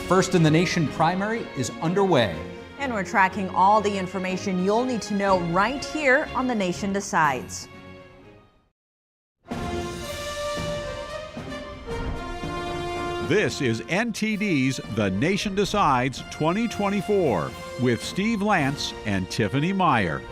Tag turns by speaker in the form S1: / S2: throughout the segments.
S1: First in the Nation primary is underway.
S2: And we're tracking all the information you'll need to know right here on The Nation Decides.
S3: This is NTD's The Nation Decides 2024 with Steve Lance and Tiffany Meier.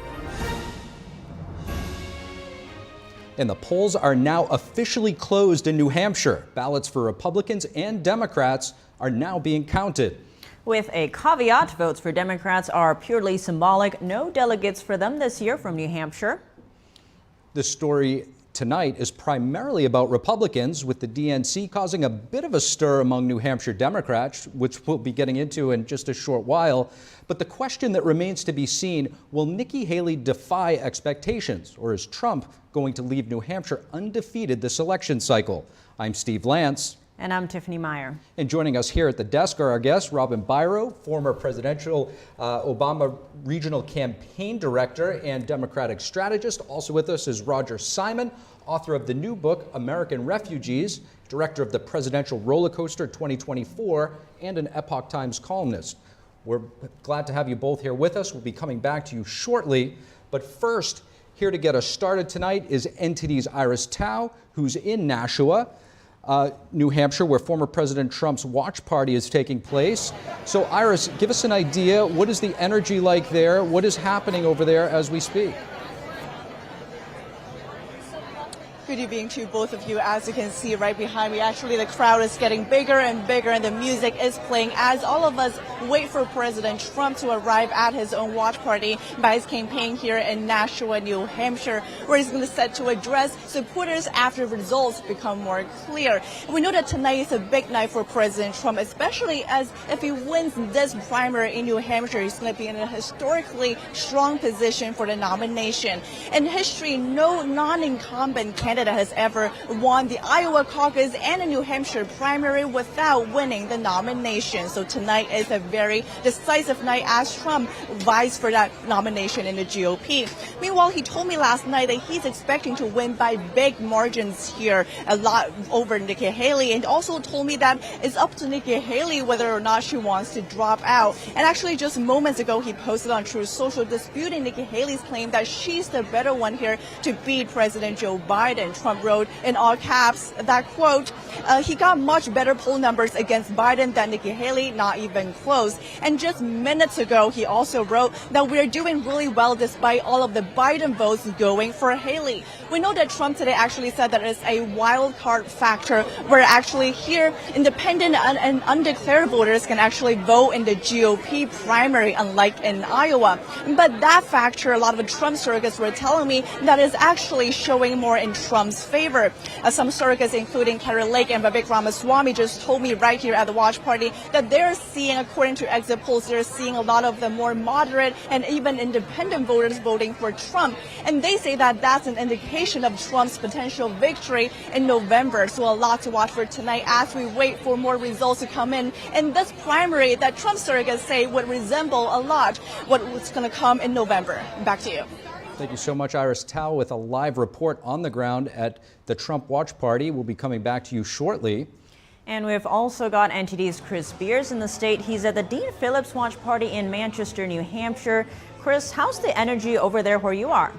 S1: And the polls are now officially closed in New Hampshire. Ballots for Republicans and Democrats are now being counted.
S2: With a caveat, votes for Democrats are purely symbolic. No delegates for them this year from New Hampshire.
S1: The story tonight is primarily about Republicans, with the DNC causing a bit of a stir among New Hampshire Democrats, which we'll be getting into in just a short while. But the question that remains to be seen, will Nikki Haley defy expectations, or is Trump going to leave New Hampshire undefeated this election cycle? I'm Steve Lance.
S2: And I'm Tiffany Meier.
S1: And joining us here at the desk are our guests, Robin Byro, former presidential Obama Regional Campaign Director and Democratic strategist. Also with us is Roger Simon, author of the new book, American Refugees, director of the Presidential Roller Coaster 2024, and an Epoch Times columnist. We're glad to have you both here with us. We'll be coming back to you shortly. But first, here to get us started tonight is NTD's Iris Tao, who's in Nashua, New Hampshire, where former President Trump's watch party is taking place. So Iris, give us an idea. What is the energy like there? What is happening over there as we speak?
S4: Good evening to both of you. As you can see right behind me, actually the crowd is getting bigger and bigger and the music is playing as all of us wait for President Trump to arrive at his own watch party by his campaign here in Nashua, New Hampshire, where he's going to set to address supporters after results become more clear. We know that tonight is a big night for President Trump, especially as if he wins this primary in New Hampshire, he's going to be in a historically strong position for the nomination. In history, no non-incumbent candidate has ever won the Iowa caucus and a New Hampshire primary without winning the nomination. So tonight is a very decisive night as Trump vies for that nomination in the GOP. Meanwhile, he told me last night that he's expecting to win by big margins here, a lot over Nikki Haley, and also told me that it's up to Nikki Haley whether or not she wants to drop out. And actually just moments ago, he posted on Truth Social disputing Nikki Haley's claim that she's the better one here to beat President Joe Biden. Trump wrote in all caps that, quote, he got much better poll numbers against Biden than Nikki Haley, not even close. And just minutes ago, he also wrote that we're doing really well despite all of the Biden votes going for Haley. We know that Trump today actually said that it's a wild card factor where actually here independent and undeclared voters can actually vote in the GOP primary, unlike in Iowa. But that factor, a lot of the Trump surrogates were telling me that is actually showing more in Trump's favor. Some surrogates, including Carrie Lake and Vivek Ramaswamy, just told me right here at the watch party that they're seeing, according to exit polls, they're seeing a lot of the more moderate and even independent voters voting for Trump. And they say that that's an indication of Trump's potential victory in November. So a lot to watch for tonight as we wait for more results to come in this primary that Trump surrogates say would resemble a lot what's going to come in November. Back to you.
S1: Thank you so much, Iris Tao, with a live report on the ground at the Trump watch party. We'll be coming back to you shortly.
S2: And we've also got NTD's Chris Beers in the state. He's at the Dean Phillips watch party in Manchester, New Hampshire. Chris, how's the energy over there where you are?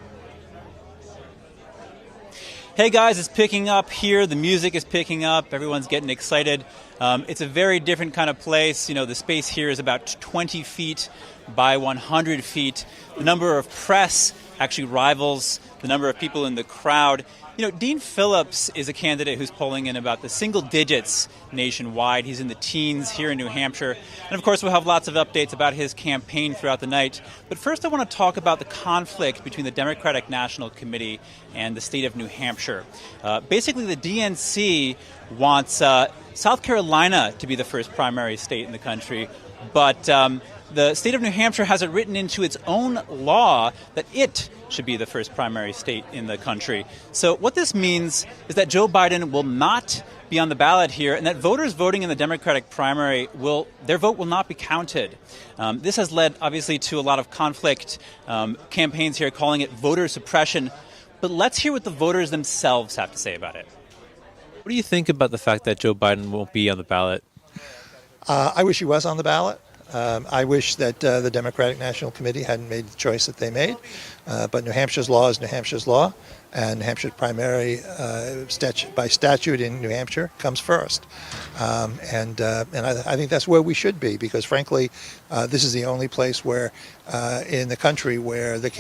S5: Hey guys, it's picking up here. The music is picking up. Everyone's getting excited. It's a very different kind of place. You know, the space here is about 20 feet by 100 feet. The number of press actually rivals the number of people in the crowd. You know, Dean Phillips is a candidate who's polling in about the single digits nationwide. He's in the teens here in New Hampshire. And of course, we'll have lots of updates about his campaign throughout the night. But first, I want to talk about the conflict between the Democratic National Committee and the state of New Hampshire. Basically, the DNC wants South Carolina to be the first primary state in the country. But the state of New Hampshire has it written into its own law that it should be the first primary state in the country. So what this means is that Joe Biden will not be on the ballot here, and that voters voting in the Democratic primary their vote will not be counted. This has led, obviously, to a lot of conflict. Campaigns here calling it voter suppression. But let's hear what the voters themselves have to say about it.
S6: What do you think about the fact that Joe Biden won't be on the ballot? I wish he was on the ballot. I wish that the Democratic National Committee hadn't made the choice that they made. But New Hampshire's law is New Hampshire's law, and New Hampshire's primary by statute in New Hampshire comes first. And I think that's where we should be, because frankly, this is the only place where in the country where the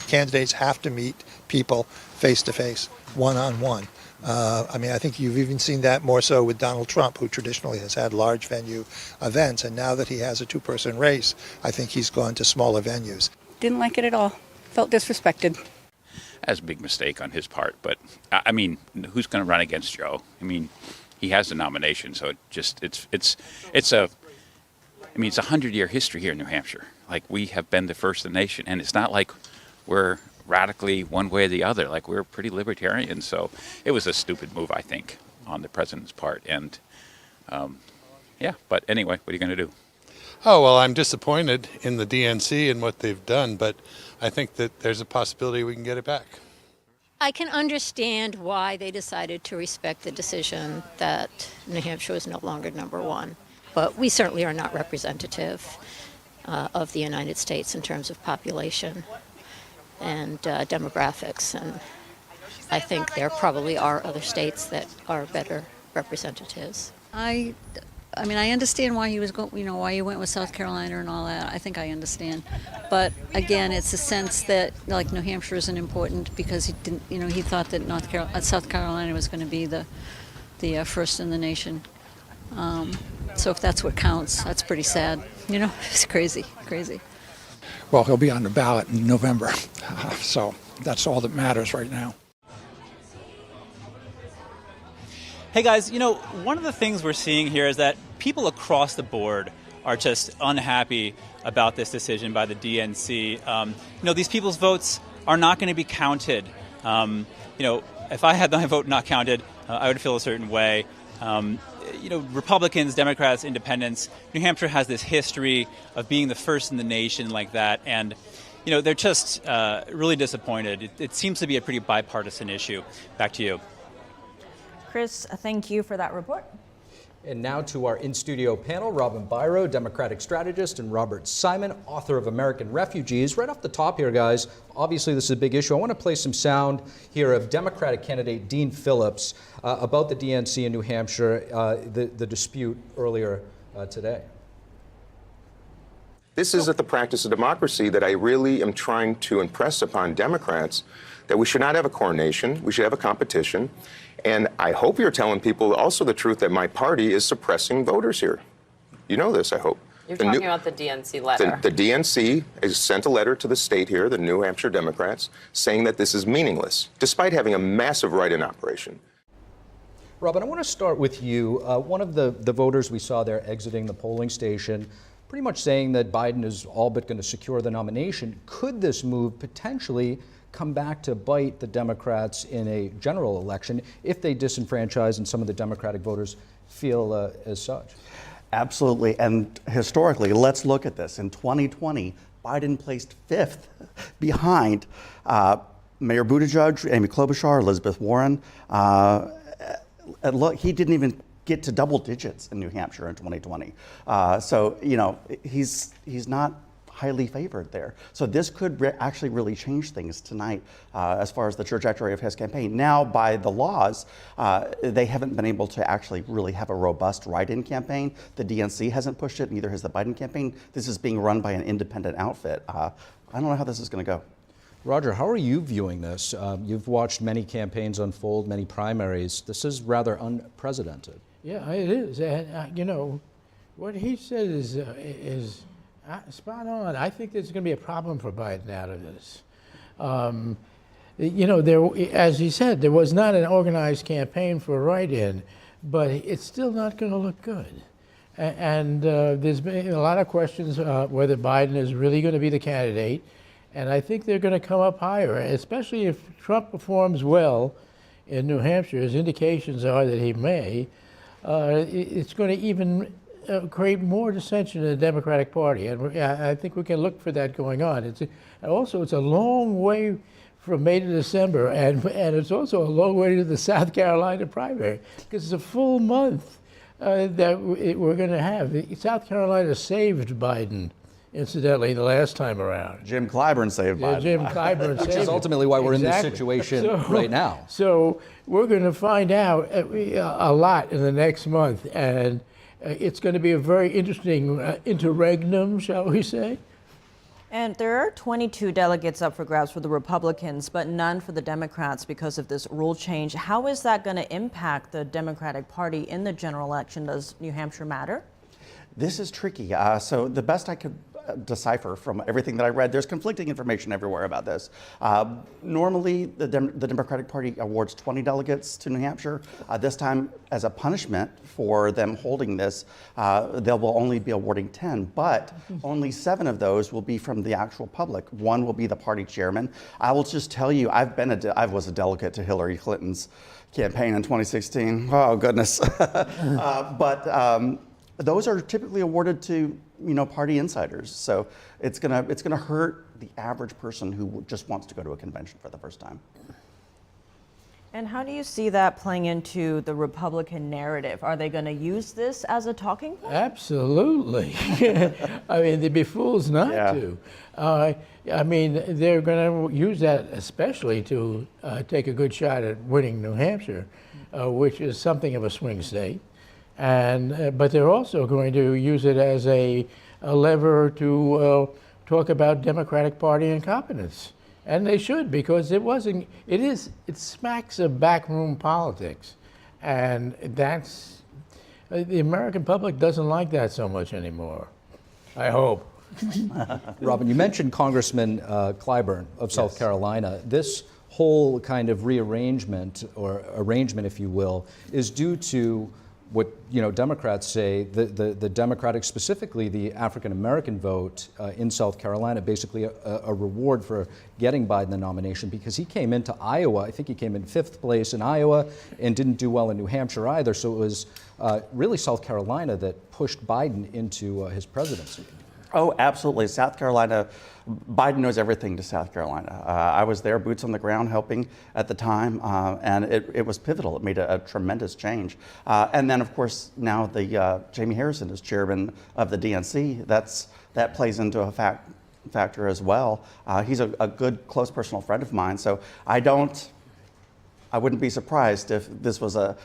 S6: candidates have to meet people face to face, one-on-one. I mean, I think you've even seen that more so with Donald Trump, who traditionally has had large venue events. And now that he has a two-person race, I think he's gone to smaller venues.
S7: Didn't like it at all. Felt disrespected.
S8: That's a big mistake on his part. But, I mean, who's going to run against Joe? I mean, he has the nomination, so it's a 100-year history here in New Hampshire. Like, we have been the first in the nation, and it's not like we're radically one way or the other. Like, we're pretty libertarian, so it was a stupid move, I think, on the president's part. And yeah, but anyway, what are you going to do?
S9: Oh, well, I'm disappointed in the DNC and what they've done, but I think that there's a possibility we can get it back.
S10: I can understand why they decided to respect the decision that New Hampshire was no longer number one, but we certainly are not representative of the United States in terms of population and demographics, and I think there probably are other states that are better representatives.
S11: I mean, I understand why he was why he went with South Carolina and all that. I think I understand, but again, it's a sense that like New Hampshire isn't important because he didn't, he thought that South Carolina was going to be the first in the nation. So if that's what counts, that's pretty sad. It's crazy.
S12: Well, he'll be on the ballot in November, so that's all that matters right now.
S5: Hey guys, one of the things we're seeing here is that people across the board are just unhappy about this decision by the DNC. These people's votes are not going to be counted. If I had my vote not counted, I would feel a certain way. Republicans, Democrats, Independents, New Hampshire has this history of being the first in the nation like that, and they're just really disappointed. It seems to be a pretty bipartisan issue. Back to you.
S2: Chris, thank you for that report.
S1: And now to our in-studio panel, Robin Biro, Democratic strategist, and Robert Simon, author of American Refugees. Right off the top here, guys, obviously this is a big issue. I want to play some sound here of Democratic candidate Dean Phillips about the DNC in New Hampshire, the dispute earlier today.
S13: This isn't the practice of democracy that I really am trying to impress upon Democrats, that we should not have a coronation, we should have a competition. And I hope you're telling people also the truth that my party is suppressing voters here. You know this, I hope.
S14: You're talking about the DNC letter.
S13: The DNC has sent a letter to the state here, the New Hampshire Democrats, saying that this is meaningless, despite having a massive write-in operation.
S1: Robin, I want to start with you. One of the voters we saw there exiting the polling station, pretty much saying that Biden is all but going to secure the nomination. Could this move potentially come back to bite the Democrats in a general election if they disenfranchise and some of the Democratic voters feel as such?
S15: Absolutely. And historically, let's look at this. In 2020, Biden placed 5th behind Mayor Buttigieg, Amy Klobuchar, Elizabeth Warren. And look, he didn't even get to double digits in New Hampshire in 2020. So, he's not highly favored there. So this could actually really change things tonight as far as the trajectory of his campaign. Now, by the laws, they haven't been able to actually really have a robust write-in campaign. The DNC hasn't pushed it, neither has the Biden campaign. This is being run by an independent outfit. I don't know how this is going to go.
S1: Roger, how are you viewing this? You've watched many campaigns unfold, many primaries. This is rather unprecedented.
S16: Yeah, it is. And, what he said is spot on. I think there's going to be a problem for Biden out of this. As he said, there was not an organized campaign for a write-in, but it's still not going to look good. And there's been a lot of questions whether Biden is really going to be the candidate, and I think they're going to come up higher, especially if Trump performs well in New Hampshire, as indications are that he may. It's going to even create more dissension in the Democratic Party, and I think we can look for that going on. It's a long way from May to December, and it's also a long way to the South Carolina primary, because it's a full month that we're going to have. South Carolina saved Biden, incidentally, the last time around.
S15: Jim Clyburn saved Biden.
S16: Jim Clyburn saved
S1: Which is ultimately why we're in this
S16: Exactly.
S1: situation right now.
S16: So we're going to find out a lot in the next month, and it's going to be a very interesting interregnum, shall we say?
S2: And there are 22 delegates up for grabs for the Republicans, but none for the Democrats because of this rule change. How is that going to impact the Democratic Party in the general election? Does New Hampshire matter?
S15: This is tricky. So the best I could decipher from everything that I read, there's conflicting information everywhere about this. Normally, the Democratic Party awards 20 delegates to New Hampshire. This time, as a punishment for them holding this, they will only be awarding 10, but only 7 of those will be from the actual public. 1 will be the party chairman. I will just tell you, I was a delegate to Hillary Clinton's campaign in 2016. Oh, goodness. Those are typically awarded to party insiders. So it's gonna hurt the average person who just wants to go to a convention for the first time.
S2: And how do you see that playing into the Republican narrative? Are they going to use this as a talking point?
S16: Absolutely. I mean, they'd be fools not to. I mean, they're going to use that especially to take a good shot at winning New Hampshire, which is something of a swing state. But they're also going to use it as a lever to talk about Democratic Party incompetence. And they should, because it smacks of backroom politics. And that's, the American public doesn't like that so much anymore, I hope.
S1: Robin, you mentioned Congressman Clyburn of South Carolina. This whole kind of rearrangement, or arrangement, if you will, is due to what Democrats say, the Democratic, specifically the African American vote in South Carolina, basically a reward for getting Biden the nomination, because he came into Iowa, I think he came in 5th place in Iowa and didn't do well in New Hampshire either. So it was really South Carolina that pushed Biden into his presidency.
S15: Oh, absolutely. South Carolina, Biden knows everything to South Carolina. I was there, boots on the ground, helping at the time, and it was pivotal. It made a tremendous change. And then, of course, now Jamie Harrison is chairman of the DNC. That plays into a factor as well. He's a good, close personal friend of mine, so I wouldn't be surprised if this was a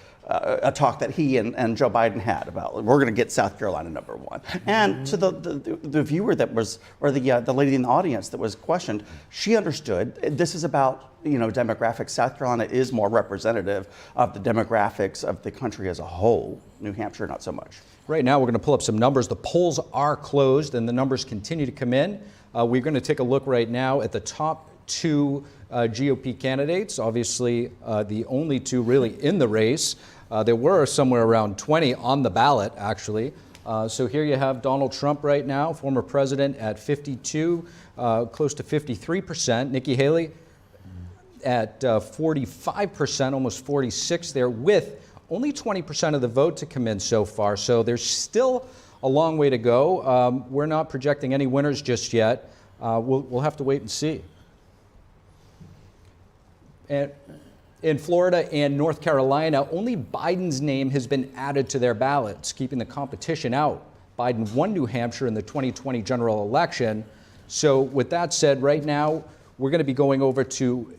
S15: talk that he and Joe Biden had about, we're going to get South Carolina #1. And to the viewer that was, or the lady in the audience that was questioned, she understood this is about demographics. South Carolina is more representative of the demographics of the country as a whole. New Hampshire, not so much.
S1: Right now, we're going to pull up some numbers. The polls are closed, and the numbers continue to come in. We're going to take a look right now at the top 2 GOP candidates, obviously the only 2 really in the race. There were somewhere around 20 on the ballot, actually. So here you have Donald Trump right now, former president, at 52, close to 53%. Nikki Haley at 45%, almost 46 there, with only 20% of the vote to come in so far. So there's still a long way to go. We're not projecting any winners just yet. We'll have to wait and see. And in Florida and North Carolina, only Biden's name has been added to their ballots, keeping the competition out. Biden won New Hampshire in the 2020 general election. So with that said, right now, we're going to be going over to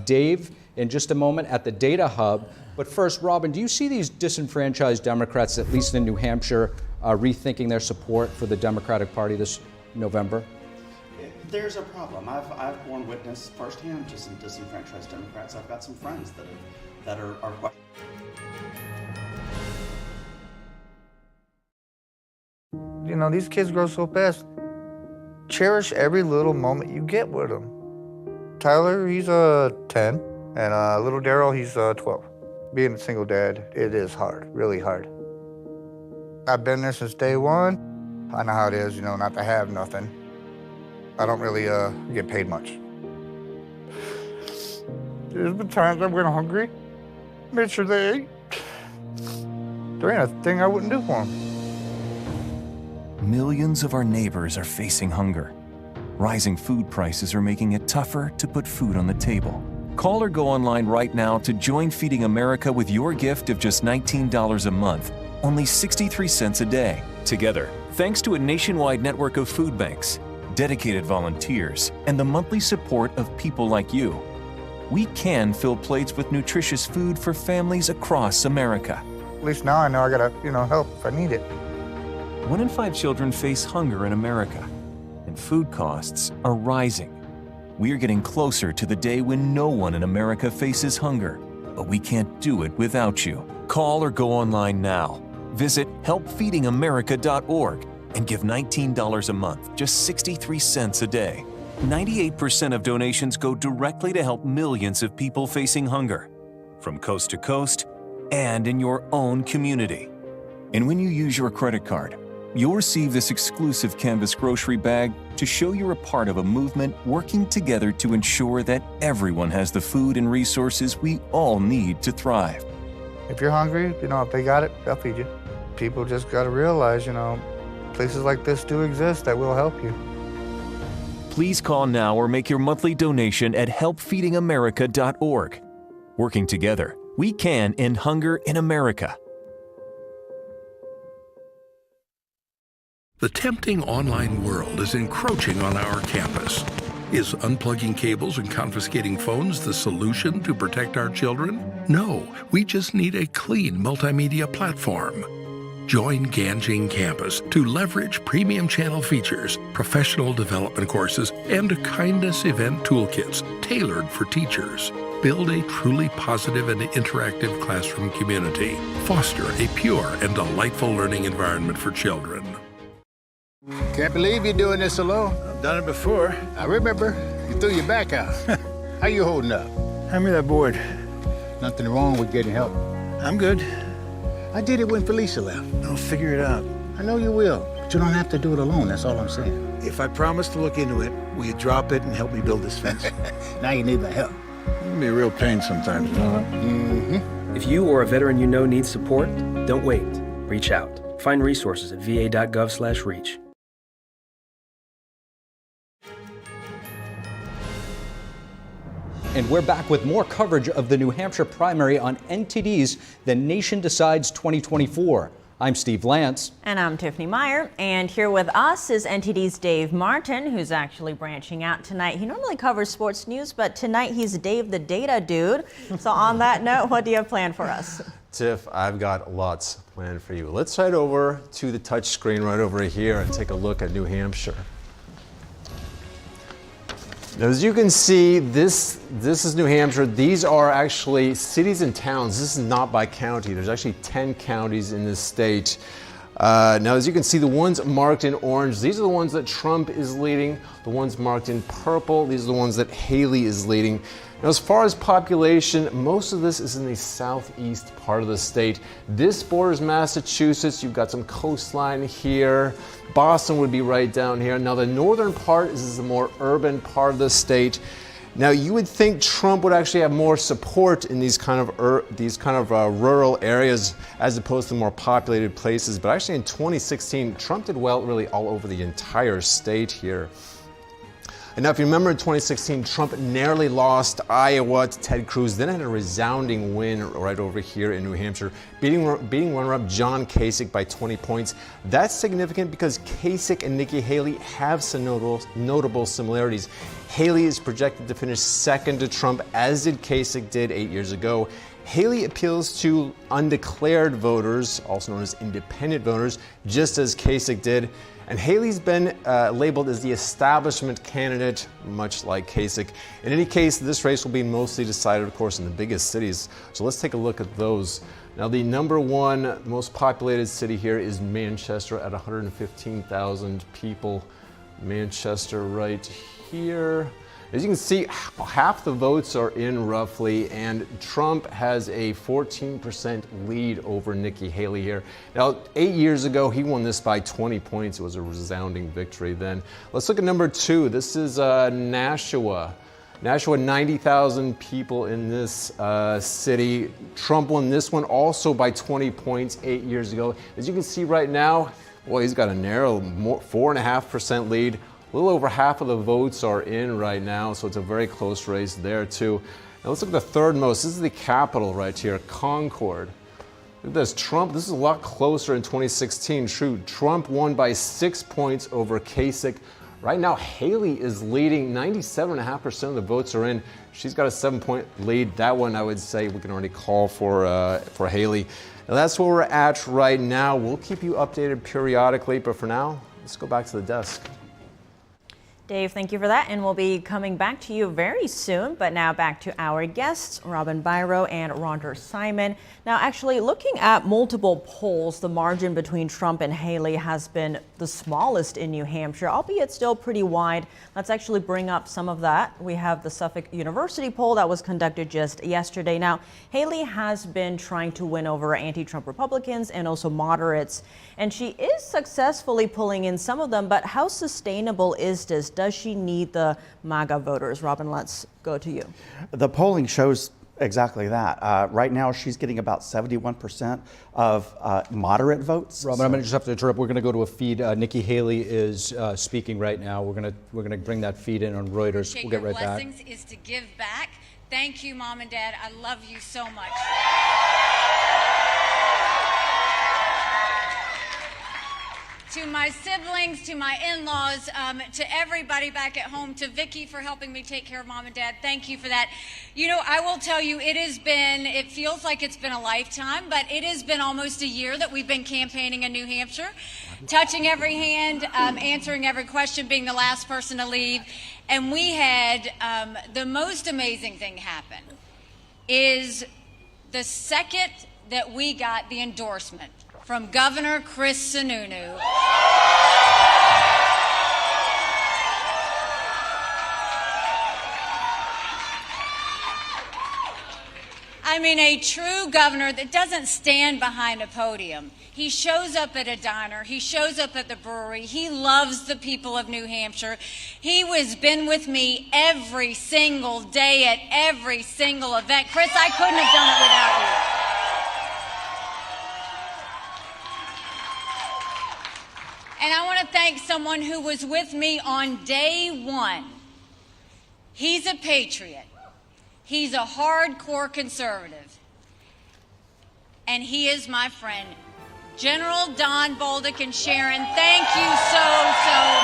S1: Dave in just a moment at the Data Hub. But first, Robin, do you see these disenfranchised Democrats, at least in New Hampshire, rethinking their support for the Democratic Party this November?
S15: There's a problem. I've borne witness firsthand to some disenfranchised Democrats. I've got some friends that are
S17: these kids grow so fast. Cherish every little moment you get with them. Tyler, he's 10, and little Daryl, he's 12. Being a single dad, it is hard, really hard. I've been there since day one. I know how it is, not to have nothing. I don't really get paid much. There's been times I went hungry, made sure they ate. There ain't a thing I wouldn't do for them.
S18: Millions of our neighbors are facing hunger. Rising food prices are making it tougher to put food on the table. Call or go online right now to join Feeding America with your gift of just $19 a month only 63 cents a day. Together, thanks to a nationwide network of food banks, dedicated volunteers, and the monthly support of people like you, we can fill plates with nutritious food for families across America.
S17: At least now I know I gotta, help if I need it.
S18: 1 in 5 children face hunger in America, and food costs are rising. We are getting closer to the day when no one in America faces hunger, but we can't do it without you. Call or go online now. Visit helpfeedingamerica.org and give $19 a month, just 63 cents a day. 98% of donations go directly to help millions of people facing hunger, from coast to coast and in your own community. And when you use your credit card, you'll receive this exclusive canvas grocery bag to show you're a part of a movement working together to ensure that everyone has the food and resources we all need to thrive.
S17: If you're hungry, if they got it, they'll feed you. People just gotta realize, places like this do exist that will help you.
S18: Please call now or make your monthly donation at helpfeedingamerica.org. Working together, we can end hunger in America.
S19: The tempting online world is encroaching on our campus. Is unplugging cables and confiscating phones the solution to protect our children? No, we just need a clean multimedia platform. Join Ganjing Campus to leverage premium channel features, professional development courses, and kindness event toolkits tailored for teachers. Build a truly positive and interactive classroom community. Foster a pure and delightful learning environment for children.
S20: Can't believe you're doing this alone. I've done it before. I remember you threw your back out. How you holding up? Hand me that board. Nothing wrong with getting help. I'm good. I did it when Felicia left. I'll figure it out. I know you will, but you don't have to do it alone. That's all I'm saying. If I promise to look into it, will you drop it and help me build this fence? Now you need my help. It can be a real pain sometimes, you know? Mm-hmm.
S21: If you or a veteran you know needs support, don't wait. Reach out. Find resources at va.gov/reach.
S1: And we're back with more coverage of the New Hampshire primary on NTD's The Nation Decides 2024. I'm Steve Lance.
S2: And I'm Tiffany Meier. And here with us is NTD's Dave Martin, who's actually branching out tonight. He normally covers sports news, but tonight he's Dave the Data Dude. So on that note, what do you have planned for us?
S22: Tiff, I've got lots planned for you. Let's head over to the touch screen right over here and take a look at New Hampshire. Now, as you can see, this is New Hampshire. These are actually cities and towns. This is not by county. There's actually 10 counties in this state. Now, as you can see, the ones marked in orange, these are the ones that Trump is leading. The ones marked in purple, these are the ones that Haley is leading. Now, as far as population, most of this is in the southeast part of the state. This borders Massachusetts. You've got some coastline here. Boston would be right down here. Now, the northern part is the more urban part of the state. Now, you would think Trump would actually have more support in these kind of rural areas as opposed to more populated places. But actually, in 2016, Trump did well really all over the entire state here. And now, if you remember in 2016, Trump narrowly lost Iowa to Ted Cruz, then had a resounding win right over here in New Hampshire, beating runner-up John Kasich by 20 points. That's significant because Kasich and Nikki Haley have some notable similarities. Haley is projected to finish second to Trump, as did Kasich did 8 years ago. Haley appeals to undeclared voters, also known as independent voters, just as Kasich did. And Haley's been labeled as the establishment candidate, much like Kasich. In any case, this race will be mostly decided, of course, in the biggest cities. So let's take a look at those. Now, the number one most populated city here is Manchester at 115,000 people. Manchester right here. As you can see, half the votes are in roughly, and Trump has a 14% lead over Nikki Haley here. Now, 8 years ago, he won this by 20 points. It was a resounding victory then. Let's look at number two. This is Nashua. Nashua, 90,000 people in this city. Trump won this one also by 20 points 8 years ago. As you can see right now, boy, he's got a narrow 4.5% lead. A little over half of the votes are in right now, so it's a very close race there too. Now let's look at the third most. This is the capital right here, Concord. Look at this. Trump, this is a lot closer in 2016. True, Trump won by 6 points over Kasich. Right now, Haley is leading. 97.5% of the votes are in. She's got a 7-point lead. That one, I would say, we can already call for Haley. Now, that's where we're at right now. We'll keep you updated periodically, but for now, let's go back to the desk.
S2: Dave, thank you for that, and we'll be coming back to you very soon. But now back to our guests, Robin Biro and Roger Simon. Now, actually, looking at multiple polls, the margin between Trump and Haley has been the smallest in New Hampshire, albeit still pretty wide. Let's actually bring up some of that. We have the Suffolk University poll that was conducted just yesterday. Now, Haley has been trying to win over anti-Trump Republicans and also moderates, and she is successfully pulling in some of them, but how sustainable is this? Does she need the MAGA voters? Robin, let's go to you.
S15: The polling shows exactly that. Right now, she's getting about 71% of moderate votes.
S1: Robin, I'm going to just have to interrupt. We're going to go to a feed. Nikki Haley is speaking right now. We're going to bring that feed in on Reuters. We'll get right back.
S3: Blessings is to give back. Thank you, Mom and Dad. I love you so much. To my siblings, to my in-laws, to everybody back at home, to Vicki for helping me take care of Mom and Dad. Thank you for that. You know, I will tell you, it feels like it's been a lifetime, but it has been almost a year that we've been campaigning in New Hampshire, touching every hand, answering every question, being the last person to leave. And we had the most amazing thing happen is the second that we got the endorsement from Governor Chris Sununu. I mean, a true governor that doesn't stand behind a podium. He shows up at a diner. He shows up at the brewery. He loves the people of New Hampshire. He has been with me every single day at every single event. Chris, I couldn't have done it without you. And I want to thank someone who was with me on day one. He's a patriot. He's a hardcore conservative. And he is my friend, General Don Bolduc. And Sharon, thank you so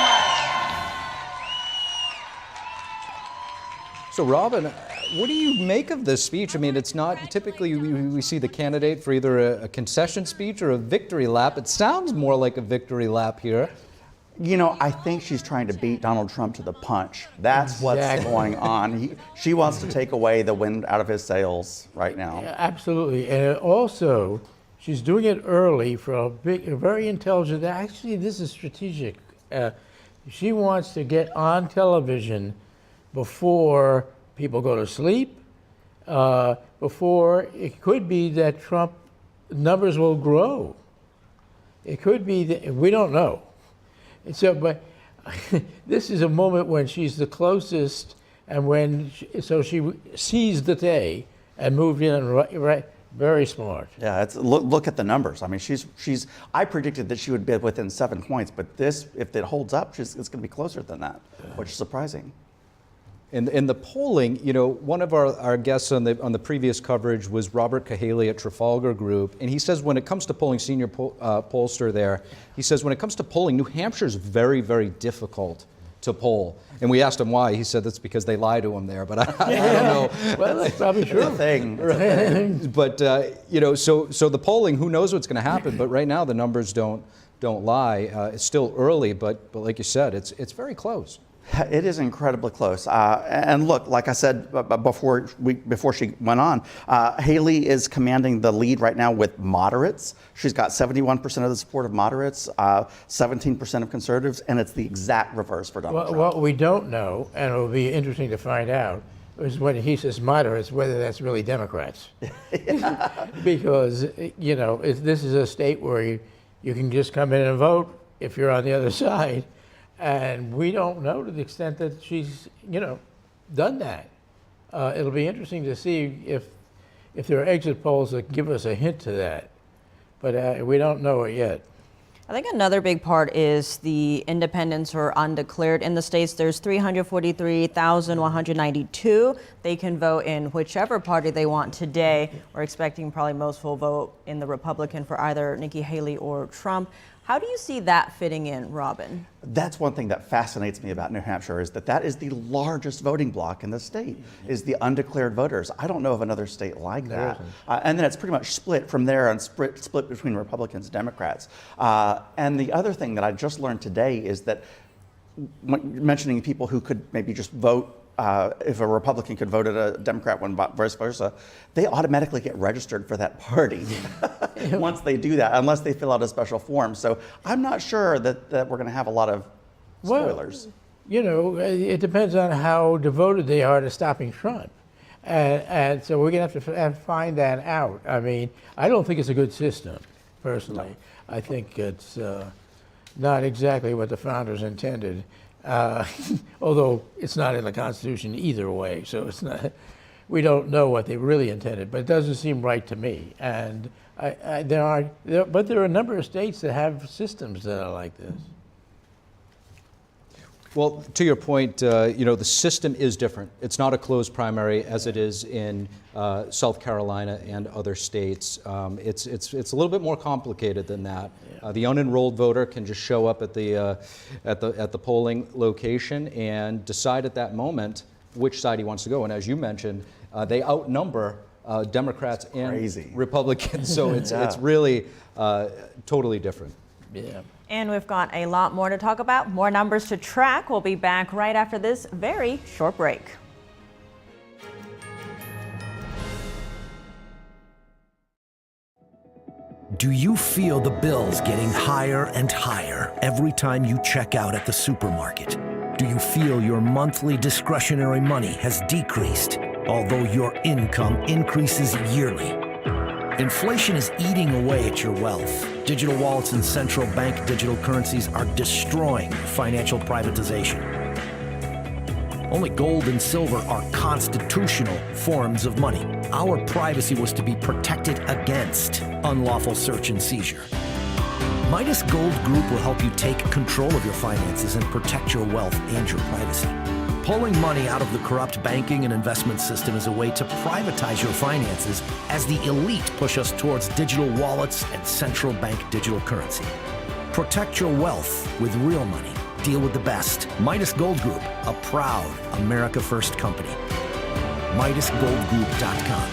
S3: much.
S1: So, Robin, what do you make of this speech? I mean, it's not typically we see the candidate for either a concession speech or a victory lap. It sounds more like a victory lap here.
S15: You know, I think she's trying to beat Donald Trump to the punch. That's what's going on. She wants to take away the wind out of his sails right now.
S16: Yeah, absolutely. And also, she's doing it early for a very intelligent, actually, this is strategic. She wants to get on television before people go to sleep, before it could be that Trump numbers will grow. It could be that, we don't know. So, but this is a moment when she's the closest, and so she seized the day and moved in right. Very smart.
S15: Yeah, look at the numbers. I mean, I predicted that she would be within 7 points, but if it holds up, it's going to be closer than that, which is surprising.
S1: In the polling, you know, one of our guests on the previous coverage was Robert Cahaley at Trafalgar Group, and he says when it comes to polling, senior pollster there, he says when it comes to polling, New Hampshire is very, very difficult to poll. And we asked him why. He said that's because they lie to him there, but I don't know.
S16: Well, that's probably true.
S15: It's a thing.
S1: But you know, so the polling, who knows what's going to happen? But right now the numbers don't lie. It's still early, but like you said, it's very close.
S15: It is incredibly close. And look, like I said before she went on, Haley is commanding the lead right now with moderates. She's got 71% of the support of moderates, 17% of conservatives, and it's the exact reverse for Donald Trump.
S16: What we don't know, and it will be interesting to find out, is when he says moderates, whether that's really Democrats. Because, you know, this is a state where you can just come in and vote if you're on the other side. And we don't know to the extent that she's, you know, done that. It'll be interesting to see if there are exit polls that give us a hint to that. But we don't know it yet.
S2: I think another big part is the independents or undeclared in the states. There's 343,192. They can vote in whichever party they want today. We're expecting probably most will vote in the Republican for either Nikki Haley or Trump. How do you see that fitting in, Robin?
S15: That's one thing that fascinates me about New Hampshire is that is the largest voting bloc in the state, is the undeclared voters. I don't know of another state like that. And then it's pretty much split from there and split between Republicans and Democrats. And the other thing that I just learned today is that mentioning people who could maybe just vote if a Republican could vote at a Democrat one, vice versa, they automatically get registered for that party once they do that, unless they fill out a special form. So I'm not sure that we're going to have a lot of spoilers.
S16: Well, you know, it depends on how devoted they are to stopping Trump. And so we're going to have to find that out. I mean, I don't think it's a good system, personally. No. I think it's not exactly what the founders intended. Although it's not in the Constitution either way, so it's not. We don't know what they really intended, but it doesn't seem right to me. And there are a number of states that have systems that are like this.
S1: Well, to your point, you know, the system is different. It's not a closed primary as it is in South Carolina and other states. It's a little bit more complicated than that. The unenrolled voter can just show up at the polling location and decide at that moment which side he wants to go. And as you mentioned, they outnumber Democrats and Republicans, so it's really totally different.
S16: Yeah.
S2: And we've got a lot more to talk about, more numbers to track. We'll be back right after this very short break.
S4: Do you feel the bills getting higher and higher every time you check out at the supermarket? Do you feel your monthly discretionary money has decreased, although your income increases yearly? Inflation is eating away at your wealth. Digital wallets and central bank digital currencies are destroying financial privatization. Only gold and silver are constitutional forms of money. Our privacy was to be protected against unlawful search and seizure. Midas Gold Group will help you take control of your finances and protect your wealth and your privacy. Pulling money out of the corrupt banking and investment system is a way to privatize your finances as the elite push us towards digital wallets and central bank digital currency. Protect your wealth with real money. Deal with the best. Midas Gold Group, a proud America First company. MidasGoldGroup.com.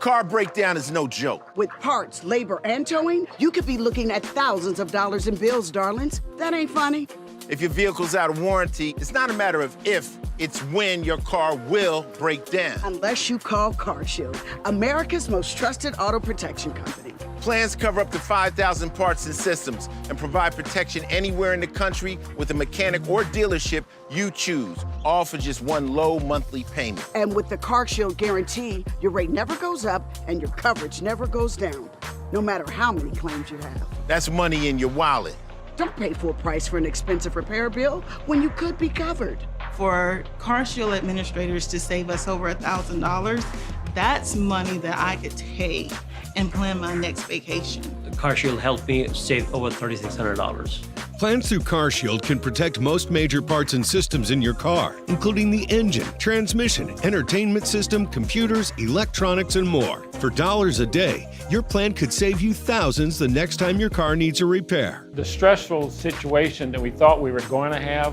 S6: Car breakdown is no joke.
S23: With parts, labor, and towing, you could be looking at thousands of dollars in bills, darlings. That ain't funny.
S6: If your vehicle's out of warranty, it's not a matter of if, it's when your car will break down.
S23: Unless you call CarShield, America's most trusted auto protection company.
S6: Plans cover up to 5,000 parts and systems and provide protection anywhere in the country with a mechanic or dealership you choose, all for just one low monthly payment.
S23: And with the CarShield guarantee, your rate never goes up and your coverage never goes down, no matter how many claims you have.
S6: That's money in your wallet.
S23: Don't pay full price for an expensive repair bill when you could be covered.
S24: For CarShield administrators to save us over $1,000, that's money that I could take and plan my next vacation.
S25: CarShield helped me save over $3,600.
S26: Plans through CarShield can protect most major parts and systems in your car, including the engine, transmission, entertainment system, computers, electronics, and more. For dollars a day, your plan could save you thousands the next time your car needs a repair.
S27: The stressful situation that we thought we were going to have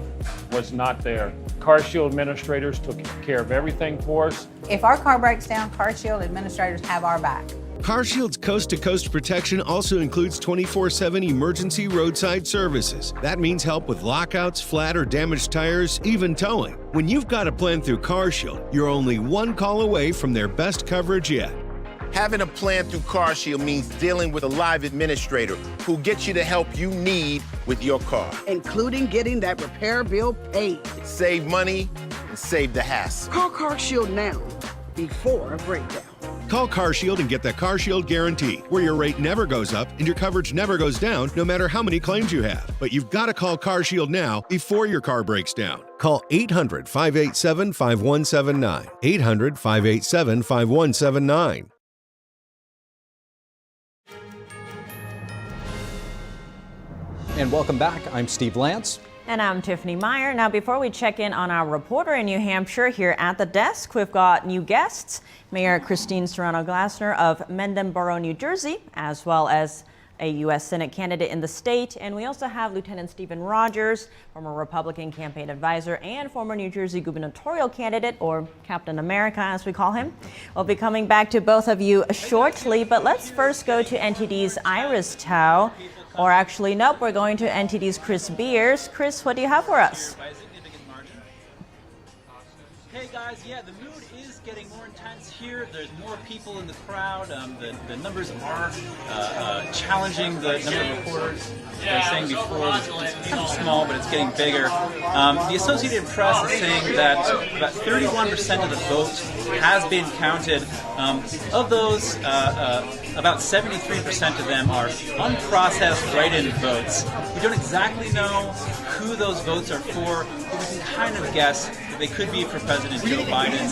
S27: was not there. CarShield administrators took care of everything for us.
S28: If our car breaks down, CarShield administrators have our back.
S26: CarShield's coast-to-coast protection also includes 24/7 emergency roadside services. That means help with lockouts, flat or damaged tires, even towing. When you've got a plan through CarShield, you're only one call away from their best coverage yet.
S6: Having a plan through CarShield means dealing with a live administrator who gets you the help you need with your car.
S23: Including getting that repair bill paid.
S6: Save money and save the hassle.
S23: Call CarShield now, before a breakdown.
S26: Call CarShield and get the CarShield guarantee, where your rate never goes up and your coverage never goes down, no matter how many claims you have. But you've got to call CarShield now before your car breaks down. Call 800-587-5179. 800-587-5179.
S1: And welcome back. I'm Steve Lance.
S2: And I'm Tiffany Meier. Now, before we check in on our reporter in New Hampshire here at the desk, we've got new guests, Mayor Christine Serrano-Glasner of Mendon Borough, New Jersey, as well as a U.S. Senate candidate in the state. And we also have Lieutenant Stephen Rogers, former Republican campaign advisor and former New Jersey gubernatorial candidate, or Captain America, as we call him. We'll be coming back to both of you shortly, but let's first go to NTD's Iris Tao. Or actually, nope, we're going to NTD's Chris Beers. Chris, what do you have for us?
S5: Hey guys, yeah, the mood is getting more intense here. There's more people in the crowd. The numbers are challenging the number of reporters. As I was saying before, it's kind of small, but it's getting bigger. The Associated Press is saying that about 31% of the vote has been counted. Of those, about 73% of them are unprocessed write-in votes. We don't exactly know who those votes are for, but we can kind of guess that they could be for President Joe Biden.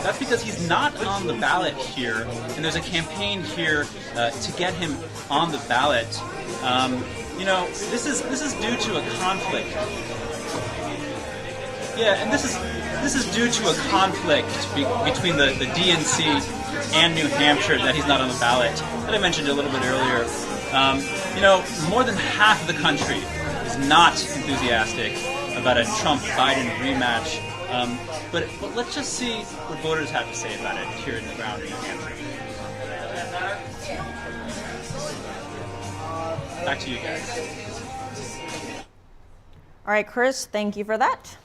S5: That's because he's not on the ballot here, and there's a campaign here to get him on the ballot. You know, this is due to a conflict. Yeah, and this is due to a conflict between the DNC and New Hampshire that he's not on the ballot, that I mentioned a little bit earlier. You know, more than half of the country is not enthusiastic about a Trump-Biden rematch. But let's just see what voters have to say about it here in the ground in New Hampshire. Back to you guys.
S2: All right, Chris, thank you for that.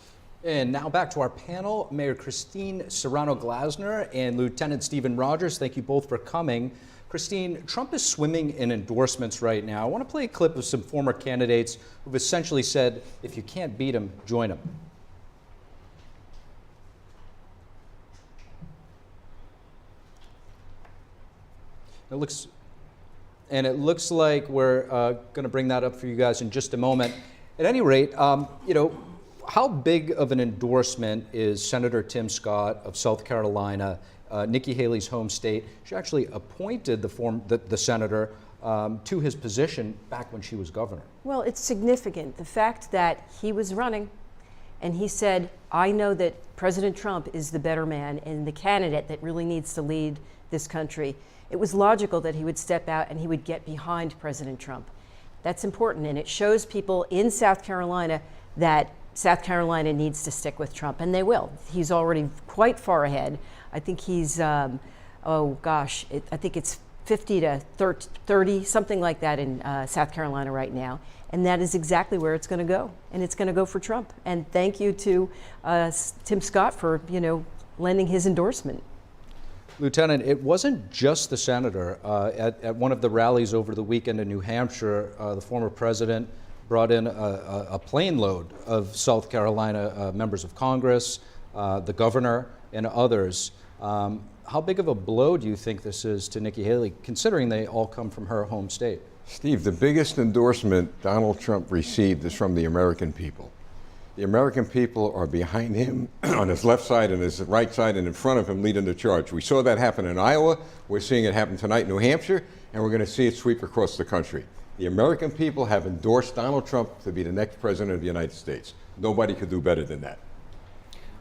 S1: And now back to our panel, Mayor Christine Serrano-Glasner and Lieutenant Stephen Rogers. Thank you both for coming. Christine, Trump is swimming in endorsements right now. I want to play a clip of some former candidates who've essentially said, if you can't beat him, join him. It looks like we're going to bring that up for you guys in just a moment. At any rate, you know, how big of an endorsement is Senator Tim Scott of South Carolina, Nikki Haley's home state? She actually appointed the senator to his position back when she was governor.
S7: Well, it's significant. The fact that he was running and he said, I know that President Trump is the better man and the candidate that really needs to lead this country. It was logical that he would step out and he would get behind President Trump. That's important, and it shows people in South Carolina that South Carolina needs to stick with Trump, and they will. He's already quite far ahead. I think he's, I think it's 50 to 30, something like that in South Carolina right now. And that is exactly where it's going to go. And it's going to go for Trump. And thank you to Tim Scott for, you know, lending his endorsement.
S1: Lieutenant, it wasn't just the senator. At one of the rallies over the weekend in New Hampshire, the former president brought in a plane load of South Carolina members of Congress, the governor, and others. How big of a blow do you think this is to Nikki Haley, considering they all come from her home state?
S8: Steve, the biggest endorsement Donald Trump received is from the American people. The American people are behind him on his left side and his right side and in front of him leading the charge. We saw that happen in Iowa. We're seeing it happen tonight in New Hampshire, and we're going to see it sweep across the country. The American people have endorsed Donald Trump to be the next president of the United States. Nobody could do better than that.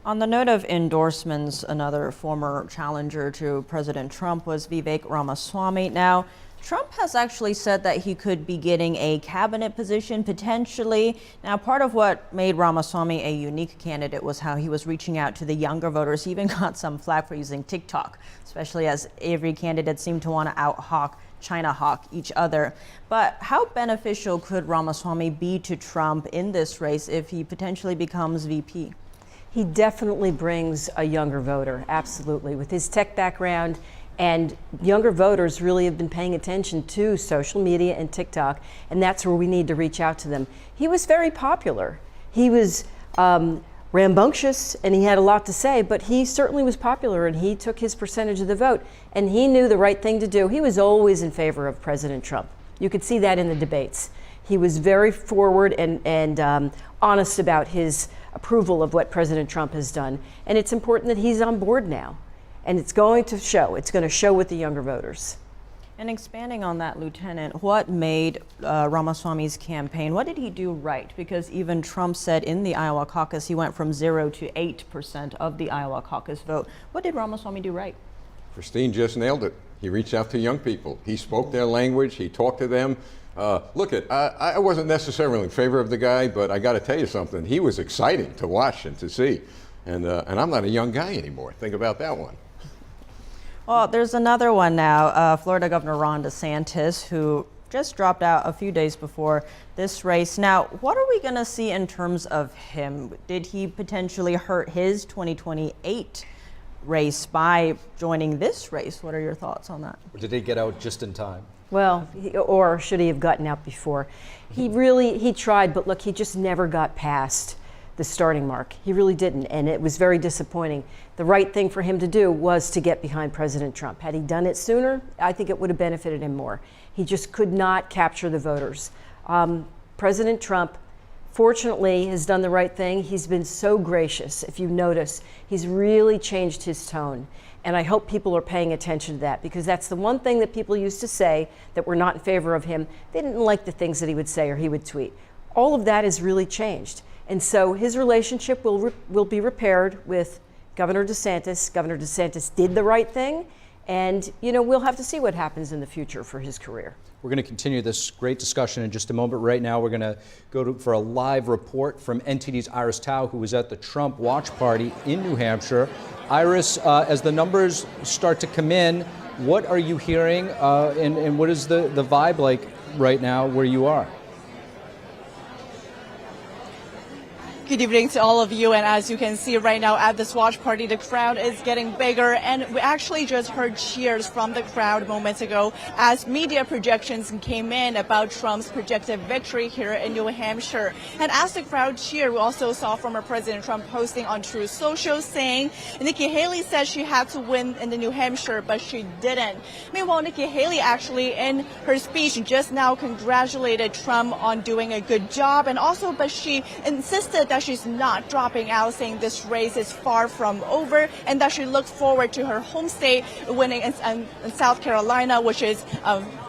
S2: On the note of endorsements, another former challenger to President Trump was Vivek Ramaswamy. Now, Trump has actually said that he could be getting a cabinet position potentially. Now, part of what made Ramaswamy a unique candidate was how he was reaching out to the younger voters. He even got some flack for using TikTok, especially as every candidate seemed to want to out-hawk, China-hawk each other. But how beneficial could Ramaswamy be to Trump in this race if he potentially becomes VP?
S7: He definitely brings a younger voter, absolutely. With his tech background, and younger voters really have been paying attention to social media and TikTok, and that's where we need to reach out to them. He was very popular. He was rambunctious, and he had a lot to say, but he certainly was popular, and he took his percentage of the vote, and he knew the right thing to do. He was always in favor of President Trump. You could see that in the debates. He was very forward and honest about his approval of what President Trump has done, and it's important that he's on board now. And it's going to show. It's going to show with the younger voters.
S2: And expanding on that, Lieutenant, what made Ramaswamy's campaign, what did he do right? Because even Trump said in the Iowa caucus he went from 0 to 8% of the Iowa caucus vote. What did Ramaswamy do right?
S8: Christine just nailed it. He reached out to young people. He spoke their language. He talked to them. I wasn't necessarily in favor of the guy, but I got to tell you something. He was exciting to watch and to see. And I'm not a young guy anymore. Think about that one.
S2: Well, there's another one now. Florida Governor Ron DeSantis, who just dropped out a few days before this race. Now, what are we going to see in terms of him? Did he potentially hurt his 2028 race by joining this race? What are your thoughts on that?
S1: Or did he get out just in time?
S7: Well, or should he have gotten out before? He tried, but look, he just never got past the starting mark. He really didn't, and it was very disappointing. The right thing for him to do was to get behind President Trump. Had he done it sooner, I think it would have benefited him more. He just could not capture the voters. President Trump, fortunately, has done the right thing. He's been so gracious. If you notice, he's really changed his tone. And I hope people are paying attention to that, because that's the one thing that people used to say that were not in favor of him. They didn't like the things that he would say or he would tweet. All of that has really changed. And so his relationship will be repaired with Governor DeSantis. Governor DeSantis did the right thing. And, we'll have to see what happens in the future for his career.
S1: We're going to continue this great discussion in just a moment. Right now, we're going to go for a live report from NTD's Iris Tao, who was at the Trump watch party in New Hampshire. Iris, as the numbers start to come in, what are you hearing and what is the vibe like right now where you are?
S9: Good evening to all of you, and as you can see right now at this watch party, the crowd is getting bigger, and we actually just heard cheers from the crowd moments ago as media projections came in about Trump's projected victory here in New Hampshire. And as the crowd cheered, we also saw former President Trump posting on Truth Social saying Nikki Haley said she had to win in the New Hampshire, but she didn't. Meanwhile, Nikki Haley actually in her speech just now congratulated Trump on doing a good job, and also, but she insisted that she's not dropping out, saying this race is far from over and that she looks forward to her home state winning in South Carolina, which is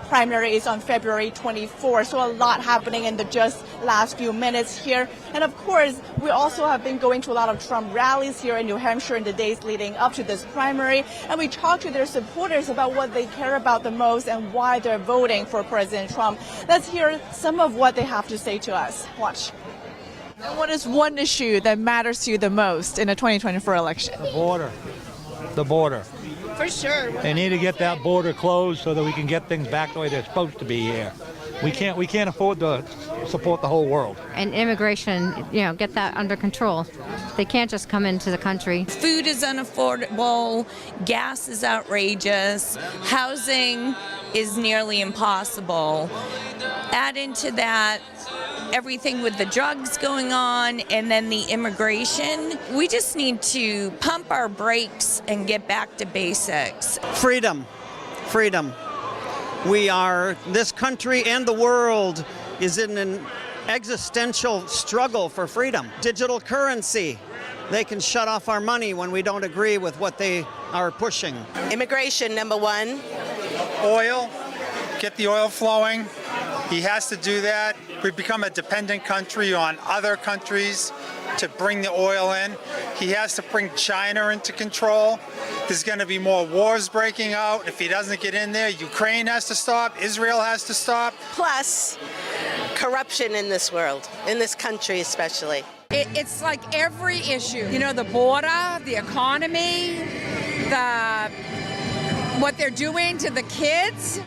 S9: primary is on February 24th. So a lot happening in the just last few minutes here. And of course, we also have been going to a lot of Trump rallies here in New Hampshire in the days leading up to this primary. And we talked to their supporters about what they care about the most and why they're voting for President Trump. Let's hear some of what they have to say to us. Watch. And what is one issue that matters to you the most in a 2024 election?
S10: The border. The border.
S9: For sure.
S10: They need to get that border closed so that we can get things back the way they're supposed to be here. We can't afford to support the whole world.
S11: And immigration, get that under control. They can't just come into the country.
S12: Food is unaffordable, gas is outrageous, housing is nearly impossible. Add into that everything with the drugs going on and then the immigration. We just need to pump our brakes and get back to basics.
S13: Freedom. This country and the world is in an existential struggle for freedom. Digital currency. They can shut off our money when we don't agree with what they are pushing.
S14: Immigration, number one.
S17: Oil, get the oil flowing. He has to do that. We've become a dependent country on other countries to bring the oil in. He has to bring China into control. There's going to be more wars breaking out. If he doesn't get in there, Ukraine has to stop. Israel has to stop.
S14: Plus, corruption in this world, in this country especially.
S18: It's like every issue. The border, the economy, what they're doing to the kids.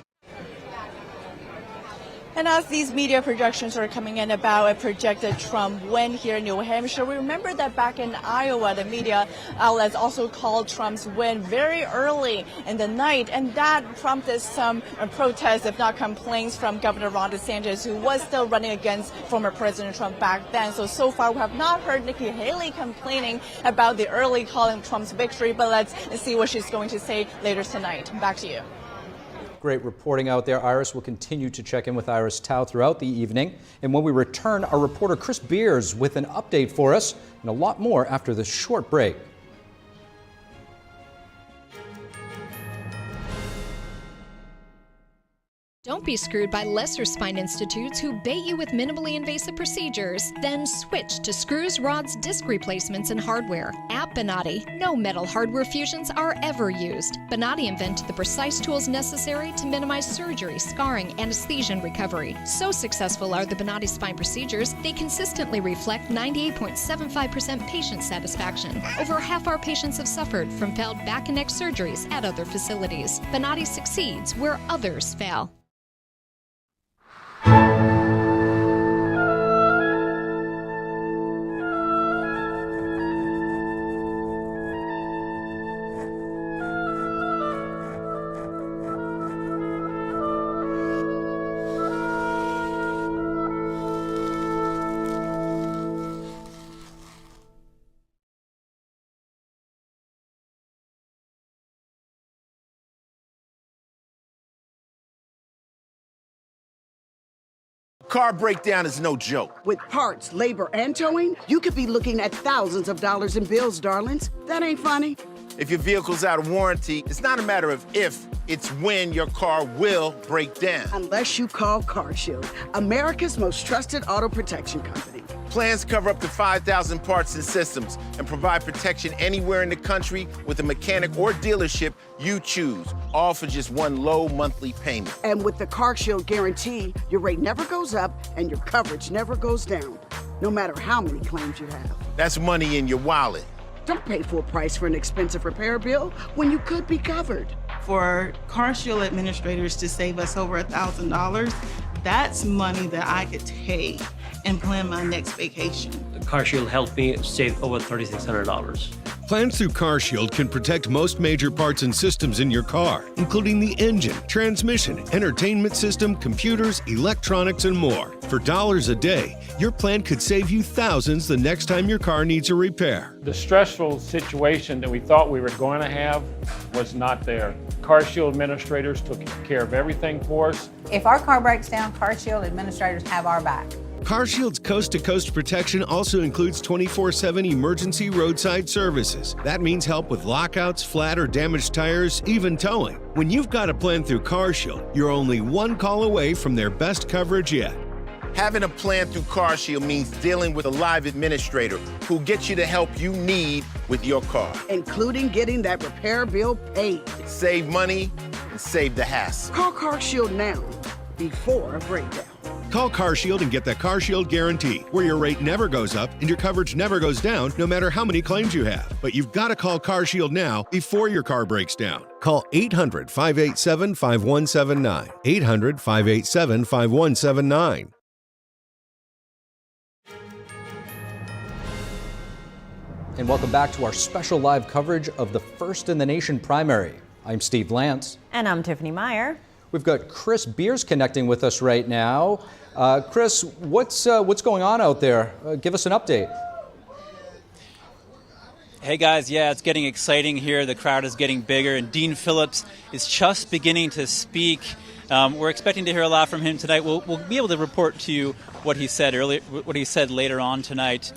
S9: And as these media projections are coming in about a projected Trump win here in New Hampshire, we remember that back in Iowa, the media outlets also called Trump's win very early in the night, and that prompted some protests, if not complaints, from Governor Ron DeSantis, who was still running against former President Trump back then. So far, we have not heard Nikki Haley complaining about the early calling Trump's victory, but let's see what she's going to say later tonight. Back to you.
S1: Great reporting out there, Iris. We'll continue to check in with Iris Tao throughout the evening. And when we return, our reporter Chris Beers with an update for us and a lot more after this short break.
S3: be screwed by lesser spine institutes who bait you with minimally invasive procedures. Then switch to screws, rods, disc replacements, and hardware. At Bonatti, no metal hardware fusions are ever used. Bonatti invented the precise tools necessary to minimize surgery, scarring, anesthesia, and recovery. So successful are the Bonatti spine procedures, they consistently reflect 98.75% patient satisfaction. Over half our patients have suffered from failed back and neck surgeries at other facilities. Bonatti succeeds where others fail.
S6: Car breakdown is no joke.
S23: With parts, labor, and towing, you could be looking at thousands of dollars in bills, darlings. That ain't funny.
S6: If your vehicle's out of warranty, it's not a matter of if, it's when your car will break down.
S23: Unless you call CarShield, America's most trusted auto protection company.
S6: Plans cover up to 5,000 parts and systems and provide protection anywhere in the country with a mechanic or dealership you choose, all for just one low monthly payment.
S23: And with the CarShield guarantee, your rate never goes up and your coverage never goes down, no matter how many claims you have.
S6: That's money in your wallet.
S23: Don't pay full price for an expensive repair bill when you could be covered.
S24: For CarShield administrators to save us over $1,000, that's money that I could take and plan my next vacation.
S25: CarShield helped me save over $3,600.
S26: Plans through CarShield can protect most major parts and systems in your car, including the engine, transmission, entertainment system, computers, electronics, and more. For dollars a day, your plan could save you thousands the next time your car needs a repair.
S27: The stressful situation that we thought we were going to have was not there. CarShield administrators took care of everything for us.
S28: If our car breaks down, CarShield administrators have our back.
S26: CarShield's coast-to-coast protection also includes 24/7 emergency roadside services. That means help with lockouts, flat or damaged tires, even towing. When you've got a plan through CarShield, you're only one call away from their best coverage yet.
S6: Having a plan through CarShield means dealing with a live administrator who gets you the help you need with your car.
S23: Including getting that repair bill paid.
S6: Save money and save the hassle.
S23: Call CarShield now, before a breakdown.
S26: Call CarShield and get the CarShield guarantee, where your rate never goes up and your coverage never goes down, no matter how many claims you have. But you've got to call CarShield now before your car breaks down. Call 800-587-5179. 800-587-5179.
S1: And welcome back to our special live coverage of the First in the Nation primary. I'm Steve Lance.
S2: And I'm Tiffany Meier.
S1: We've got Chris Beers connecting with us right now. Chris, what's going on out there? Give us an update.
S5: Hey guys, yeah, it's getting exciting here. The crowd is getting bigger, and Dean Phillips is just beginning to speak. We're expecting to hear a lot from him tonight. We'll be able to report to you what he said earlier, what he said later on tonight.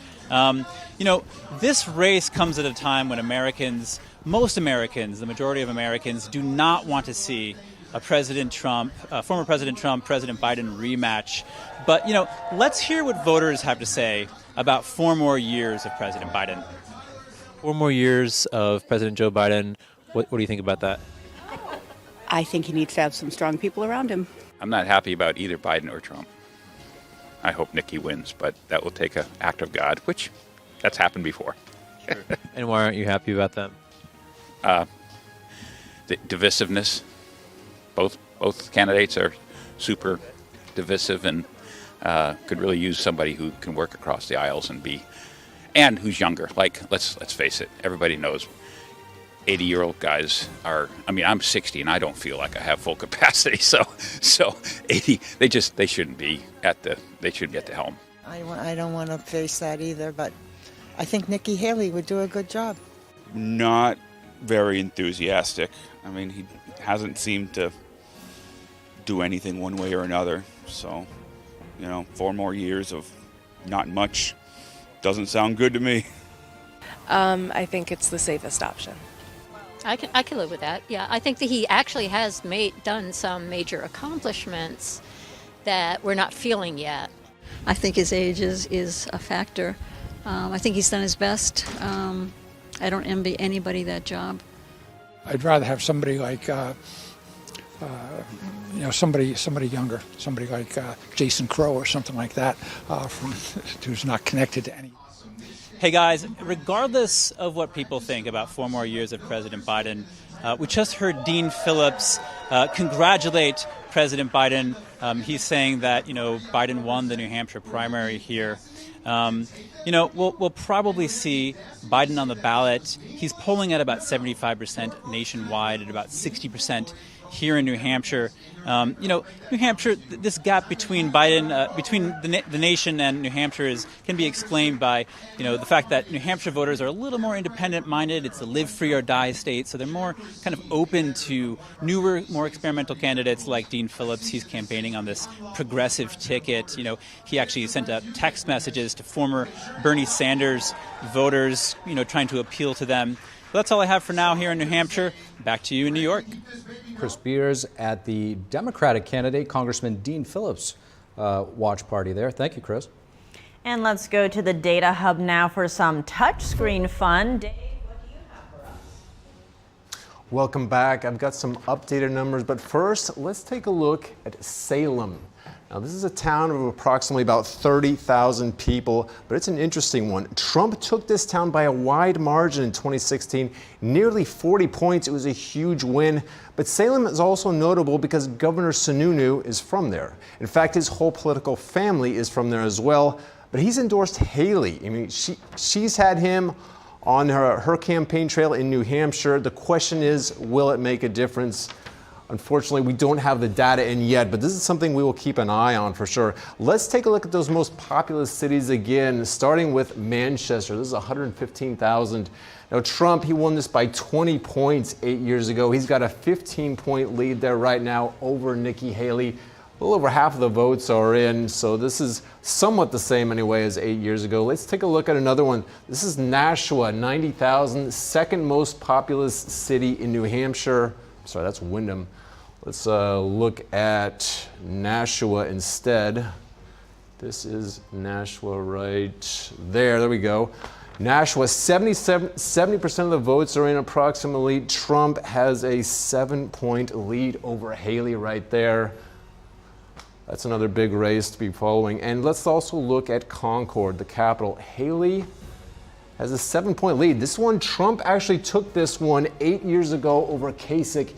S5: This race comes at a time when most Americans, the majority of Americans, do not want to see a former President Trump, President Biden rematch. But, let's hear what voters have to say about 4 more years of President Biden.
S4: 4 more years of President Joe Biden. What do you think about that?
S15: I think he needs to have some strong people around him.
S16: I'm not happy about either Biden or Trump. I hope Nikki wins, but that will take an act of God, which that's happened before.
S4: Sure. And why aren't you happy about that?
S16: The divisiveness. Both candidates are super divisive and could really use somebody who can work across the aisles and who's younger. Like, let's face it, everybody knows 80-year-old guys are. I mean, I'm 60 and I don't feel like I have full capacity. So 80, they shouldn't be at the helm.
S19: I don't want to face that either, but I think Nikki Haley would do a good job.
S20: Not very enthusiastic. I mean, he hasn't seemed to do anything one way or another. So, 4 more years of not much doesn't sound good to me.
S21: I think it's the safest option.
S7: I can live with that. Yeah, I think that he actually has done some major accomplishments that we're not feeling yet.
S8: I think his age is a factor. I think he's done his best. I don't envy anybody that job.
S10: I'd rather have somebody like, somebody younger, somebody like Jason Crow or something like that, who's not connected to any.
S5: Hey guys, regardless of what people think about 4 more years of President Biden, we just heard Dean Phillips congratulate President Biden. He's saying that, Biden won the New Hampshire primary here. We'll probably see Biden on the ballot. He's polling at about 75% nationwide, at about 60% here in New Hampshire. New Hampshire, this gap between Biden, between the nation and New Hampshire can be explained by, the fact that New Hampshire voters are a little more independent-minded. It's a live free or die state, so they're more kind of open to newer, more experimental candidates like Dean Phillips. He's campaigning on this progressive ticket. He actually sent out text messages to former Bernie Sanders voters, trying to appeal to them. But that's all I have for now here in New Hampshire. Back to you in New York.
S1: Chris Beers at the Democratic candidate, Congressman Dean Phillips watch party there. Thank you, Chris.
S2: And let's go to the Data Hub now for some touchscreen fun. Dave, what do you have for us?
S11: Welcome back. I've got some updated numbers, but first, let's take a look at Salem. Now, this is a town of approximately about 30,000 people, but it's an interesting one. Trump took this town by a wide margin in 2016, nearly 40 points. It was a huge win. But Salem is also notable because Governor Sununu is from there. In fact, his whole political family is from there as well. But he's endorsed Haley. I mean, she's had him on her campaign trail in New Hampshire. The question is, will it make a difference? Unfortunately, we don't have the data in yet, but this is something we will keep an eye on for sure. Let's take a look at those most populous cities again, starting with Manchester. This is 115,000. Now, Trump, he won this by 20 points 8 years ago. He's got a 15-point lead there right now over Nikki Haley. A little over half of the votes are in, so this is somewhat the same anyway as 8 years ago. Let's take a look at another one. This is Nashua, 90,000, second most populous city in New Hampshire. Sorry, that's Wyndham. Let's look at Nashua instead. This is Nashua right there. There we go. Nashua, 70% of the votes are in approximately. Trump has a 7-point lead over Haley right there. That's another big race to be following. And let's also look at Concord, the capital. Haley has a 7-point lead. This one, Trump actually took this one 8 years ago over Kasich.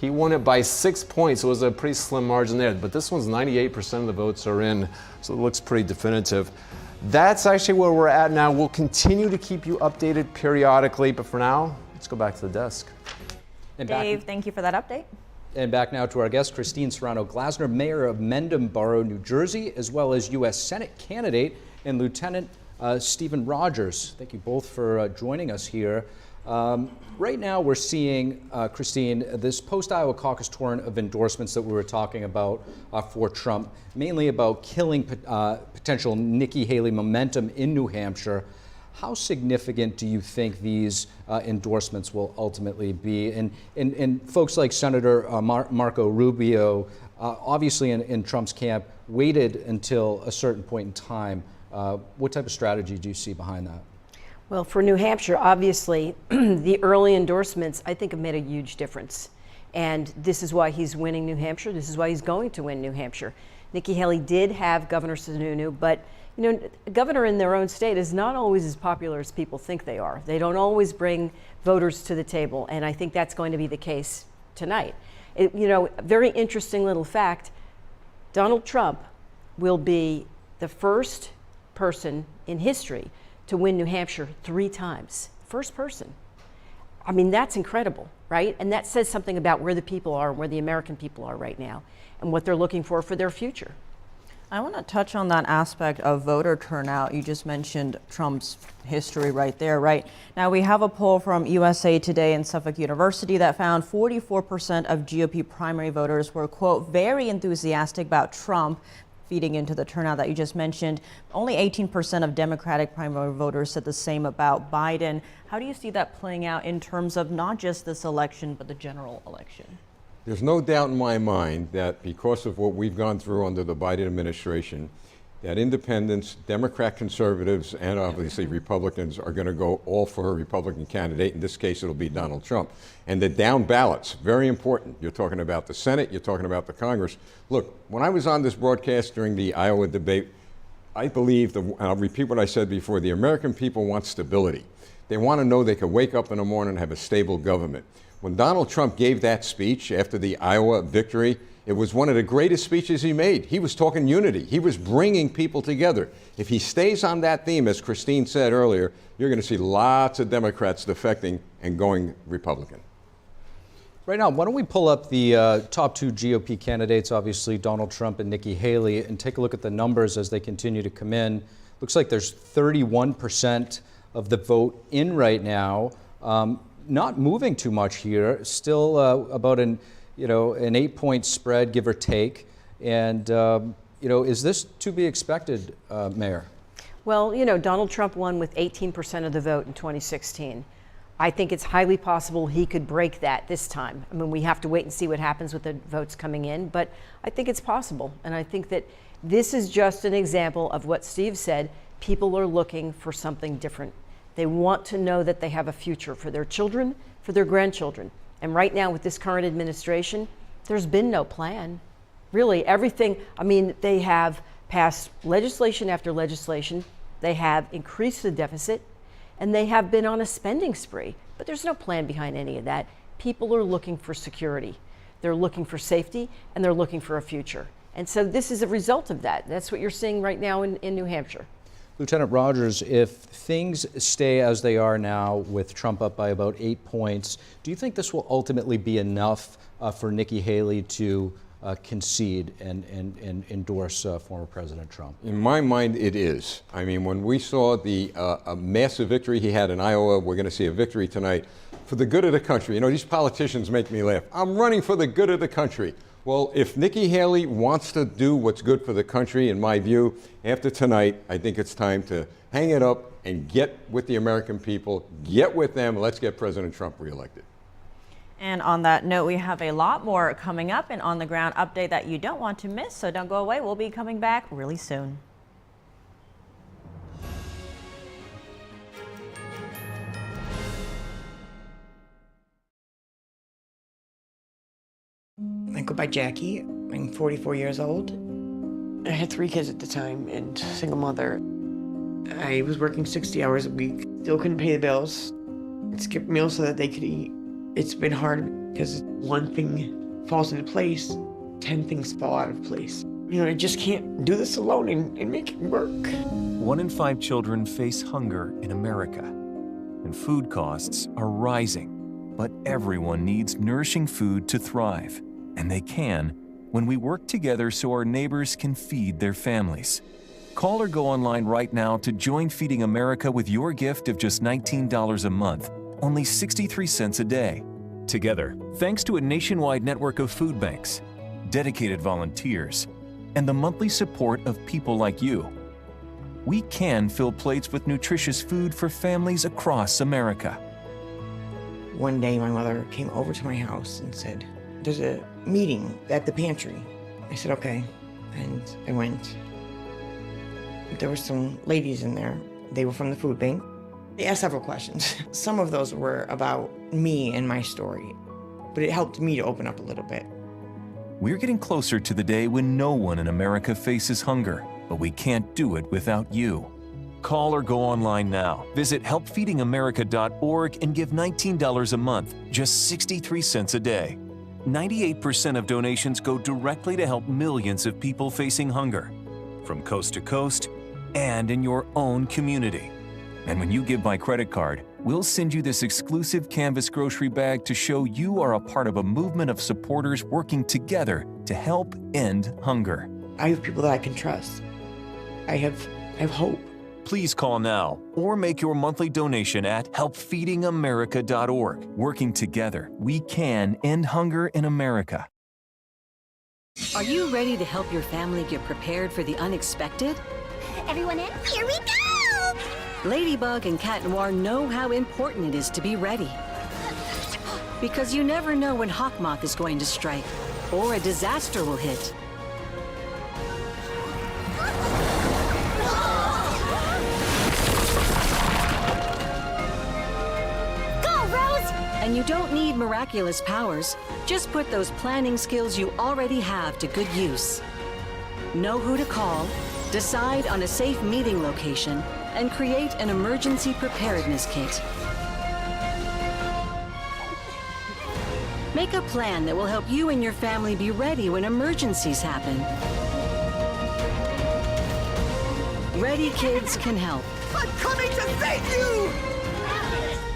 S11: He won it by 6 points. It was a pretty slim margin there, but this one's 98% of the votes are in, so it looks pretty definitive. That's actually where we're at now. We'll continue to keep you updated periodically, but for now, let's go back to the desk.
S1: And
S2: Dave, thank you for that update.
S1: And back now to our guest, Christine Serrano-Glasner, Mayor of Mendham Borough, New Jersey, as well as U.S. Senate candidate and Lieutenant Stephen Rogers. Thank you both for joining us here. Right now we're seeing, Christine, this post-Iowa caucus torrent of endorsements that we were talking about for Trump, mainly about killing potential Nikki Haley momentum in New Hampshire. How significant do you think these endorsements will ultimately be? And folks like Senator Marco Rubio, obviously in Trump's camp, waited until a certain point in time. What type of strategy do you see behind that?
S12: Well, for New Hampshire, obviously, the early endorsements, I think, have made a huge difference. And this is why he's winning New Hampshire. This is why he's going to win New Hampshire. Nikki Haley did have Governor Sununu, but a governor in their own state is not always as popular as people think they are. They don't always bring voters to the table, and I think that's going to be the case tonight. Very interesting little fact, Donald Trump will be the first person in history to win New Hampshire 3 times. First person. I mean, that's incredible, right? And that says something about where the people are, where the American people are right now, and what they're looking for their future.
S2: I want to touch on that aspect of voter turnout. You just mentioned Trump's history right there, right? Now, we have a poll from USA Today and Suffolk University that found 44% of GOP primary voters were, quote, very enthusiastic about Trump. feeding into the turnout that you just mentioned. Only 18% of Democratic primary voters said the same about Biden. How do you see that playing out in terms of not just this election, but the general election?
S3: There's no doubt in my mind that because of what we've gone through under the Biden administration, that independents, Democrat conservatives, and obviously Republicans are going to go all for a Republican candidate. In this case, it'll be Donald Trump. And the down ballots, very important. You're talking about the Senate, you're talking about the Congress. Look, when I was on this broadcast during the Iowa debate, I believe, and I'll repeat what I said before, the American people want stability. They want to know they can wake up in the morning and have a stable government. When Donald Trump gave that speech after the Iowa victory, it was one of the greatest speeches he made. He was talking unity. He was bringing people together. If he stays on that theme, as Christine said earlier, you're going to see lots of Democrats defecting and going Republican.
S1: Right now, why don't we pull up the top two GOP candidates, obviously Donald Trump and Nikki Haley, and take a look at the numbers as they continue to come in. Looks like there's 31% of the vote in right now. Not moving too much here. Still about an 8-point spread, give or take. And, is this to be expected, Meier?
S12: Well, Donald Trump won with 18% of the vote in 2016. I think it's highly possible he could break that this time. I mean, we have to wait and see what happens with the votes coming in, but I think it's possible. And I think that this is just an example of what Steve said. People are looking for something different. They want to know that they have a future for their children, for their grandchildren. And right now with this current administration, there's been no plan. Really, everything, they have passed legislation after legislation. They have increased the deficit, and they have been on a spending spree. But there's no plan behind any of that. People are looking for security. They're looking for safety, and they're looking for a future. And so this is a result of that. That's what you're seeing right now in New Hampshire.
S1: Lieutenant Rogers, if things stay as they are now with Trump up by about 8 points, do you think this will ultimately be enough for Nikki Haley to concede and endorse former President Trump?
S3: In my mind, it is. I mean, when we saw the a massive victory he had in Iowa, we're going to see a victory tonight for the good of the country. These politicians make me laugh. I'm running for the good of the country. Well, if Nikki Haley wants to do what's good for the country, in my view, after tonight, I think it's time to hang it up and get with the American people, get with them. Let's get President Trump reelected.
S2: And on that note, we have a lot more coming up, an on-the-ground update that you don't want to miss, so don't go away. We'll be coming back really soon.
S9: I go by Jackie. I'm 44 years old. I had 3 kids at the time and single mother. I was working 60 hours a week, still couldn't pay the bills. I'd skip meals so that they could eat. It's been hard because one thing falls into place, 10 things fall out of place. I just can't do this alone and make it work.
S13: 1 in 5 children face hunger in America, and food costs are rising. But everyone needs nourishing food to thrive. And they can when we work together so our neighbors can feed their families. Call or go online right now to join Feeding America with your gift of just $19 a month, only 63 cents a day. Together, thanks to a nationwide network of food banks, dedicated volunteers, and the monthly support of people like you, we can fill plates with nutritious food for families across America.
S9: One day my mother came over to my house and said, "There's a meeting at the pantry." I said, "Okay." And I went. There were some ladies in there. They were from the food bank. They asked several questions. Some of those were about me and my story, but it helped me to open up a little bit.
S13: We're getting closer to the day when no one in America faces hunger, but we can't do it without you. Call or go online now. Visit helpfeedingamerica.org and give $19 a month, just 63 cents a day. 98% of donations go directly to help millions of people facing hunger, from coast to coast and in your own community. And when you give by credit card, we'll send you this exclusive canvas grocery bag to show you are a part of a movement of supporters working together to help end hunger.
S9: I have people that I can trust. I have hope.
S13: Please call now or make your monthly donation at helpfeedingamerica.org. Working together, we can end hunger in America.
S14: Are you ready to help your family get prepared for the unexpected?
S17: Everyone in? Here we go!
S14: Ladybug and Cat Noir know how important it is to be ready. Because you never know when Hawkmoth is going to strike, or a disaster will hit.
S17: Go, Rose!
S14: And you don't need miraculous powers. Just put those planning skills you already have to good use. Know who to call, decide on a safe meeting location, and create an emergency preparedness kit. Make a plan that will help you and your family be ready when emergencies happen. Ready Kids can help.
S17: I'm coming to save you!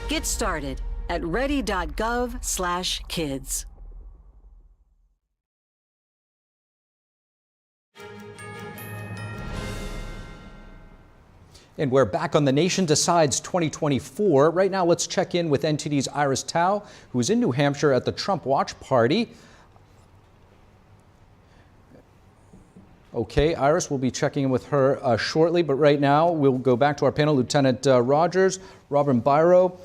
S14: Get started at ready.gov/kids.
S1: And we're back on The Nation Decides 2024. Right now, let's check in with NTD's Iris Tao, who's in New Hampshire at the Trump Watch Party. Okay, Iris, we'll be checking in with her shortly, but right now we'll go back to our panel, Lieutenant Rogers, Robin Byro.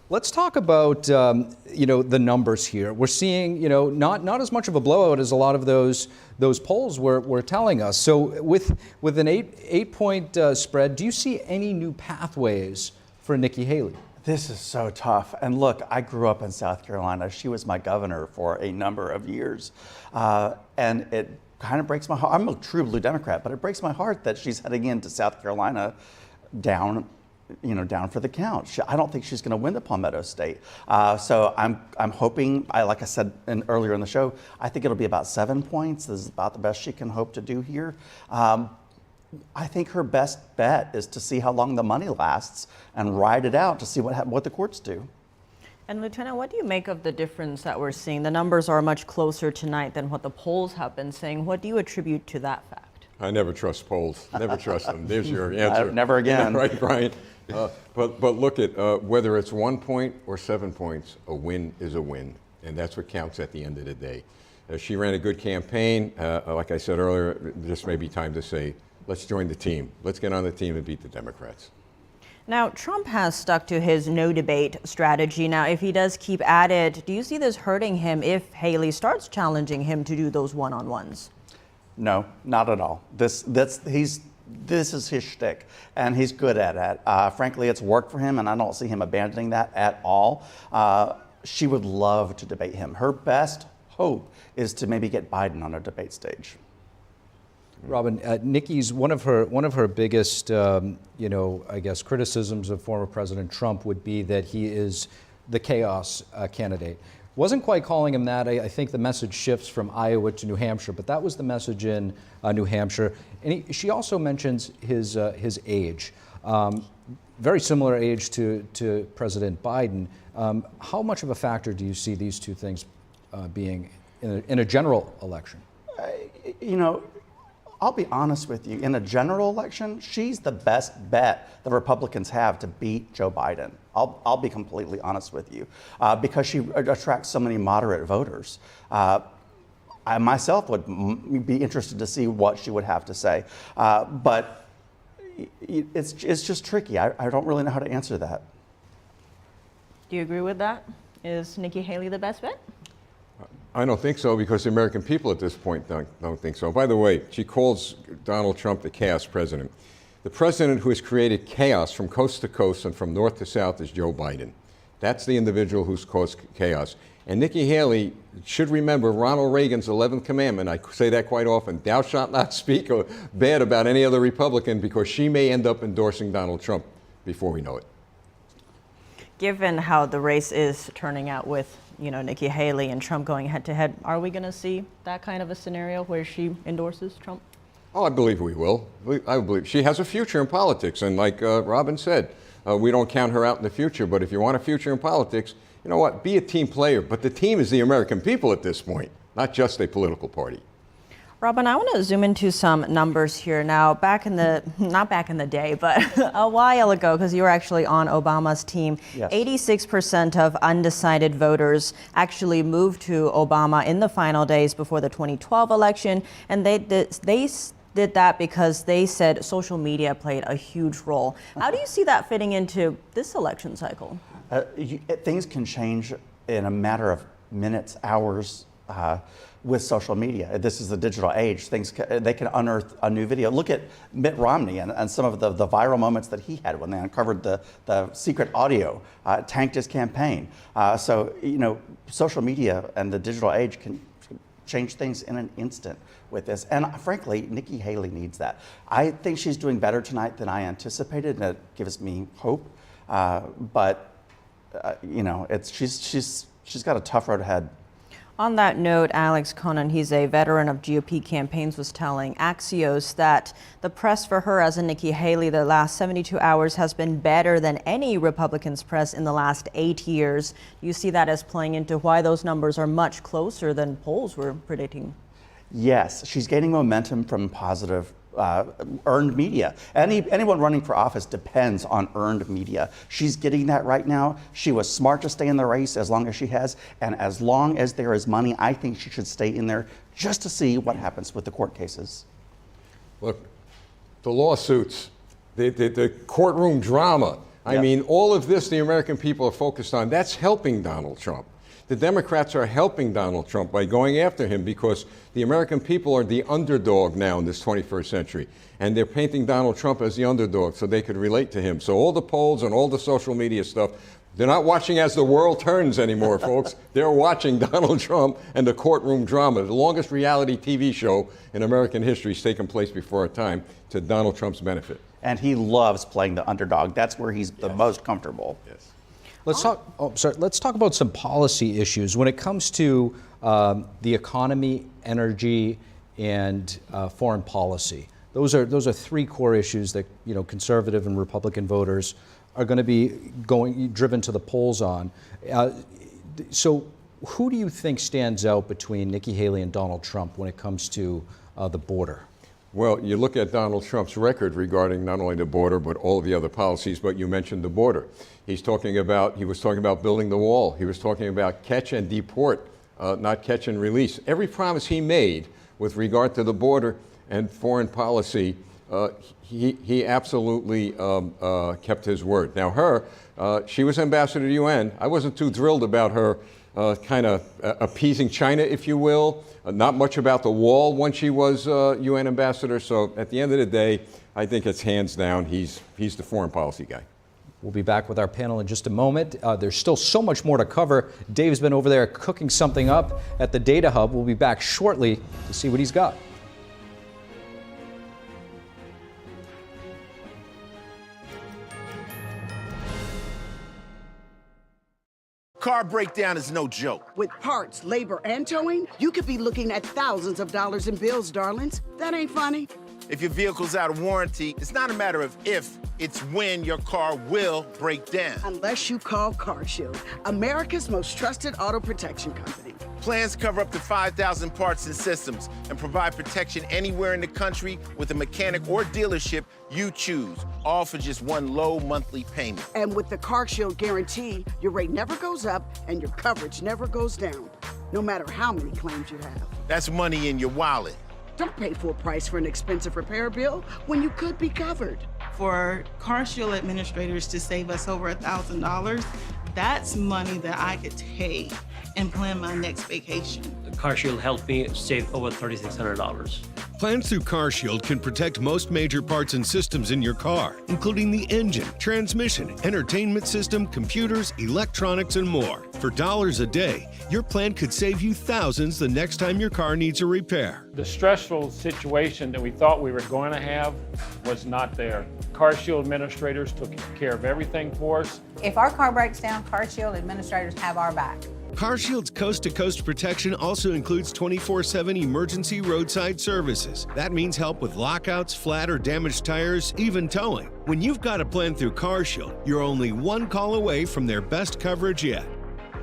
S1: Let's talk about the numbers here. We're seeing not as much of a blowout as a lot of those polls were telling us. So with an eight point spread, do you see any new pathways for Nikki Haley?
S18: This is so tough. And look, I grew up in South Carolina. She was my governor for a number of years, and it kind of breaks my heart. I'm a true blue Democrat, but it breaks my heart that she's heading into South Carolina down for the count. I don't think she's going to win the Palmetto State. So I'm hoping, like I said earlier in the show, I think it'll be about 7 points. This is about the best she can hope to do here. I think her best bet is to see how long the money lasts and ride it out to see what the courts do.
S2: And Lieutenant, what do you make of the difference that we're seeing? The numbers are much closer tonight than what the polls have been saying. What do you attribute to that fact?
S3: I never trust polls. Never trust them. There's your answer.
S18: Never again.
S3: Right, Brian. But look at whether it's 1 point or 7 points, a win is a win, and that's what counts at the end of the day. She ran a good campaign. Like I said earlier, this may be time to say, let's join the team. Let's get on the team and beat the Democrats.
S2: Now, Trump has stuck to his no debate strategy. Now, if he does keep at it, do you see this hurting him if Haley starts challenging him to do those one-on-ones?
S18: No, not at all. This is his shtick, and he's good at it. Frankly, it's worked for him, and I don't see him abandoning that at all. She would love to debate him. Her best hope is to maybe get Biden on a debate stage.
S1: Robin, Nikki's one of her biggest, I guess, criticisms of former President Trump would be that he is the chaos candidate. Wasn't quite calling him that. I think the message shifts from Iowa to New Hampshire, but that was the message in New Hampshire. And she also mentions his age, very similar age to President Biden. How much of a factor do you see these two things being in a general election?
S18: I'll be honest with you. In a general election, she's the best bet the Republicans have to beat Joe Biden. I'll be completely honest with you, because she attracts so many moderate voters. I myself would be interested to see what she would have to say, but it's just tricky. I don't really know how to answer that.
S2: Do you agree with that? Is Nikki Haley the best bet?
S3: I don't think so, because the American people at this point don't think so. By the way, she calls Donald Trump the chaos president. The president who has created chaos from coast to coast and from north to south is Joe Biden. That's the individual who's caused chaos. And Nikki Haley should remember Ronald Reagan's 11th commandment. I say that quite often. Thou shalt not speak bad about any other Republican, because she may end up endorsing Donald Trump before we know it.
S2: Given how the race is turning out with Nikki Haley and Trump going head to head, are we going to see that kind of a scenario where she endorses Trump?
S3: Oh, I believe we will. I believe she has a future in politics. And like Robin said, we don't count her out in the future. But if you want a future in politics, you know what? Be a team player. But the team is the American people at this point, not just a political party.
S2: Robin, I want to zoom into some numbers here now. Not back in the day, but a while ago, because you were actually on Obama's team, yes. 86% of undecided voters actually moved to Obama in the final days before the 2012 election, and they did that because they said social media played a huge role. How do you see that fitting into this election cycle?
S18: Things can change in a matter of minutes, hours, with social media. This is the digital age. They can unearth a new video. Look at Mitt Romney and some of the viral moments that he had when they uncovered the secret audio, tanked his campaign. So, social media and the digital age can change things in an instant with this. And frankly, Nikki Haley needs that. I think she's doing better tonight than I anticipated, and it gives me hope. She's got a tough road ahead.
S2: On that note, Alex Conan, he's a veteran of GOP campaigns, was telling Axios that the press for her as in Nikki Haley the last 72 hours has been better than any Republican's press in the last 8 years. You see that as playing into why those numbers are much closer than polls were predicting?
S18: Yes, she's gaining momentum from positive earned media. Anyone running for office depends on earned media. She's getting that right now. She was smart to stay in the race as long as she has, and as long as there is money, I think she should stay in there just to see what happens with the court cases.
S3: Look, the lawsuits, the courtroom drama, I mean, all of this the American people are focused on. That's helping Donald Trump. The Democrats are helping Donald Trump by going after him because the American people are the underdog now in this 21st century. And they're painting Donald Trump as the underdog so they could relate to him. So all the polls and all the social media stuff, they're not watching as the world turns anymore, folks. They're watching Donald Trump and the courtroom drama. The longest reality TV show in American history has taken place before our time to Donald Trump's benefit.
S18: And he loves playing the underdog. That's where he's the most comfortable.
S3: Yes.
S1: Let's talk about some policy issues when it comes to the economy, energy, and foreign policy. Those are three core issues that conservative and Republican voters are going to be driven to the polls on. So, who do you think stands out between Nikki Haley and Donald Trump when it comes to the border?
S3: Well, you look at Donald Trump's record regarding not only the border, but all of the other policies, but you mentioned the border. He was talking about building the wall. He was talking about catch and deport, not catch and release. Every promise he made with regard to the border and foreign policy, he absolutely kept his word. Now she was ambassador to the UN. I wasn't too thrilled about her kind of appeasing China, if you will. Not much about the wall when she was UN ambassador. So at the end of the day, I think it's hands down, he's the foreign policy guy.
S1: We'll be back with our panel in just a moment. There's still so much more to cover. Dave's been over there cooking something up at the Data Hub. We'll be back shortly to see what he's got.
S6: Car breakdown is no joke.
S21: With parts, labor, and towing, you could be looking at thousands of dollars in bills, darlings. That ain't funny.
S6: If your vehicle's out of warranty, it's not a matter of if, it's when your car will break down.
S21: Unless you call CarShield, America's most trusted auto protection company.
S6: Plans cover up to 5,000 parts and systems and provide protection anywhere in the country with a mechanic or dealership you choose, all for just one low monthly payment.
S21: And with the CarShield guarantee, your rate never goes up and your coverage never goes down, no matter how many claims you have.
S6: That's money in your wallet.
S21: Don't pay full price for an expensive repair bill when you could be covered.
S22: For CarShield administrators to save us over $1,000, that's money that I could take and plan my next vacation.
S23: CarShield helped me save over $3,600.
S26: Plans through CarShield can protect most major parts and systems in your car, including the engine, transmission, entertainment system, computers, electronics, and more. For dollars a day, your plan could save you thousands the next time your car needs a repair.
S24: The stressful situation that we thought we were going to have was not there. CarShield administrators took care of everything for us.
S25: If our car breaks down, CarShield administrators have our back.
S26: CarShield's coast-to-coast protection also includes 24/7 emergency roadside services. That means help with lockouts, flat or damaged tires, even towing. When you've got a plan through CarShield, you're only one call away from their best coverage yet.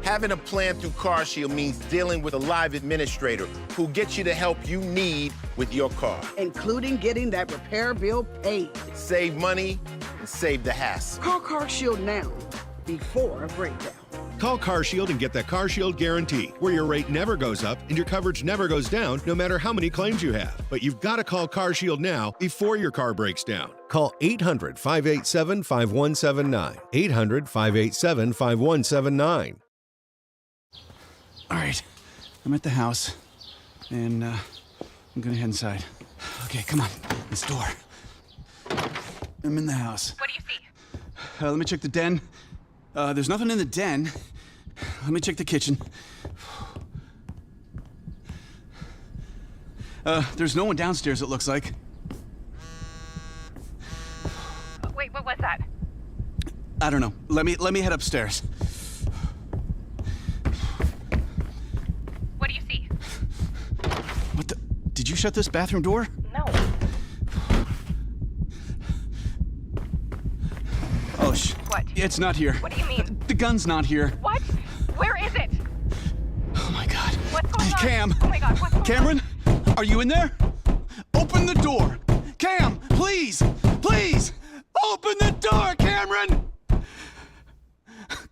S6: Having a plan through CarShield means dealing with a live administrator who gets you the help you need with your car.
S21: Including getting that repair bill paid.
S6: Save money and save the hassle.
S21: Call CarShield now, before a breakdown.
S26: Call CarShield and get the CarShield guarantee, where your rate never goes up and your coverage never goes down, no matter how many claims you have. But you've got to call CarShield now before your car breaks down. Call 800-587-5179. 800-587-5179.
S4: All right, I'm at the house, and I'm gonna head inside. Okay, come on, this door. I'm in the house.
S7: What do you see?
S4: Let me check the den. There's nothing in the den. Let me check the kitchen. There's no one downstairs, it looks like.
S7: Wait, what was that?
S4: I don't know. Let me head upstairs.
S7: What do you see?
S4: What the? Did you shut this bathroom door?
S7: No.
S4: Oh,
S7: What?
S4: It's not here.
S7: What do you mean?
S4: The gun's not here.
S7: What? Where is it?
S4: Oh my God.
S7: What's going on?
S4: Cam.
S7: Oh my God, what's going
S4: Cameron, are you in there? Open the door. Cam, please, please, open the door, Cameron.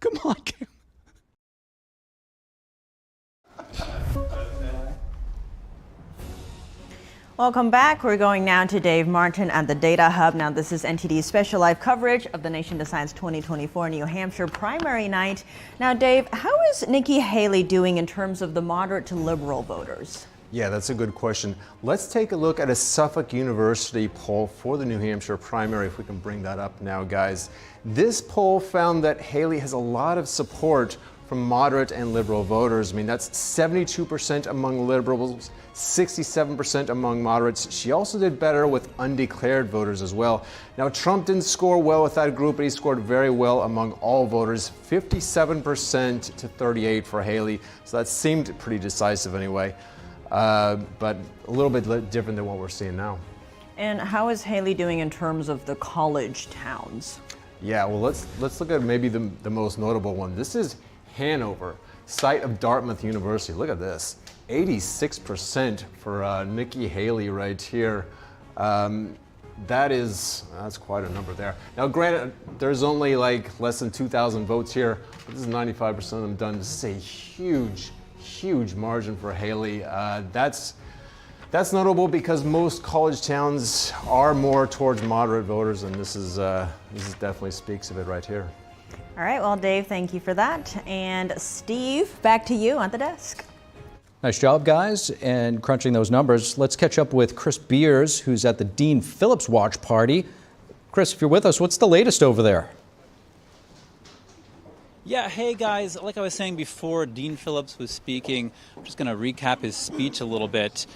S4: Come on, Cam.
S2: Welcome back. We're going now to Dave Martin at the Data Hub. Now, this is NTD's special live coverage of the Nation Decides 2024 New Hampshire primary night. Now, Dave, how is Nikki Haley doing in terms of the moderate to liberal voters?
S11: Yeah, that's a good question. Let's take a look at a Suffolk University poll for the New Hampshire primary, if we can bring that up now, guys. This poll found that Haley has a lot of support from moderate and liberal voters. I mean, that's 72% among liberals, 67% among moderates. She also did better with undeclared voters as well. Now, Trump didn't score well with that group, but he scored very well among all voters, 57% to 38% for Haley. So that seemed pretty decisive anyway, but a little bit different than what we're seeing now.
S2: And how is Haley doing in terms of the college towns?
S11: Yeah, well, let's look at maybe the most notable one. This is Hanover, site of Dartmouth University. Look at this, 86% for Nikki Haley right here. That's quite a number there. Now, granted, there's only like less than 2,000 votes here, but this is 95% of them done. This is a huge margin for Haley. That's notable because most college towns are more towards moderate voters, and this definitely speaks of it right here.
S2: All right, well, Dave, thank you for that. And Steve, back to you on the desk.
S1: Nice job, guys, and crunching those numbers. Let's catch up with Chris Beers, who's at the Dean Phillips watch party. Chris, if you're with us, what's the latest over there?
S5: Yeah, hey guys, like I was saying before, Dean Phillips was speaking. I'm just going to recap his speech a little bit.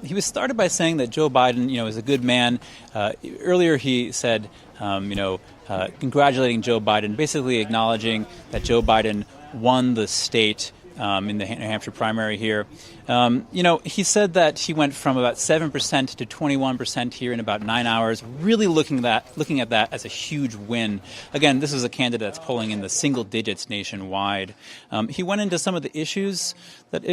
S5: He was started by saying that Joe Biden, is a good man. Earlier he said, congratulating Joe Biden, basically acknowledging that Joe Biden won the state in the New Hampshire primary here. He said that he went from about 7% to 21% here in about 9 hours, really looking at that as a huge win. Again, this is a candidate that's polling in the single digits nationwide. He went into some of the issues that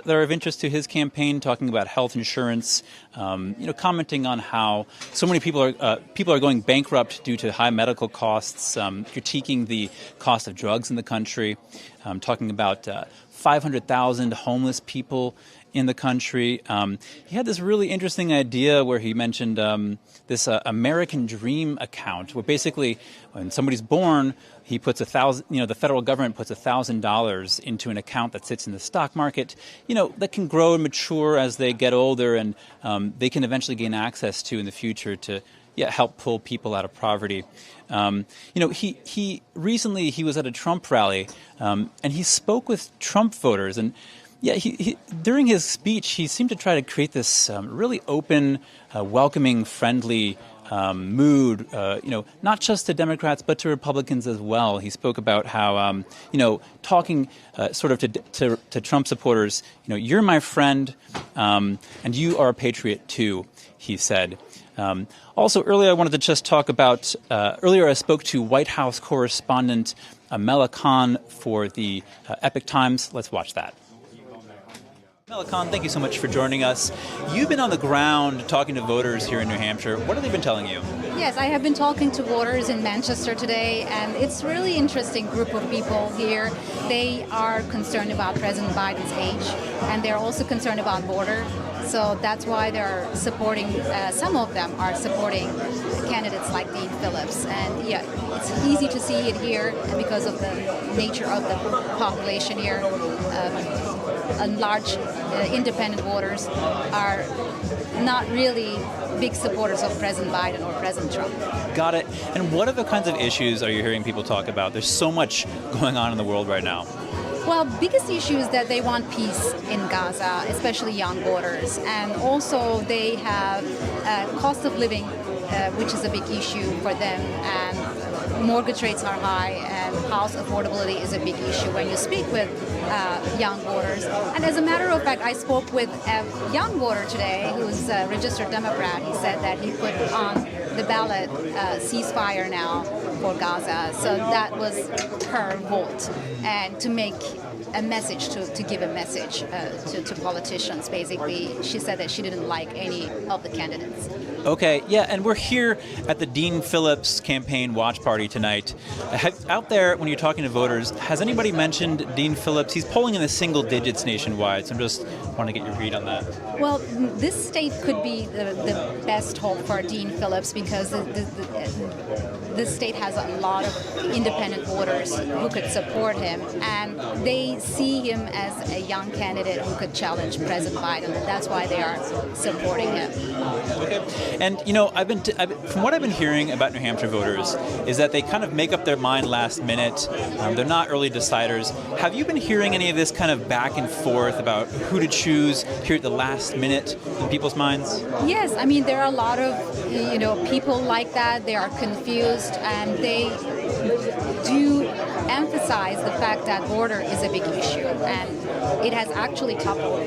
S5: are of interest to his campaign, talking about health insurance, commenting on how so many people are going bankrupt due to high medical costs, critiquing the cost of drugs in the country, talking about 500,000 homeless people in the country. He had this really interesting idea where he mentioned this American Dream account, where basically when somebody's born, he puts the federal government puts $1,000 into an account that sits in the stock market, that can grow and mature as they get older, and they can eventually gain access to in the future to help pull people out of poverty. He recently was at a Trump rally, and he spoke with Trump voters, and he during his speech he seemed to try to create this really open, welcoming, friendly mood, not just to Democrats but to Republicans as well. He spoke about how, talking sort of to Trump supporters, you're my friend, and you are a patriot too, he said. Also, earlier I wanted to just talk about, earlier I spoke to White House correspondent Meier for the Epoch Times. Let's watch that. Meier, thank you so much for joining us. You've been on the ground talking to voters here in New Hampshire. What have they been telling you?
S8: Yes, I have been talking to voters in Manchester today, and it's a really interesting group of people here. They are concerned about President Biden's age, and they're also concerned about border. So that's why they're supporting, some of them are supporting candidates like Dean Phillips. And yeah, it's easy to see it here because of the nature of the population here. Large independent voters are not really big supporters of President Biden or President Trump.
S5: Got it. And what other kinds of issues are you hearing people talk about? There's so much going on in the world right now.
S8: Well, biggest issue is that they want peace in Gaza, especially young voters. And also they have cost of living, which is a big issue for them. And mortgage rates are high, and house affordability is a big issue when you speak with young voters. And as a matter of fact, I spoke with a young voter today who's a registered Democrat. He said that he put on the ballot ceasefire now for Gaza. So that was her vote, and to make a message, to give a message to politicians, basically. She said that she didn't like any of the candidates.
S5: Okay, yeah, and we're here at the Dean Phillips campaign watch party tonight. Out there, when you're talking to voters, has anybody mentioned Dean Phillips? He's polling in the single digits nationwide, so I'm just want to get your read on that.
S8: Well, this state could be the best hope for Dean Phillips because this state has a lot of independent voters who could support him, and they see him as a young candidate who could challenge President Biden, and that's why they are supporting him.
S5: Okay. And, you know, from what I've been hearing about New Hampshire voters is that they kind of make up their mind last minute. They're not early deciders. Have you been hearing any of this kind of back and forth about who to choose here at the last minute in people's minds?
S8: Yes, I mean, there are a lot of, people like that. They are confused, and they do emphasize the fact that border is a big issue, and it has actually toppled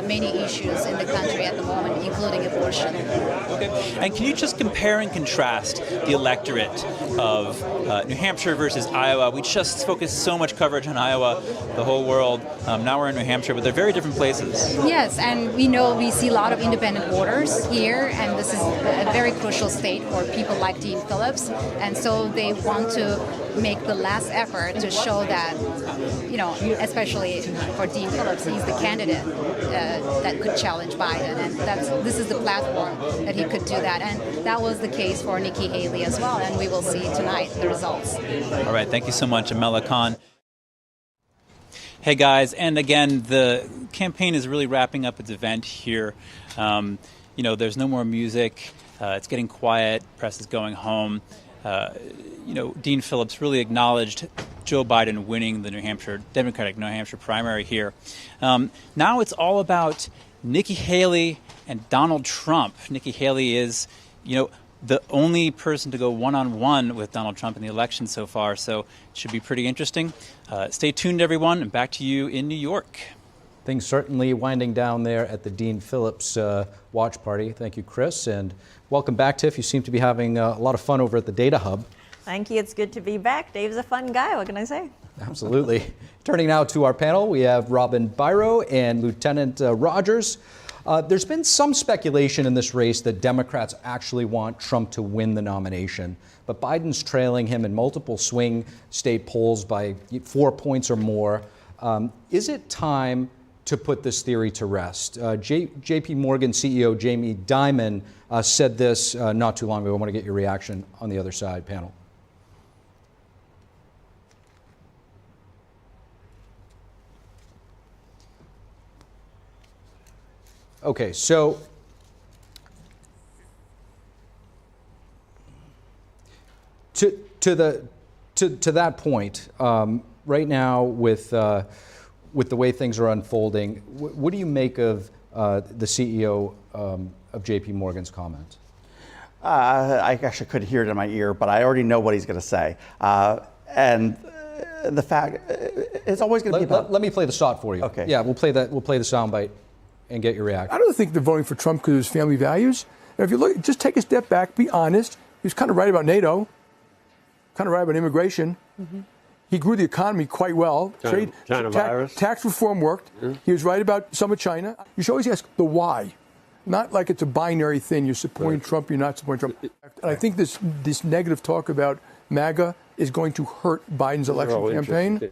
S8: many issues in the country at the moment, including abortion.
S5: Okay. And can you just compare and contrast the electorate of New Hampshire versus Iowa? We just focused so much coverage on Iowa, the whole world. Now we're in New Hampshire, but they're very different places.
S8: Yes, and we see a lot of independent voters here, and this is a very crucial state for people like Dean Phillips, and so they want to make the last effort to show that, especially for Dean Phillips, he's the candidate that could challenge Biden, and this is the platform that he could do that. And that was the case for Nikki Haley as well, and we will see tonight the results.
S5: All right, thank you so much, Meier. Hey guys, and again, the campaign is really wrapping up its event here. There's no more music. It's getting quiet. Press is going home. Dean Phillips really acknowledged Joe Biden winning the Democratic New Hampshire primary here. Now it's all about Nikki Haley and Donald Trump. Nikki Haley is, the only person to go one-on-one with Donald Trump in the election so far, so it should be pretty interesting. Stay tuned, everyone, and back to you in New York.
S1: Things certainly winding down there at the Dean Phillips watch party. Thank you, Chris, and welcome back, Tiff. You seem to be having a lot of fun over at the Data Hub.
S2: Thank you. It's good to be back. Dave's a fun guy. What can I say?
S1: Absolutely. Turning now to our panel, we have Robin Biro and Lieutenant Rogers. There's been some speculation in this race that Democrats actually want Trump to win the nomination, but Biden's trailing him in multiple swing state polls by 4 points or more. Is it time to put this theory to rest? JP Morgan CEO Jamie Dimon said this not too long ago. I want to get your reaction on the other side, panel. Okay, so to that point, right now with the way things are unfolding, what do you make of the CEO of JP Morgan's comment?
S18: I actually couldn't hear it in my ear, but I already know what he's going to say. And the fact, it's always going to be about...
S1: Let me play the shot for you.
S18: Okay.
S1: Yeah, we'll play the soundbite and get your reaction.
S10: I don't think they're voting for Trump because of his family values. And if you look, just take a step back, be honest. He was kind of right about NATO, kind of right about immigration.
S2: Mm-hmm.
S10: He grew the economy quite well.
S12: China virus.
S10: Tax reform worked.
S12: Yeah.
S10: He was right about some of China. You should always ask the why. Not like it's a binary thing. You're supporting Trump, you're not supporting Trump. And I think this negative talk about MAGA is going to hurt Biden's election campaign.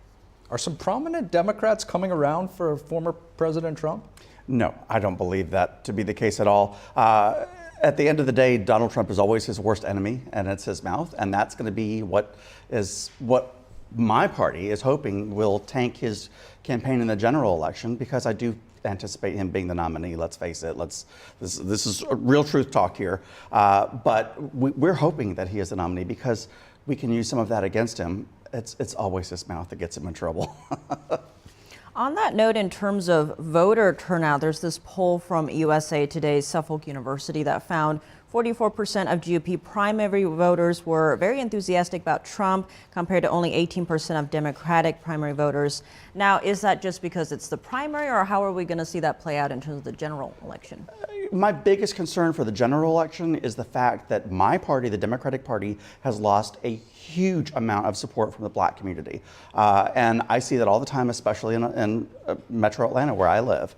S1: Are some prominent Democrats coming around for former President Trump?
S18: No, I don't believe that to be the case at all. At the end of the day, Donald Trump is always his worst enemy, and it's his mouth, and that's going to be what my party is hoping will tank his campaign in the general election, because I do anticipate him being the nominee. Let's face it. This is a real truth talk here. But we're hoping that he is the nominee because we can use some of that against him. It's always his mouth that gets him in trouble.
S2: On that note, in terms of voter turnout, there's this poll from USA Today's Suffolk University that found 44% of GOP primary voters were very enthusiastic about Trump, compared to only 18% of Democratic primary voters. Now, is that just because it's the primary, or how are we going to see that play out in terms of the general election?
S18: My biggest concern for the general election is the fact that my party, the Democratic Party, has lost a huge amount of support from the black community. And I see that all the time, especially in Metro Atlanta, where I live.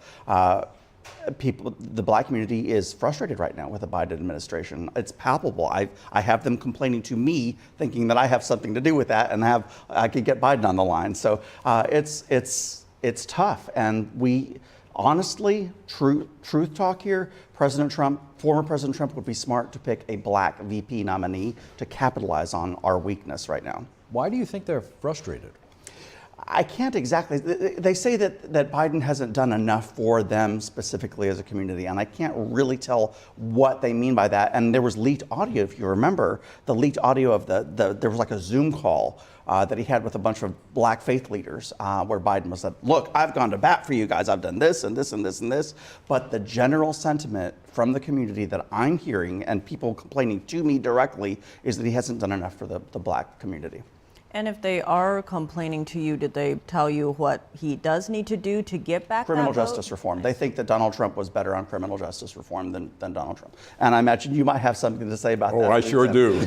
S18: The black community is frustrated right now with the Biden administration. It's palpable. I have them complaining to me, thinking that I have something to do with that, and I could get Biden on the line. So it's tough, and we honestly, truth talk here. Former President Trump would be smart to pick a black VP nominee to capitalize on our weakness right now.
S1: Why do you think they're frustrated?
S18: I can't exactly. They say that Biden hasn't done enough for them specifically as a community, and I can't really tell what they mean by that. And there was leaked audio, if you remember, the leaked audio of there was like a Zoom call that he had with a bunch of black faith leaders, where Biden was said, "Look, I've gone to bat for you guys. I've done this and this and this and this." But the general sentiment from the community that I'm hearing, and people complaining to me directly, is that he hasn't done enough for the black community.
S2: And if they are complaining to you, did they tell you what he does need to do to get back
S18: Criminal
S2: that vote?
S18: justice reform. They think that Donald Trump was better on criminal justice reform than Donald Trump. And I imagine you might have something to say about that.
S3: Oh, I sure do.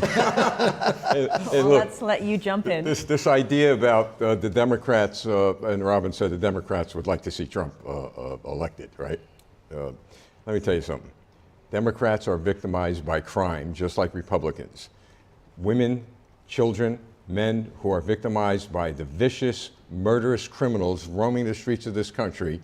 S2: Well, let's let you jump in.
S3: This idea about the Democrats, and Robin said the Democrats would like to see Trump elected, right? Let me tell you something. Democrats are victimized by crime, just like Republicans. Women, children, men who are victimized by the vicious, murderous criminals roaming the streets of this country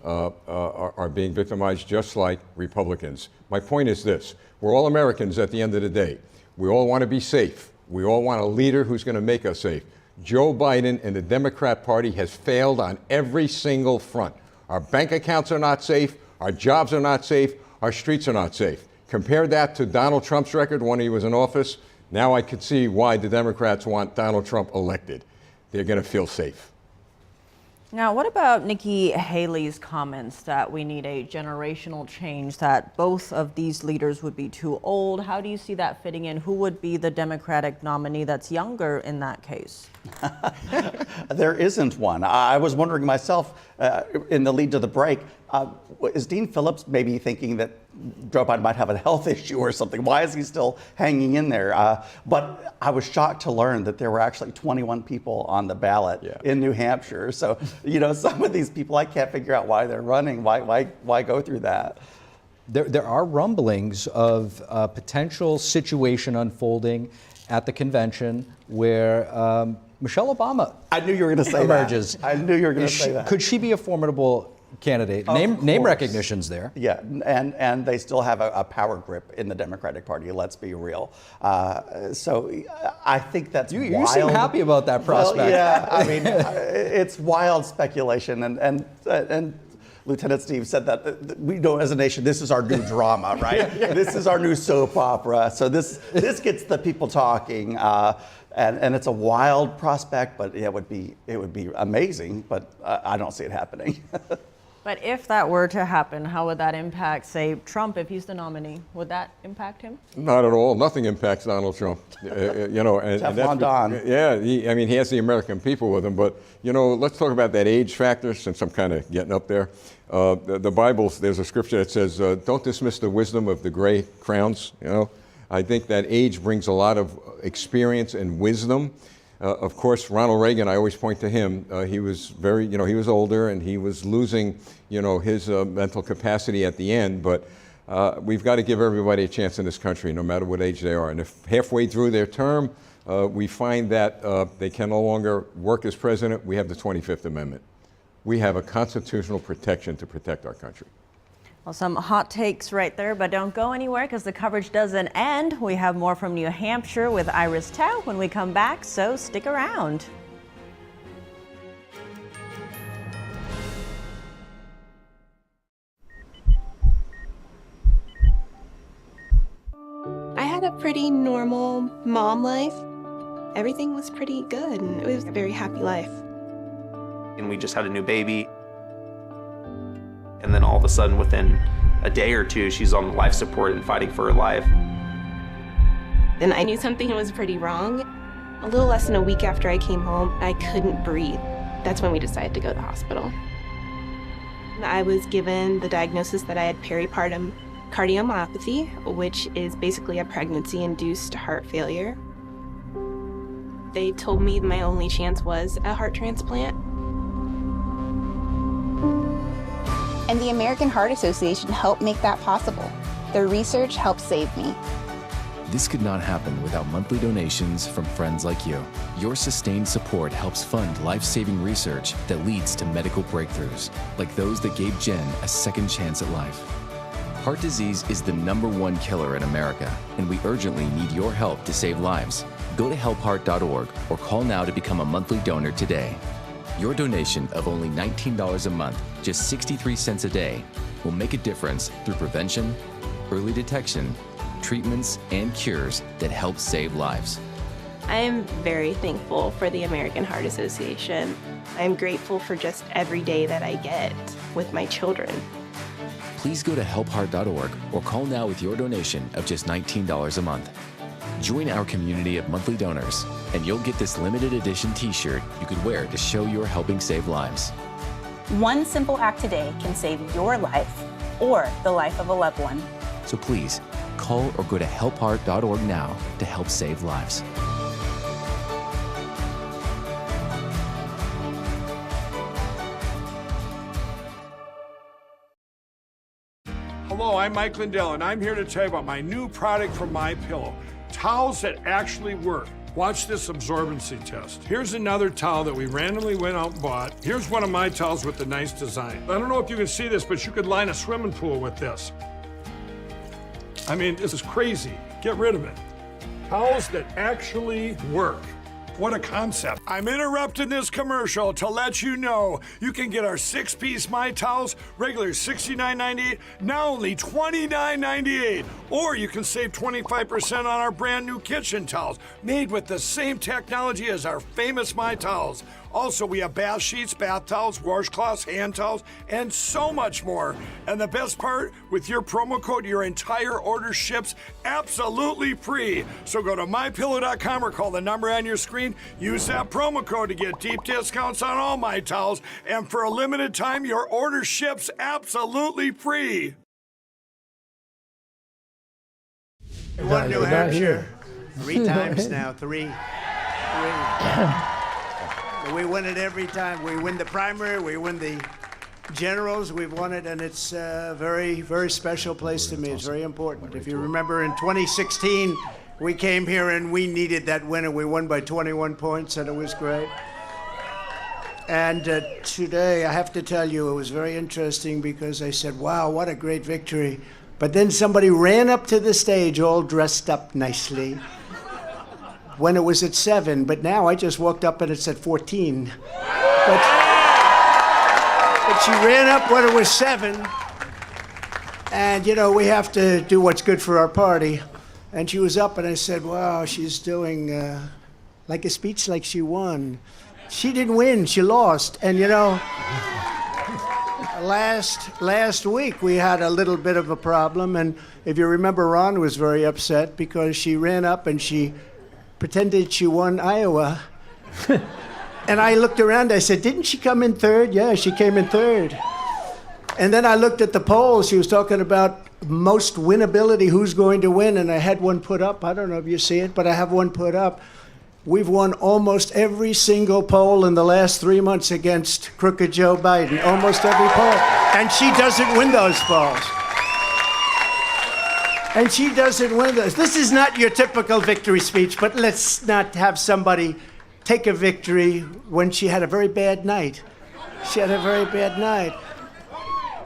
S3: are being victimized just like Republicans. My point is this: we're all Americans at the end of the day. We all want to be safe. We all want a leader who's going to make us safe. Joe Biden and the Democrat Party has failed on every single front. Our bank accounts are not safe. Our jobs are not safe. Our streets are not safe. Compare that to Donald Trump's record when he was in office. Now I could see why the Democrats want Donald Trump elected. They're going to feel safe.
S2: Now, what about Nikki Haley's comments that we need a generational change, that both of these leaders would be too old? How do you see that fitting in? Who would be the Democratic nominee that's younger in that case?
S18: There isn't one. I was wondering myself in the lead to the break, is Dean Phillips maybe thinking that Joe Biden might have a health issue or something? Why is he still hanging in there? But I was shocked to learn that there were actually 21 people on the ballot in New Hampshire. So, some of these people, I can't figure out why they're running. Why go through that?
S1: There are rumblings of a potential situation unfolding at the convention where Michelle Obama
S18: I knew you were going to say
S1: emerges.
S18: that. I knew you were going to say that.
S1: Could she be a formidable candidate? Name recognition's there.
S18: Yeah, and they still have a power grip in the Democratic Party, let's be real. So I think that's wild.
S1: You seem happy about that prospect.
S18: Well, yeah, I mean, it's wild speculation, and Lieutenant Steve said that we know as a nation, this is our new drama, right? This is our new soap opera. So this gets the people talking, and it's a wild prospect, but it would be amazing, but I don't see it happening.
S2: But if that were to happen, how would that impact, say, Trump if he's the nominee? Would that impact him?
S3: Not at all. Nothing impacts Donald Trump. You know, and
S18: Teflon Don.
S3: Yeah, I mean, he has the American people with him. But, you know, let's talk about that age factor, since I'm kind of getting up there. The Bible, there's a scripture that says, don't dismiss the wisdom of the gray crowns, you know. I think that age brings a lot of experience and wisdom. Of course, Ronald Reagan, I always point to him. He was very, you know, he was older and he was losing, you know, his mental capacity at the end. But we've got to give everybody a chance in this country, no matter what age they are. And if halfway through their term, we find that they can no longer work as president, we have the 25th Amendment. We have a constitutional protection to protect our country.
S2: Well, some hot takes right there, but don't go anywhere because the coverage doesn't end. We have more from New Hampshire with Iris Tao when we come back, so stick around.
S9: I had a pretty normal mom life. Everything was pretty good, and it was a very happy life.
S12: And we just had a new baby. And then all of a sudden, within a day or two, she's on life support and fighting for her life.
S9: Then I knew something was pretty wrong. A little less than a week after I came home, I couldn't breathe. That's when we decided to go to the hospital. I was given the diagnosis that I had peripartum cardiomyopathy, which is basically a pregnancy-induced heart failure. They told me my only chance was a heart transplant.
S15: And the American Heart Association helped make that possible. Their research helped save me.
S16: This could not happen without monthly donations from friends like you. Your sustained support helps fund life-saving research that leads to medical breakthroughs, like those that gave Jen a second chance at life. Heart disease is the #1 killer in America, and we urgently need your help to save lives. Go to helpheart.org or call now to become a monthly donor today. Your donation of only $19 a month, just 63 cents a day, will make a difference through prevention, early detection, treatments, and cures that help save lives.
S9: I am very thankful for the American Heart Association. I'm grateful for just every day that I get with my children.
S16: Please go to helpheart.org or call now with your donation of just $19 a month. Join our community of monthly donors, and you'll get this limited edition t-shirt you could wear to show you're helping save lives.
S19: One simple act today can save your life or the life of a loved one.
S16: So please, call or go to helpheart.org now to help save lives.
S20: Hello, I'm Mike Lindell, and I'm here to tell you about my new product from MyPillow. Towels that actually work. Watch this absorbency test. Here's another towel that we randomly went out and bought. Here's one of my towels with the nice design. I don't know if you can see this, but you could line a swimming pool with this. I mean, this is crazy. Get rid of it. Towels that actually work. What a concept. I'm interrupting this commercial to let you know you can get our 6-piece My Towels, regular $69.98, now only $29.98. Or you can save 25% on our brand new kitchen towels, made with the same technology as our famous My Towels. Also, we have bath sheets, bath towels, washcloths, hand towels, and so much more. And the best part, with your promo code, your entire order ships absolutely free. So go to mypillow.com or call the number on your screen. Use that promo code to get deep discounts on all My Towels. And for a limited time, your order ships absolutely free.
S27: We won New Hampshire 3 times now, three. We win it every time. We win the primary, we win the generals, we've won it, and it's a very, very special place to me. It's very important. If you remember in 2016, we came here and we needed that win, and we won by 21 points, and it was great. And today, I have to tell you, it was very interesting because I said, wow, what a great victory. But then somebody ran up to the stage all dressed up nicely when it was at 7, but now I just walked up and it's at 14. But she ran up when it was 7, and you know, we have to do what's good for our party. And she was up and I said, wow, she's doing like a speech like she won. She didn't win, she lost. And you know, a last week we had a little bit of a problem, and if you remember, Ron was very upset because she ran up and she pretended she won Iowa. And I looked around, I said, didn't she come in third? Yeah, she came in third. And then I looked at the polls. She was talking about most winnability, who's going to win, and I had one put up. I don't know if you see it, but I have one put up. We've won almost every single poll in the last 3 months against crooked Joe Biden, almost every poll. And she doesn't win those polls. And she doesn't win those. This is not your typical victory speech, but let's not have somebody take a victory when she had a very bad night. She had a very bad night.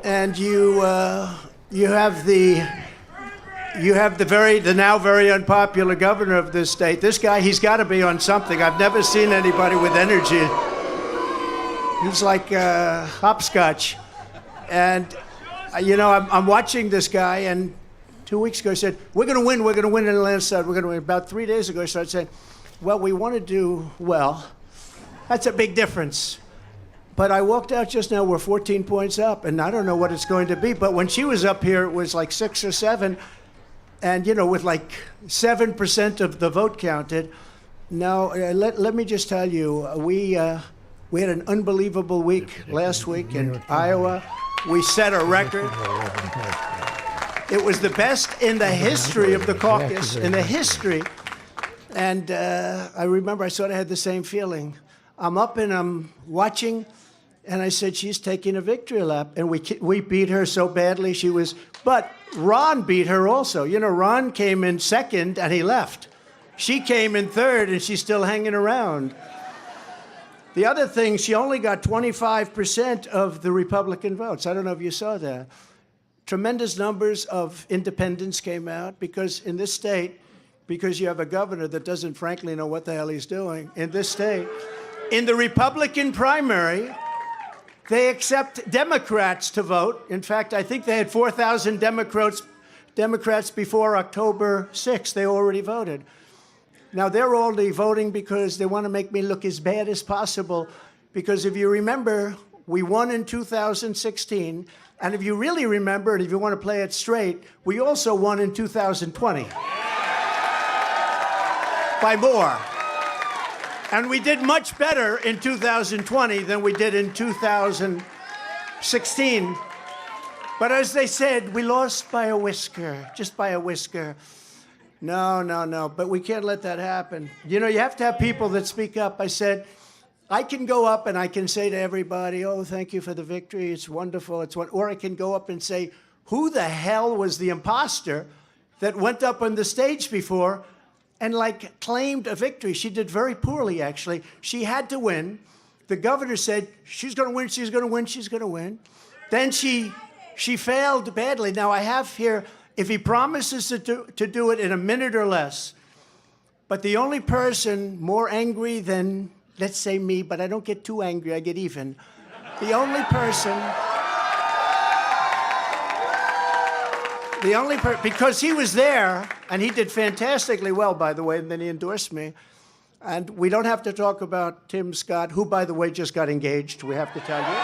S27: And you have the now very unpopular governor of this state. This guy, he's got to be on something. I've never seen anybody with energy. He's like hopscotch. And, I'm watching this guy, and 2 weeks ago he said, we're going to win in the landslide, we're going to win. About 3 days ago he started saying, well, we want to do well. That's a big difference. But I walked out just now, we're 14 points up, and I don't know what it's going to be. But when she was up here, it was like 6 or 7. And, with like 7% of the vote counted. Now, let me just tell you, we had an unbelievable week last week in Iowa. We set a record. It was the best in the history of the caucus, in the history. And I remember I sort of had the same feeling. I'm up and I'm watching, and I said, she's taking a victory lap. And we beat her so badly, but Ron beat her also. Ron came in second and he left. She came in third and she's still hanging around. The other thing, she only got 25% of the Republican votes. I don't know if you saw that. Tremendous numbers of independents came out because in this state, because you have a governor that doesn't frankly know what the hell he's doing in this state, in the Republican primary, they accept Democrats to vote. In fact, I think they had 4,000 Democrats before October 6th. They already voted. Now, they're only voting because they want to make me look as bad as possible. Because if you remember, we won in 2016. And if you really remember, and if you want to play it straight, we also won in 2020. By more. And we did much better in 2020 than we did in 2016. But as they said, we lost by a whisker, just by a whisker. No. But we can't let that happen. You have to have people that speak up. I said, I can go up and I can say to everybody, oh, thank you for the victory. It's wonderful. Or I can go up and say, who the hell was the imposter that went up on the stage before and claimed a victory? She did very poorly, actually. She had to win. The governor said, she's going to win, she's going to win, she's going to win. Then she failed badly. Now, I have here, if he promises to do it in a minute or less, but the only person more angry than, let's say me, but I don't get too angry, I get even. The only person, because he was there, and he did fantastically well, by the way, and then he endorsed me. And we don't have to talk about Tim Scott, who, by the way, just got engaged, we have to tell you.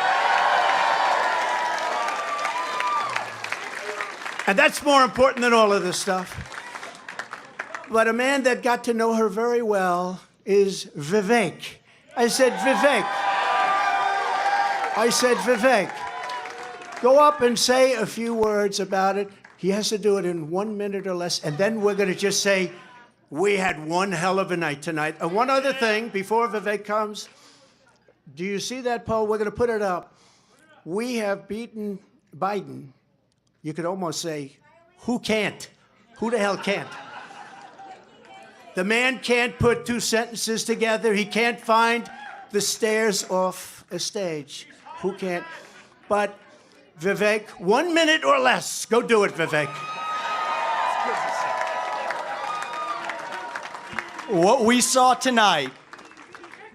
S27: And that's more important than all of this stuff. But a man that got to know her very well is Vivek. I said, Vivek, go up and say a few words about it. He has to do it in 1 minute or less, and then we're going to just say, we had one hell of a night tonight. And one other thing, before Vivek comes, do you see that poll? We're going to put it up. We have beaten Biden. You could almost say, who can't? Who the hell can't? The man can't put two sentences together. He can't find the stairs off a stage. Who can't? But Vivek, 1 minute or less. Go do it, Vivek.
S13: What we saw tonight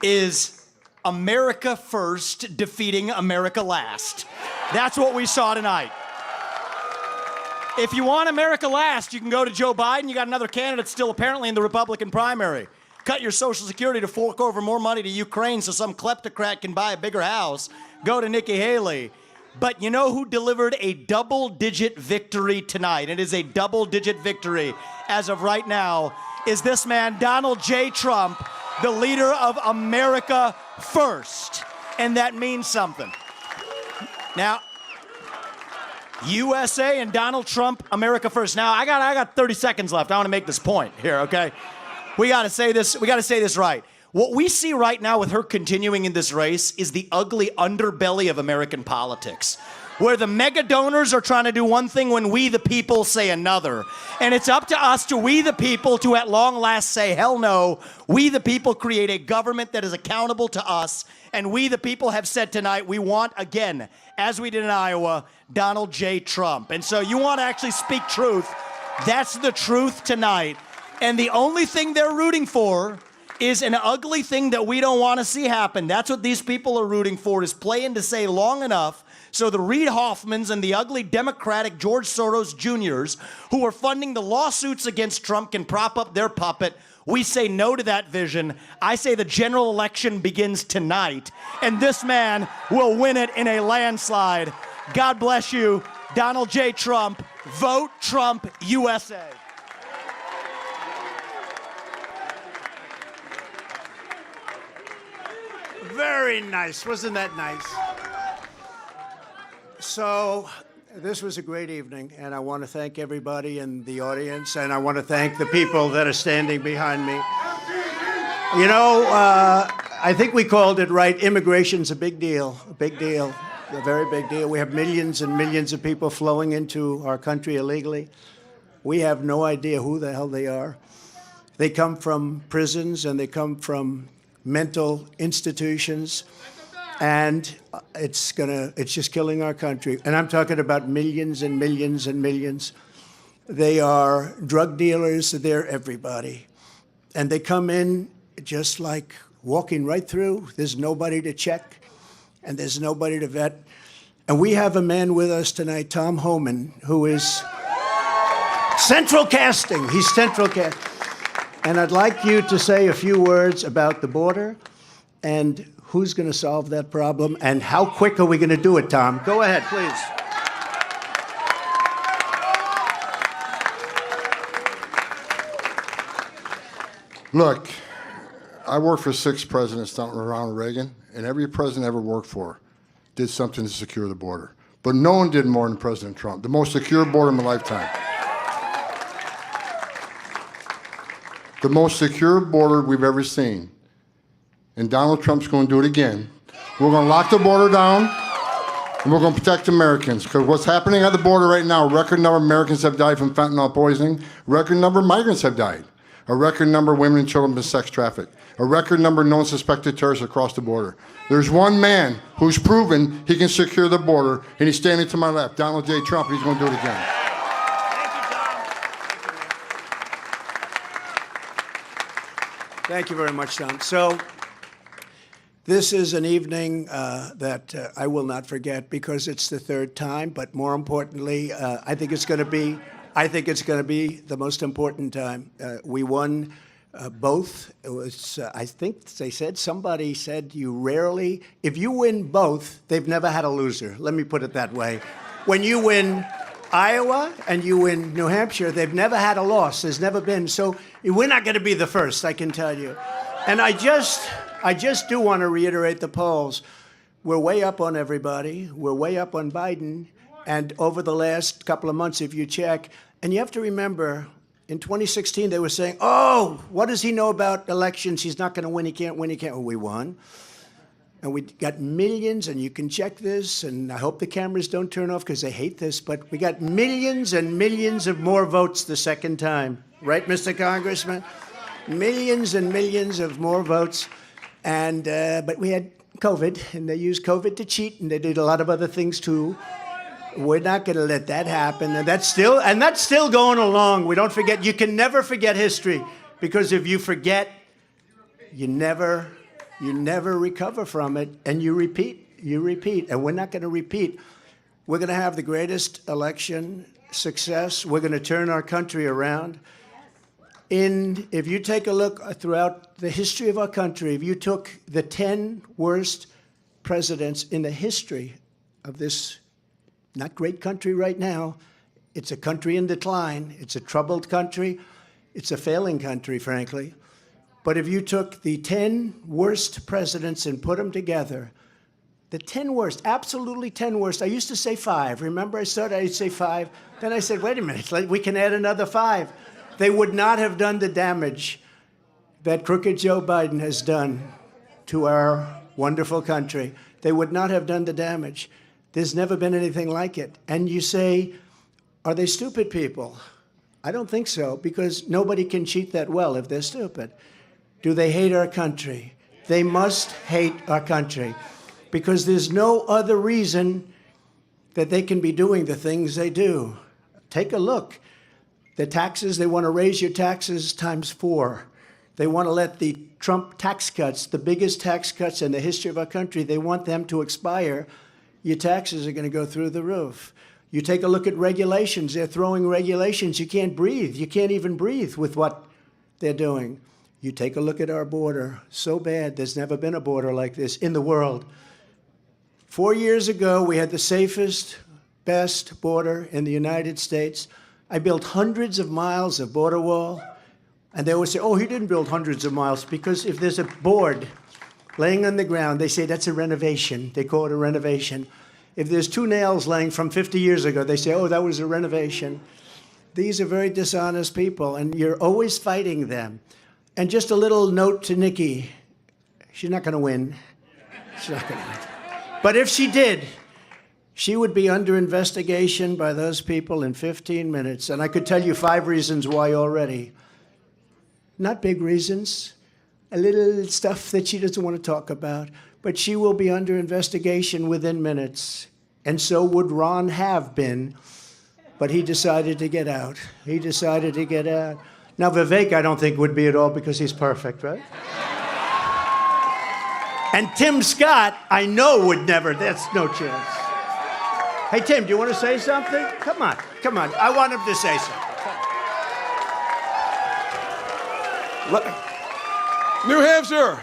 S13: is America first defeating America last. That's what we saw tonight. If you want America last, you can go to Joe Biden. You got another candidate still apparently in the Republican primary. Cut your Social Security to fork over more money to Ukraine so some kleptocrat can buy a bigger house. Go to Nikki Haley. But you know who delivered a double-digit victory tonight? It is a double-digit victory as of right now, is this man, Donald J. Trump, the leader of America First. And that means something. Now, USA and Donald Trump, America First. Now, I got 30 seconds left. I want to make this point here, okay? We got to say this right. What we see right now with her continuing in this race is the ugly underbelly of American politics, where the mega donors are trying to do one thing when we the people say another. And it's up to us, we the people, to at long last say, hell no. We the people create a government that is accountable to us. And we the people have said tonight, we want, again, as we did in Iowa, Donald J. Trump. And so you want to actually speak truth. That's the truth tonight. And the only thing they're rooting for is an ugly thing that we don't want to see happen. That's what these people are rooting for, is playing to say long enough so the Reid Hoffmans and the ugly Democratic George Soros Jr.'s who are funding the lawsuits against Trump can prop up their puppet. We say no to that vision. I say the general election begins tonight, and this man will win it in a landslide. God bless you, Donald J. Trump. Vote Trump, USA.
S27: Very nice. Wasn't that nice? So, this was a great evening, and I want to thank everybody in the audience, and I want to thank the people that are standing behind me. You know, I think we called it right. Immigration's a big deal, a very big deal. We have millions and millions of people flowing into our country illegally. We have no idea who the hell they are. They come from prisons, and they come from mental institutions, and it's just killing our country. And I'm talking about millions and millions and millions. They are drug dealers, they're everybody. And they come in just like walking right through. There's nobody to check, and there's nobody to vet. And we have a man with us tonight, Tom Homan, who is central casting. He's central casting. And I'd like you to say a few words about the border and who's going to solve that problem and how quick are we going to do it, Tom? Go ahead, please.
S6: Look, I worked for 6 presidents down around Reagan, and every president I ever worked for did something to secure the border. But no one did more than President Trump, the most secure border in my lifetime. The most secure border we've ever seen. And Donald Trump's going to do it again. We're going to lock the border down, and we're going to protect Americans. Because what's happening at the border right now, a record number of Americans have died from fentanyl poisoning. A record number of migrants have died. A record number of women and children have been sex trafficked. A record number of known suspected terrorists across the border. There's one man who's proven he can secure the border, and he's standing to my left, Donald J. Trump. He's going to do it again.
S27: Thank you very much, Tom. So this is an evening that I will not forget because it's the 3rd time, but more importantly, I think it's going to be the most important time. We won both. It was, I think somebody said you rarely, if you win both, they've never had a loser. Let me put it that way. When you win Iowa and you win New Hampshire, they've never had a loss. There's never been. So we're not going to be the first, I can tell you. And I just do want to reiterate the polls. We're way up on everybody. We're way up on Biden. And over the last couple of months, if you check, and you have to remember, in 2016, they were saying, oh, what does he know about elections? He's not going to win. He can't win. He can't. Well, we won. And we got millions, and you can check this, and I hope the cameras don't turn off because they hate this, but we got millions and millions of more votes the second time. Right, Mr. Congressman? Millions and millions of more votes. And but we had COVID, and they used COVID to cheat, and they did a lot of other things too. We're not going to let that happen, and that's still going along. We don't forget. You can never forget history, because if you forget, you never recover from it, and you repeat, and we're not going to repeat. We're going to have the greatest election success. We're going to turn our country around. If you take a look throughout the history of our country, if you took the 10 worst presidents in the history of this not great country right now. It's a country in decline. It's a troubled country. It's a failing country, frankly. But if you took the 10 worst presidents and put them together, the 10 worst, absolutely 10 worst. I used to say 5. Remember, I started, I'd say 5. Then I said, wait a minute, we can add another 5. They would not have done the damage that crooked Joe Biden has done to our wonderful country. They would not have done the damage. There's never been anything like it. And you say, are they stupid people? I don't think so, because nobody can cheat that well if they're stupid. Do they hate our country? They must hate our country, because there's no other reason that they can be doing the things they do. Take a look. The taxes, they want to raise your taxes times 4. They want to let the Trump tax cuts, the biggest tax cuts in the history of our country, they want them to expire. Your taxes are going to go through the roof. You take a look at regulations. They're throwing regulations. You can't breathe. You can't even breathe with what they're doing. You take a look at our border. So bad. There's never been a border like this in the world. 4 years ago, we had the safest, best border in the United States. I built hundreds of miles of border wall. And they always say, oh, he didn't build hundreds of miles, because if there's a board laying on the ground, they say that's a renovation. They call it a renovation. If there's 2 nails laying from 50 years ago, they say, oh, that was a renovation. These are very dishonest people, and you're always fighting them. And just a little note to Nikki. She's not going to win. She's not going to win. But if she did, she would be under investigation by those people in 15 minutes. And I could tell you 5 reasons why already. Not big reasons, a little stuff that she doesn't want to talk about, but she will be under investigation within minutes. And so would Ron have been, but he decided to get out. He decided to get out. Now, Vivek, I don't think would be at all, because he's perfect, right? And Tim Scott, I know would never. That's no chance. Hey, Tim, do you want to say something? Come on, come on. I want him to say something.
S20: New Hampshire.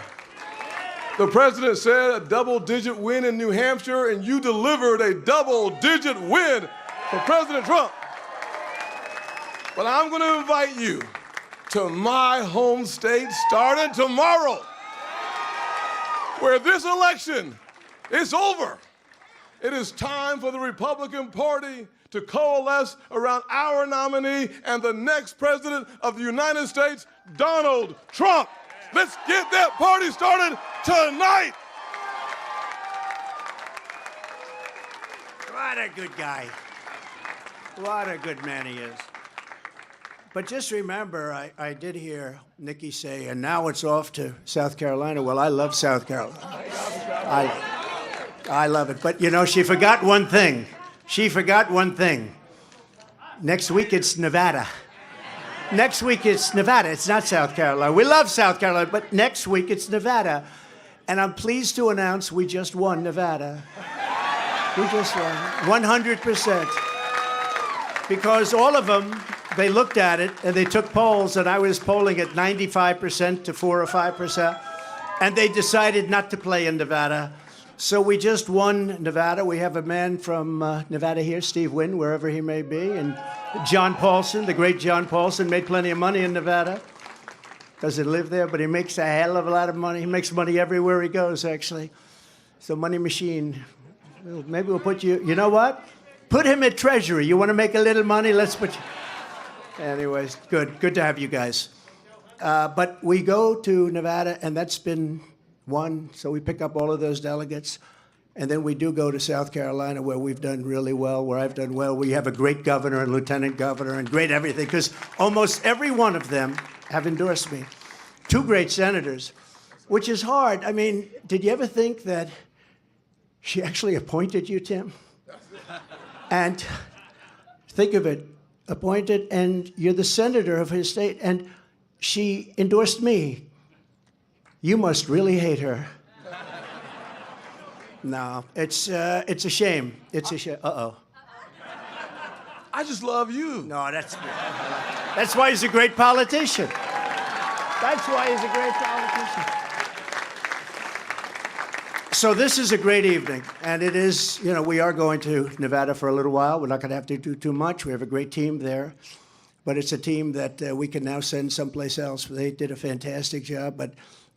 S20: The president said a double-digit win in New Hampshire, and you delivered a double-digit win for President Trump. But I'm going to invite you to my home state starting tomorrow, where this election is over. It is time for the Republican Party to coalesce around our nominee and the next president of the United States, Donald Trump. Let's get that party started tonight.
S27: What a good guy. What a good man he is. But just remember, I did hear Nikki say, and now it's off to South Carolina. Well, I love South Carolina. I love it. But, you know, she forgot one thing. She forgot one thing. Next week, it's Nevada. Next week, it's Nevada. It's not South Carolina. We love South Carolina, but next week, it's Nevada. And I'm pleased to announce we just won Nevada. We just won 100%. Because all of them, they looked at it and they took polls, and I was polling at 95% to 4 or 5%, and they decided not to play in Nevada. So we just won Nevada. We have a man from Nevada here, Steve Wynn, wherever he may be, and John Paulson, the great John Paulson, made plenty of money in Nevada. Doesn't live there, but he makes a hell of a lot of money. He makes money everywhere he goes, actually. So money machine. Maybe we'll put you, you know what? Put him at Treasury. You want to make a little money? Let's put you. Anyways, good to have you guys. But we go to Nevada, and that's been won, so we pick up all of those delegates. And then we do go to South Carolina, where we've done really well, where I've done well. We have a great governor and lieutenant governor and great everything, because almost every one of them have endorsed me. 2 great senators, which is hard. I mean, did you ever think that she actually appointed you, Tim? And think of it, appointed, and you're the senator of his state, and she endorsed me. You must really hate her. No, it's a shame. It's a shame. Uh-oh.
S20: I just love you.
S27: No, that's why he's a great politician. That's why he's a great politician. So this is a great evening, and it is, you know, we are going to Nevada for a little while. We're not going to have to do too much. We have a great team there, but it's a team that we can now send someplace else. They did a fantastic job, but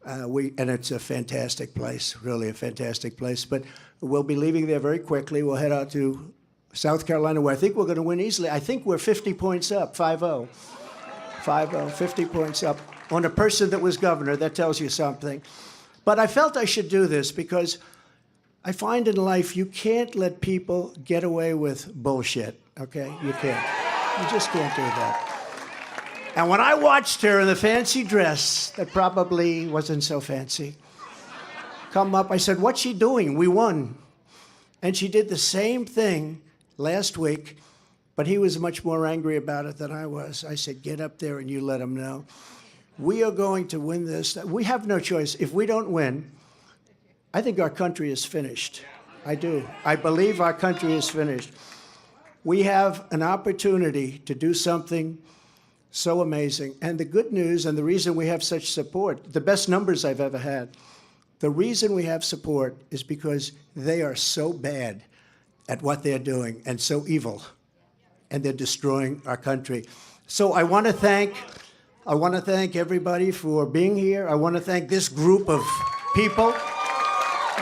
S27: and it's a fantastic place, really a fantastic place. But we'll be leaving there very quickly. We'll head out to South Carolina, where I think we're going to win easily. I think we're 50 points up, 5-0. 5-0, 50 points up on a person that was governor. That tells you something. But I felt I should do this because I find in life you can't let people get away with bullshit, okay? You can't. You just can't do that. And when I watched her in the fancy dress that probably wasn't so fancy come up, I said, what's she doing? We won. And she did the same thing last week, but he was much more angry about it than I was. I said, get up there and you let him know. We are going to win this. We have no choice. If we don't win, I think our country is finished. I do. I believe our country is finished. We have an opportunity to do something so amazing. And the good news, and the reason we have such support, the best numbers I've ever had, the reason we have support is because they are so bad at what they're doing and so evil, and they're destroying our country. So I want to thank everybody for being here. I want to thank this group of people.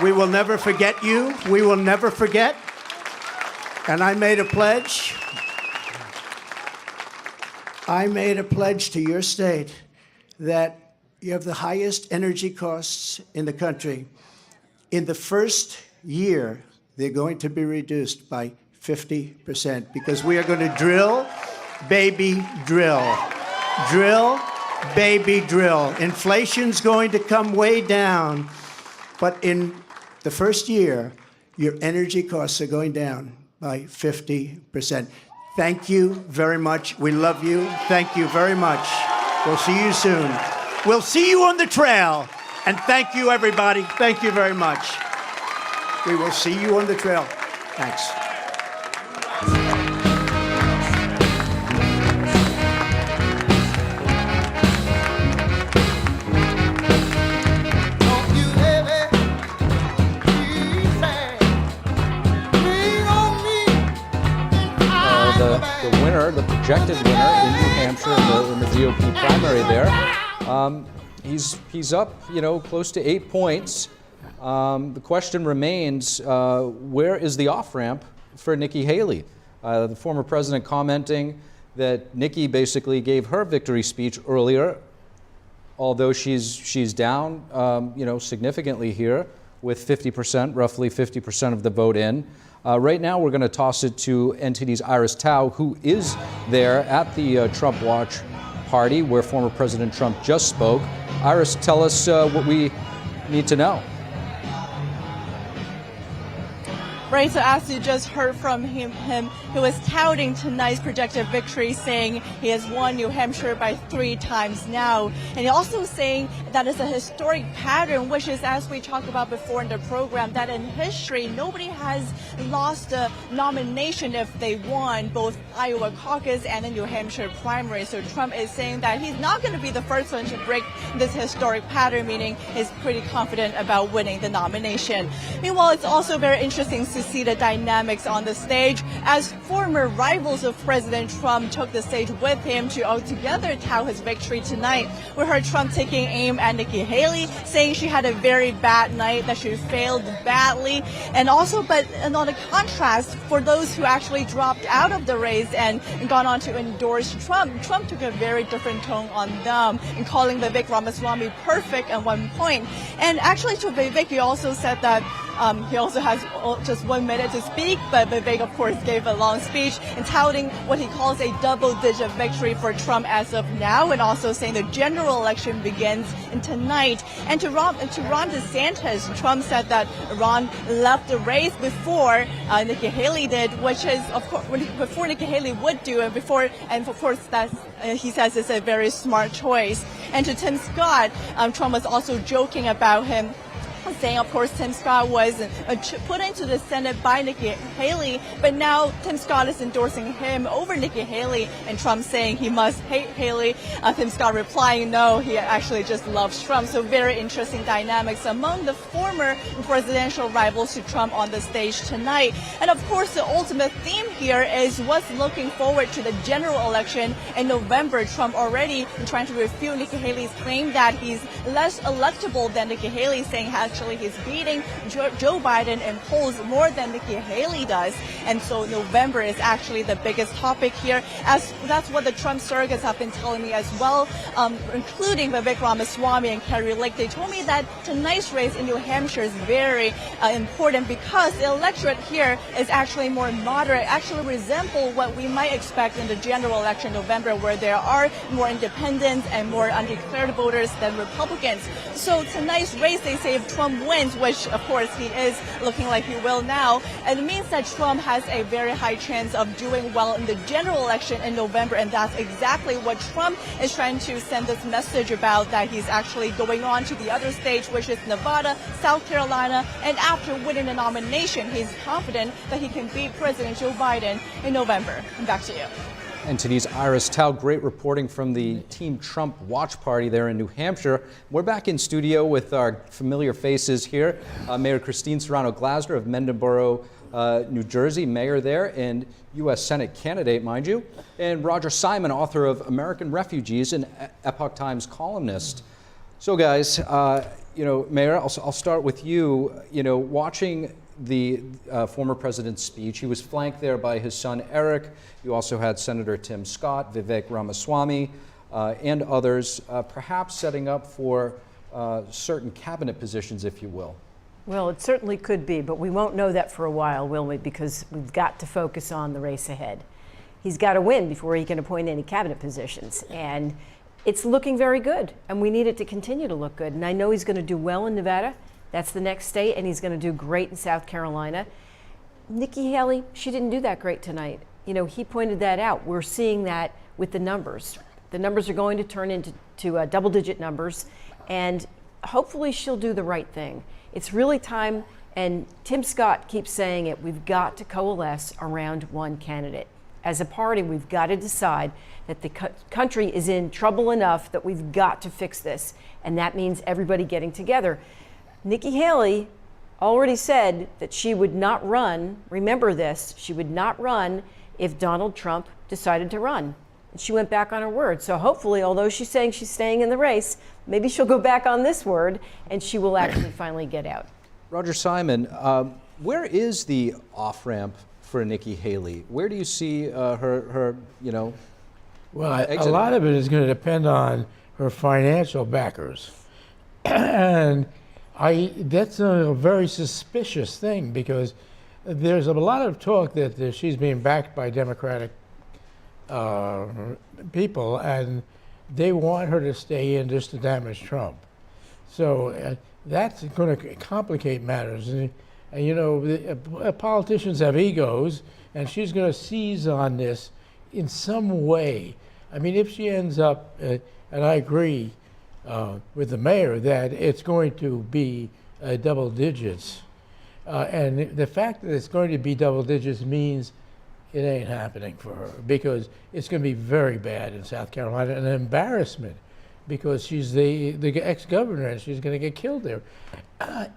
S27: We will never forget you. We will never forget. And I made a pledge. I made a pledge to your state that you have the highest energy costs in the country. In the first year, they're going to be reduced by 50% because we are going to drill, baby, drill. Drill, baby, drill. Inflation's going to come way down, but in the first year, your energy costs are going down by 50%. Thank you very much. We love you. Thank you very much. We'll see you soon. We'll see you on the trail. And thank you, everybody. Thank you very much. We will see you on the trail. Thanks.
S1: The winner, the projected winner in New Hampshire in the GOP primary there, he's up, you know, close to 8 points. The question remains, where is the off-ramp for Nikki Haley? The former president commenting that Nikki basically gave her victory speech earlier, although she's down, you know, significantly here with 50%, roughly 50% of the vote in. Right now, we're going to toss it to NTD's Iris Tao, who is there at the Trump Watch party where former President Trump just spoke. Iris, tell us what we need to know.
S14: Right, so as you just heard from him, he was touting tonight's projected victory, saying he has won New Hampshire by 3 times now. And he also saying that it's a historic pattern, which is, as we talked about before in the program, that in history, nobody has lost a nomination if they won both Iowa caucus and the New Hampshire primary. So Trump is saying that he's not going to be the first one to break this historic pattern, meaning he's pretty confident about winning the nomination. Meanwhile, it's also very interesting to see the dynamics on the stage as former rivals of President Trump took the stage with him to altogether tout his victory tonight. We heard Trump taking aim at Nikki Haley, saying she had a very bad night, that she failed badly, and also, but on the contrast, for those who actually dropped out of the race and gone on to endorse Trump, Trump took a very different tone on them in calling Vivek Ramaswamy perfect at one point. And actually to Vivek, he also said that he also has just 1 minute to speak, but Vivek, of course, gave a long speech and touting what he calls a double-digit victory for Trump as of now, and also saying the general election begins tonight. And to Ron DeSantis, Trump said that Ron left the race before Nikki Haley did, which is, of course, before Nikki Haley would do it, and of course, that's, he says it's a very smart choice. And to Tim Scott, Trump was also joking about him saying, of course, Tim Scott was put into the Senate by Nikki Haley, but now Tim Scott is endorsing him over Nikki Haley, and Trump saying he must hate Haley. Tim Scott replying, no, he actually just loves Trump. So very interesting dynamics among the former presidential rivals to Trump on the stage tonight. And of course, the ultimate theme here is what's looking forward to the general election in November. Trump already trying to refute Nikki Haley's claim that he's less electable than Nikki Haley, saying actually he's beating Joe Biden in polls more than Nikki Haley does. And so November is actually the biggest topic here, as that's what the Trump surrogates have been telling me as well, including Vivek Ramaswamy and Carrie Lake. They told me that tonight's race in New Hampshire is very important because the electorate here is actually more moderate, actually resemble what we might expect in the general election in November, where there are more independents and more undeclared voters than Republicans. So tonight's race, they say if Trump wins, which of course he is looking like he will now, it means that Trump has a very high chance of doing well in the general election in November, and that's exactly what Trump is trying to send this message about, that he's actually going on to the other stage, which is Nevada, South Carolina, and after winning the nomination, he's confident that he can beat President Joe Biden in November. And back to you.
S1: And Today's Iris Tao, great reporting from the Team Trump watch party there in New Hampshire. We're back in studio with our familiar faces here. Mayor Christine Serrano-Glasner of Mendocino, New Jersey, mayor there, and U.S. Senate candidate, mind you. And Roger Simon, author of American Refugees and Epoch Times columnist. So guys, Mayor, I'll start with you. Watching the former president's speech, he was flanked there by his son Eric. You also had Senator Tim Scott, Vivek Ramaswamy, and others, perhaps setting up for certain cabinet positions, if you will.
S17: Well, it certainly could be, but we won't know that for a while, will we? Because we've got to focus on the race ahead. He's got to win before he can appoint any cabinet positions. And it's looking very good, and we need it to continue to look good. And I know he's going to do well in Nevada. That's the next state, and he's going to do great in South Carolina. Nikki Haley, she didn't do that great tonight. He pointed that out. We're seeing that with the numbers. The numbers are going to turn into double-digit numbers, and hopefully she'll do the right thing. It's really time, and Tim Scott keeps saying it, we've got to coalesce around one candidate. As a party, we've got to decide that the country is in trouble enough that we've got to fix this, and that means everybody getting together. Nikki Haley already said that she would not run, remember this, she would not run if Donald Trump decided to run. And she went back on her word. So hopefully, although she's saying she's staying in the race, maybe she'll go back on this word and she will actually finally get out.
S1: Roger Simon, where is the off-ramp for Nikki Haley? Where do you see her
S21: Well,
S1: exit?
S21: a lot of it is going to depend on her financial backers. And that's a very suspicious thing, because there's a lot of talk that she's being backed by Democratic people, and they want her to stay in just to damage Trump. So that's going to complicate matters. And politicians have egos, and she's going to seize on this in some way. I mean, if she ends up, and I agree with the mayor, that it's going to be double digits. And the fact that it's going to be double digits means it ain't happening for her, because it's going to be very bad in South Carolina, an embarrassment, because she's the ex-governor and she's going to get killed there.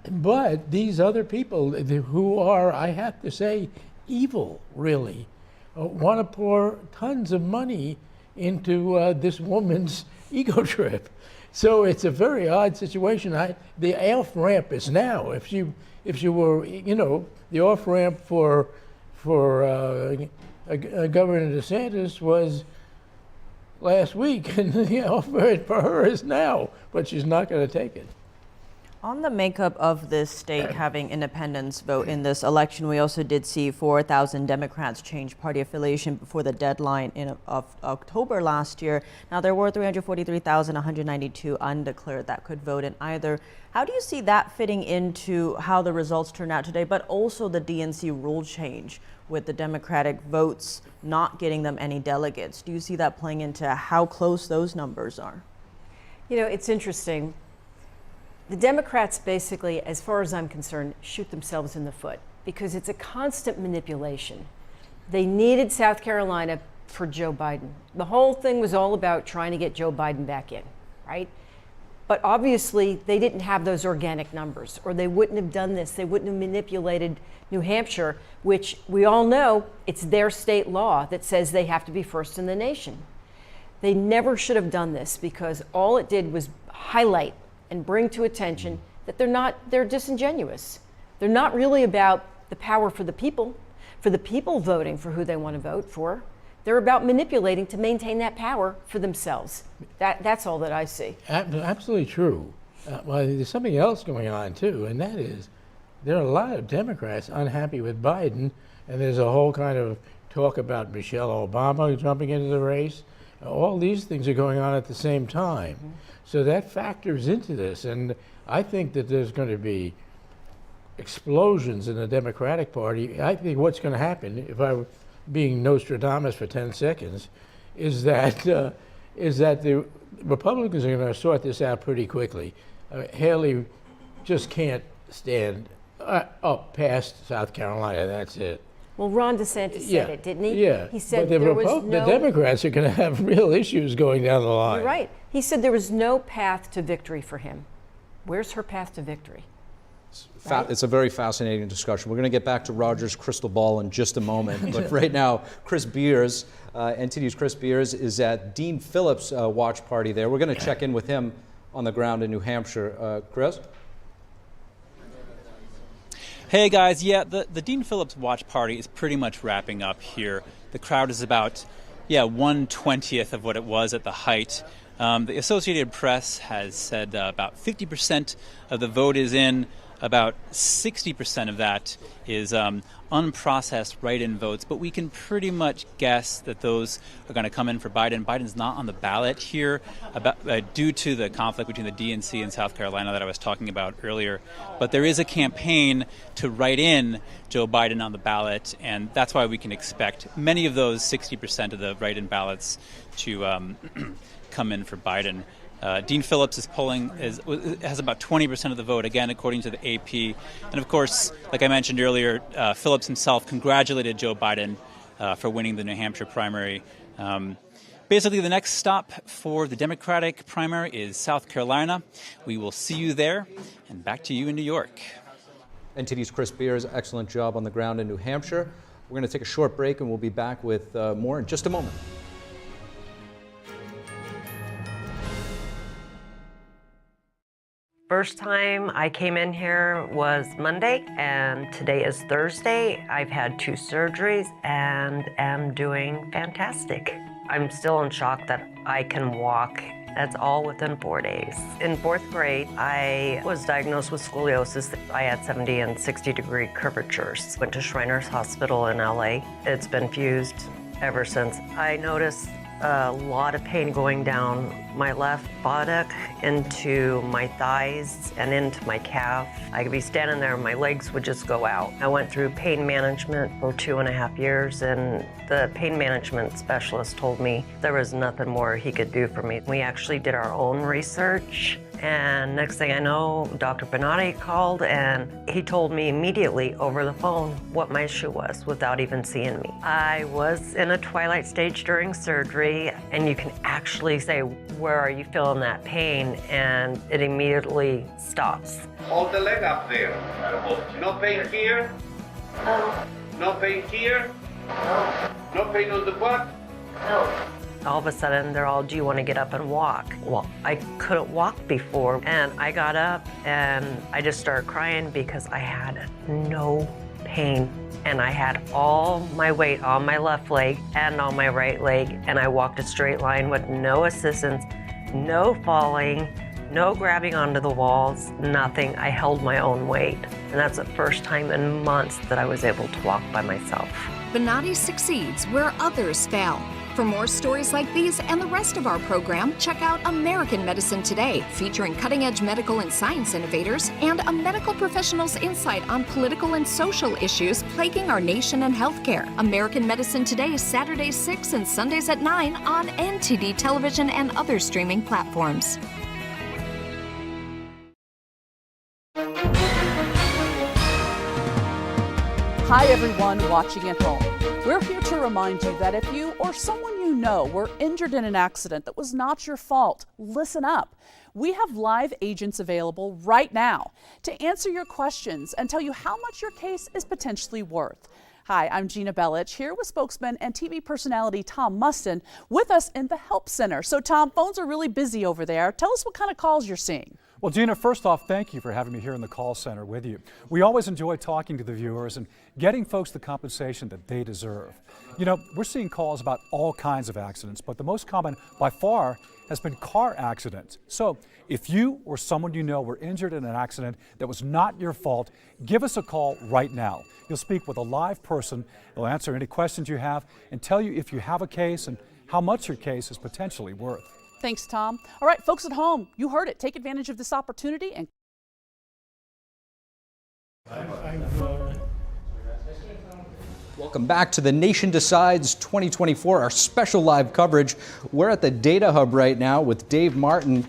S21: But these other people who are, I have to say, evil, really, want to pour tons of money into this woman's ego trip. So it's a very odd situation. The off-ramp is now. If she were, the off-ramp for Governor DeSantis was last week, and the off-ramp for her is now, but she's not going to take it.
S2: On the makeup of this state having independents vote in this election, we also did see 4,000 Democrats change party affiliation before the deadline of October last year. Now, there were 343,192 undeclared that could vote in either. How do you see that fitting into how the results turned out today, but also the DNC rule change with the Democratic votes not getting them any delegates? Do you see that playing into how close those numbers are?
S17: It's interesting. The Democrats basically, as far as I'm concerned, shoot themselves in the foot because it's a constant manipulation. They needed South Carolina for Joe Biden. The whole thing was all about trying to get Joe Biden back in, right? But obviously, they didn't have those organic numbers, or they wouldn't have done this. They wouldn't have manipulated New Hampshire, which we all know it's their state law that says they have to be first in the nation. They never should have done this because all it did was highlight and bring to attention that they're disingenuous. They're not really about the power for the people voting for who they want to vote for. They're about manipulating to maintain that power for themselves. That's all that I see.
S21: Absolutely true. Well, there's something else going on too, and that is there are a lot of Democrats unhappy with Biden, and there's a whole kind of talk about Michelle Obama jumping into the race. All these things are going on at the same time. Mm-hmm. So that factors into this, and I think that there's going to be explosions in the Democratic Party. I think what's going to happen, if I were being Nostradamus for 10 seconds, is that the Republicans are going to sort this out pretty quickly. Haley just can't stand up past South Carolina. That's it.
S17: Well, Ron DeSantis said it, didn't he?
S21: Yeah.
S17: He said
S21: but
S17: there was no...
S21: The Democrats are going to have real issues going down the line.
S17: You're right. He said there was no path to victory for him. Where's her path to victory?
S1: It's a very fascinating discussion. We're going to get back to Roger's crystal ball in just a moment. But right now, Chris Beers, NTD's Chris Beers, is at Dean Phillips' watch party there. We're going to check in with him on the ground in New Hampshire. Chris?
S5: Hey guys, yeah, the Dean Phillips watch party is pretty much wrapping up here. The crowd is about, 1/20th of what it was at the height. The Associated Press has said about 50% of the vote is in. About 60% of that is unprocessed write-in votes, but we can pretty much guess that those are going to come in for Biden. Biden's not on the ballot here due to the conflict between the DNC and South Carolina that I was talking about earlier. But there is a campaign to write in Joe Biden on the ballot, and that's why we can expect many of those 60% of the write-in ballots to come in for Biden. Dean Phillips is has about 20% of the vote, again, according to the AP. And of course, like I mentioned earlier, Phillips himself congratulated Joe Biden for winning the New Hampshire primary. Basically, the next stop for the Democratic primary is South Carolina. We will see you there, and back to you in New York.
S1: NTD's Chris Beers, excellent job on the ground in New Hampshire. We're going to take a short break, and we'll be back with more in just a moment.
S4: First time I came in here was Monday, and today is Thursday. I've had 2 surgeries and am doing fantastic. I'm still in shock that I can walk. That's all within 4 days. In 4th grade, I was diagnosed with scoliosis. I had 70 and 60-degree curvatures. Went to Shriners Hospital in LA. It's been fused ever since. I noticed a lot of pain going down my left buttock into my thighs and into my calf. I could be standing there and my legs would just go out. I went through pain management for 2.5 years, and the pain management specialist told me there was nothing more he could do for me. We actually did our own research, and next thing I know, Dr. Benatti called, and he told me immediately over the phone what my issue was without even seeing me. I was in a twilight stage during surgery, and you can actually say, where are you feeling that pain? And it immediately stops.
S7: Hold the leg up there. No pain here?
S4: No.
S7: No pain here?
S4: No.
S7: No pain on the butt?
S4: No. All of a sudden, they're all, do you want to get up and walk? Well, I couldn't walk before, and I got up and I just started crying because I had no pain. And I had all my weight on my left leg and on my right leg, and I walked a straight line with no assistance, no falling, no grabbing onto the walls, nothing. I held my own weight. And that's the first time in months that I was able to walk by myself.
S22: Benatti succeeds where others fail. For more stories like these and the rest of our program, check out American Medicine Today, featuring cutting-edge medical and science innovators and a medical professional's insight on political and social issues plaguing our nation and healthcare. American Medicine Today is Saturdays 6 and Sundays at 9 on NTD Television and other streaming platforms.
S8: Hi everyone watching at home. We're here to remind you that if you or someone you know were injured in an accident that was not your fault, listen up. We have live agents available right now to answer your questions and tell you how much your case is potentially worth. Hi, I'm Gina Bellich, here with spokesman and TV personality Tom Mustin with us in the Help Center. So Tom, phones are really busy over there. Tell us what kind of calls you're seeing.
S10: Well, Gina, first off, thank you for having me here in the call center with you. We always enjoy talking to the viewers and getting folks the compensation that they deserve. You know, we're seeing calls about all kinds of accidents, but the most common by far has been car accidents. So if you or someone you know were injured in an accident that was not your fault, give us a call right now. You'll speak with a live person. They'll answer any questions you have and tell you if you have a case and how much your case is potentially worth.
S8: Thanks, Tom. All right, folks at home, you heard it. Take advantage of this opportunity and
S1: Welcome back to The Nation Decides 2024, our special live coverage. We're at the Data Hub right now with Dave Martin.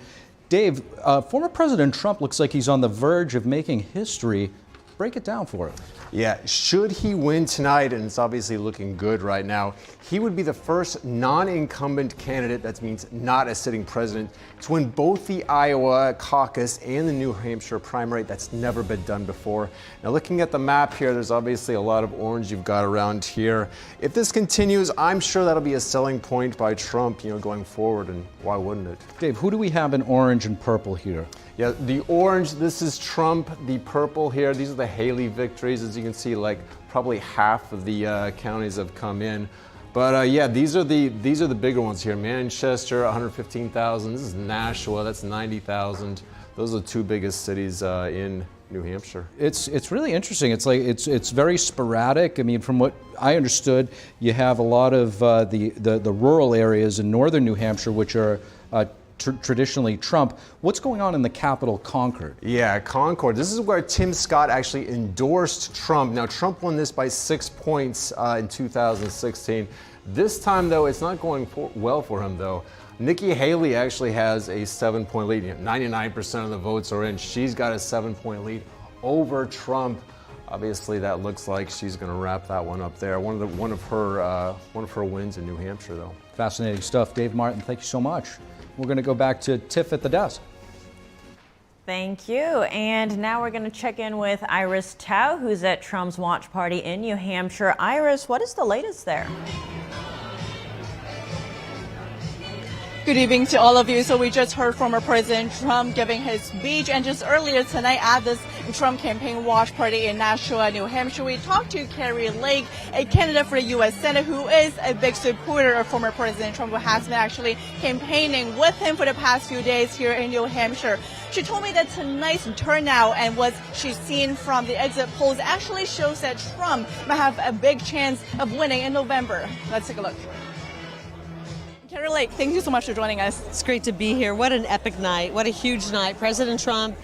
S1: Dave, former President Trump looks like he's on the verge of making history. Break it down for us.
S11: Yeah, should he win tonight, and it's obviously looking good right now, he would be the first non-incumbent candidate, that means not a sitting president, to win both the Iowa caucus and the New Hampshire primary. That's never been done before. Now, looking at the map here, there's obviously a lot of orange you've got around here. If this continues, I'm sure that'll be a selling point by Trump, going forward, and why wouldn't it?
S1: Dave, who do we have in orange and purple here?
S11: Yeah, the orange, this is Trump. The purple here, these are the Haley victories. As you can see, like probably half of the counties have come in. But yeah, these are the bigger ones here. Manchester, 115,000. This is Nashua, that's 90,000. Those are the two biggest cities in New Hampshire.
S1: It's really interesting. It's very sporadic. I mean, from what I understood, you have a lot of the rural areas in northern New Hampshire, which are traditionally Trump. What's going on in the capital, Concord?
S11: Yeah, Concord. This is where Tim Scott actually endorsed Trump. Now, Trump won this by 6 points in 2016. This time, though, it's not going well for him, though. Nikki Haley actually has a 7-point lead. 99% of the votes are in. She's got a 7-point lead over Trump. Obviously, that looks like she's going to wrap that one up there. One of her wins in New Hampshire, though.
S1: Fascinating stuff. Dave Martin, thank you so much. We're going to go back to Tiff at the desk.
S2: Thank you. And now we're going to check in with Iris Tao, who's at Trump's watch party in New Hampshire. Iris, what is the latest there?
S14: Good evening to all of you. So we just heard former President Trump giving his speech, and just earlier tonight at this Trump campaign watch party in Nashua, New Hampshire, we talked to Carrie Lake, a candidate for the U.S. Senate who is a big supporter of former President Trump, who has been actually campaigning with him for the past few days here in New Hampshire. She told me that tonight's turnout and what she's seen from the exit polls actually shows that Trump might have a big chance of winning in November. Let's take a look. Carrie Lake, thank you so much for joining us.
S23: It's great to be here. What an epic night. What a huge night. President Trump,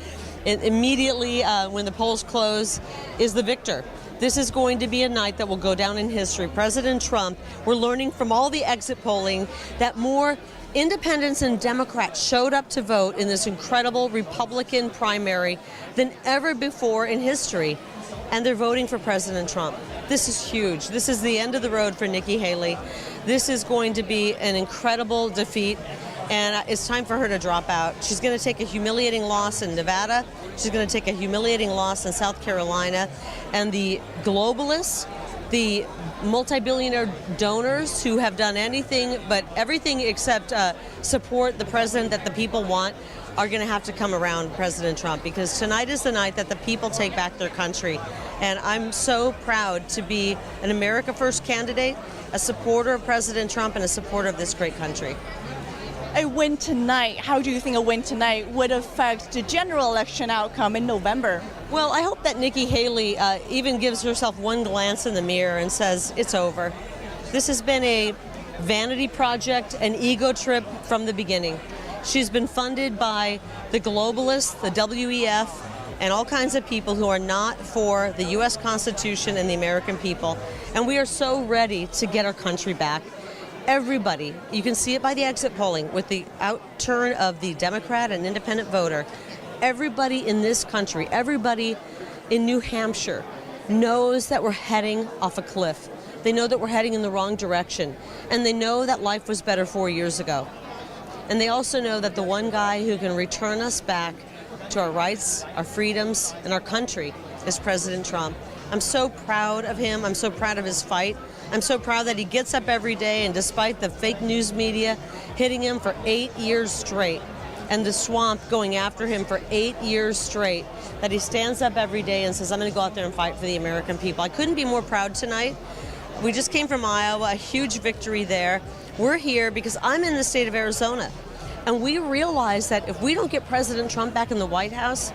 S23: immediately when the polls close, is the victor. This is going to be a night that will go down in history. President Trump, we're learning from all the exit polling that more independents and Democrats showed up to vote in this incredible Republican primary than ever before in history. And they're voting for President Trump. This is huge. This is the end of the road for Nikki Haley. This is going to be an incredible defeat, and it's time for her to drop out. She's going to take a humiliating loss in Nevada. She's going to take a humiliating loss in South Carolina. And the globalists, the multi-billionaire donors who have done anything but everything except support the president that the people want, are going to have to come around President Trump, because tonight is the night that the people take back their country. And I'm so proud to be an America First candidate, a supporter of President Trump, and a supporter of this great country.
S14: A win tonight, how do you think a win tonight would affect the general election outcome in November?
S23: Well, I hope that Nikki Haley even gives herself one glance in the mirror and says, it's over. This has been a vanity project, an ego trip from the beginning. She's been funded by the globalists, the WEF, and all kinds of people who are not for the U.S. Constitution and the American people. And we are so ready to get our country back. Everybody, you can see it by the exit polling with the outturn of the Democrat and independent voter. Everybody in this country, everybody in New Hampshire knows that we're heading off a cliff. They know that we're heading in the wrong direction. And they know that life was better 4 years ago. And they also know that the one guy who can return us back to our rights, our freedoms, and our country is President Trump. I'm so proud of him. I'm so proud of his fight. I'm so proud that he gets up every day, and despite the fake news media hitting him for 8 years straight, and the swamp going after him for 8 years straight, that he stands up every day and says, I'm going to go out there and fight for the American people. I couldn't be more proud tonight. We just came from Iowa, a huge victory there. We're here because I'm in the state of Arizona, and we realize that if we don't get President Trump back in the White House,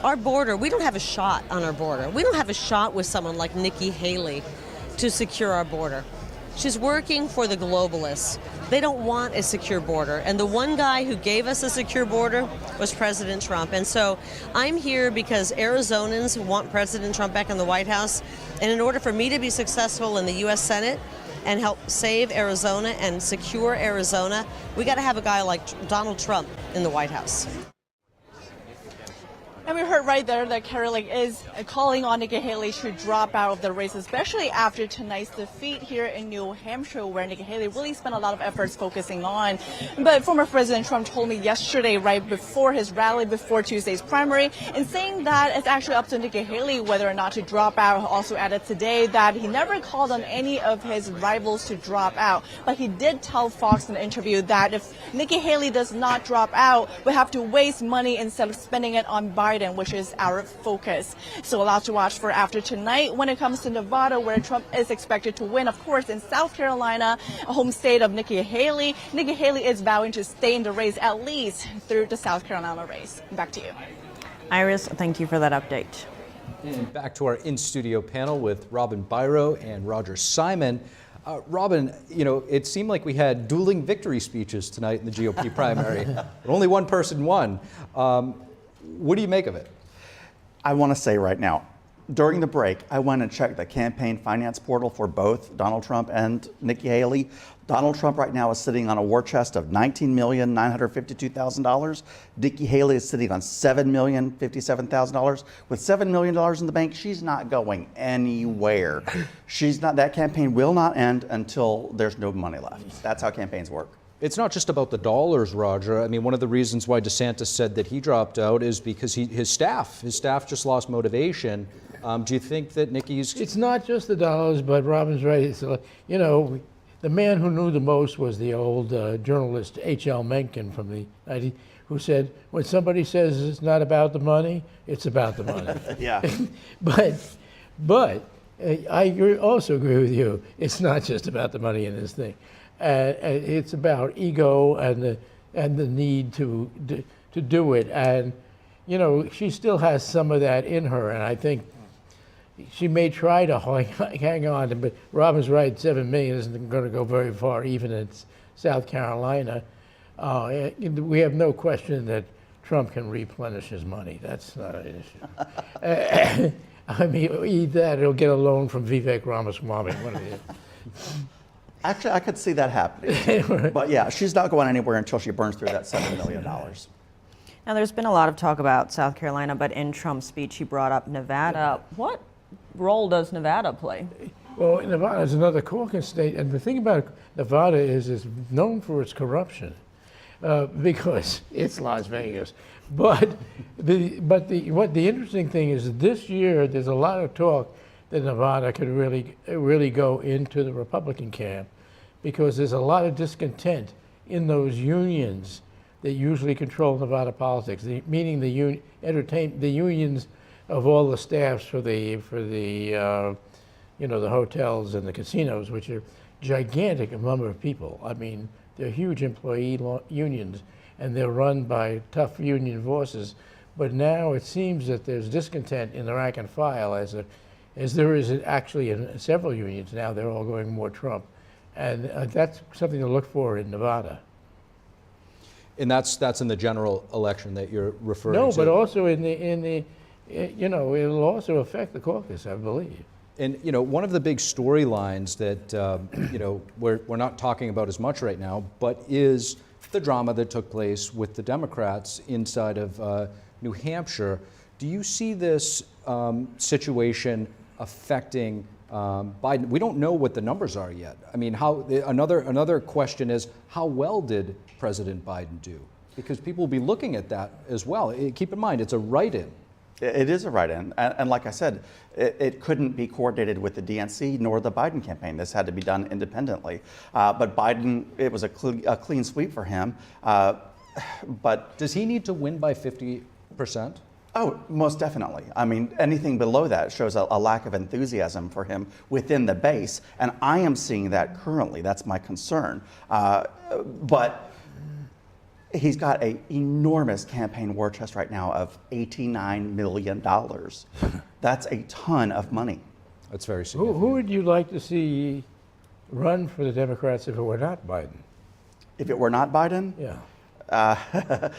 S23: our border, we don't have a shot on our border. We don't have a shot with someone like Nikki Haley to secure our border. She's working for the globalists. They don't want a secure border. And the one guy who gave us a secure border was President Trump. And so I'm here because Arizonans want President Trump back in the White House. And in order for me to be successful in the U.S. Senate and help save Arizona and secure Arizona, we got to have a guy like Donald Trump in the White House.
S14: And we heard right there that Carrie is calling on Nikki Haley to drop out of the race, especially after tonight's defeat here in New Hampshire, where Nikki Haley really spent a lot of efforts focusing on. But former President Trump told me yesterday, right before his rally, before Tuesday's primary, and saying that it's actually up to Nikki Haley whether or not to drop out. Also added today that he never called on any of his rivals to drop out. But he did tell Fox in an interview that if Nikki Haley does not drop out, we have to waste money instead of spending it on Biden, which is our focus. So a lot to watch for after tonight when it comes to Nevada, where Trump is expected to win. Of course, in South Carolina, a home state of Nikki Haley, Nikki Haley is vowing to stay in the race at least through the South Carolina race. Back to you.
S2: Iris, thank you for that update.
S1: And back to our in-studio panel with Robin Biro and Roger Simon. Robin, you know, it seemed like we had dueling victory speeches tonight in the GOP primary, but only one person won. What do you make of it?
S3: I want to say right now, during the break, I went and checked the campaign finance portal for both Donald Trump and Nikki Haley. Donald Trump right now is sitting on a war chest of $19,952,000. Nikki Haley is sitting on $7,057,000. With $7 million in the bank, she's not going anywhere. That campaign will not end until there's no money left. That's how campaigns work.
S1: It's not just about the dollars, Roger. I mean, one of the reasons why DeSantis said that he dropped out is because his staff just lost motivation. Do you think that Nikki's...
S21: It's not just the dollars, but Robin's right. It's, you know, the man who knew the most was the old journalist H.L. Mencken from the 90s, who said, when somebody says it's not about the money, it's about the money.
S3: Yeah.
S21: But I also agree with you. It's not just about the money in this thing. It's about ego and the need to do it. And, you know, she still has some of that in her. And I think she may try to hang on. But Robin's right, $7 million isn't going to go very far, even in South Carolina. We have no question that Trump can replenish his money. That's not an issue. I mean, either that or he'll get a loan from Vivek Ramaswamy. One of the
S3: Actually, I could see that happening. But yeah, she's not going anywhere until she burns through that $7 million.
S2: Now, there's been a lot of talk about South Carolina, but in Trump's speech, he brought up Nevada. What role does Nevada play?
S21: Well, Nevada is another caucus state, and the thing about Nevada is it's known for its corruption because it's Las Vegas. But the interesting thing is this year there's a lot of talk that Nevada could really go into the Republican camp, because there's a lot of discontent in those unions that usually control Nevada politics, meaning the unions of all the staffs for the hotels and the casinos, which are gigantic number of people. I mean, they're huge employee unions, and they're run by tough union bosses. But now it seems that there's discontent in the rank and file, as there is actually in several unions now. They're all going more Trump, and that's something to look for in Nevada.
S1: And that's in the general election that you're referring to.
S21: No, but also in the it'll also affect the caucus, I believe.
S1: And you know, one of the big storylines that we're not talking about as much right now, but is the drama that took place with the Democrats inside of New Hampshire. Do you see this situation affecting Biden? We don't know what the numbers are yet. I mean, another question is, how well did President Biden do? Because people will be looking at that as well. Keep in mind, it's a write-in.
S3: It is a write-in, and like I said, it couldn't be coordinated with the DNC nor the Biden campaign. This had to be done independently. But Biden, it was a clean sweep for him. But
S1: does he need to win by 50%?
S3: Oh, most definitely. I mean, anything below that shows a lack of enthusiasm for him within the base, and I am seeing that currently. That's my concern. But he's got an enormous campaign war chest right now of $89 million. That's a ton of money.
S1: That's very significant.
S21: Who would you like to see run for the Democrats if it were not Biden?
S3: If it were not Biden?
S21: Yeah.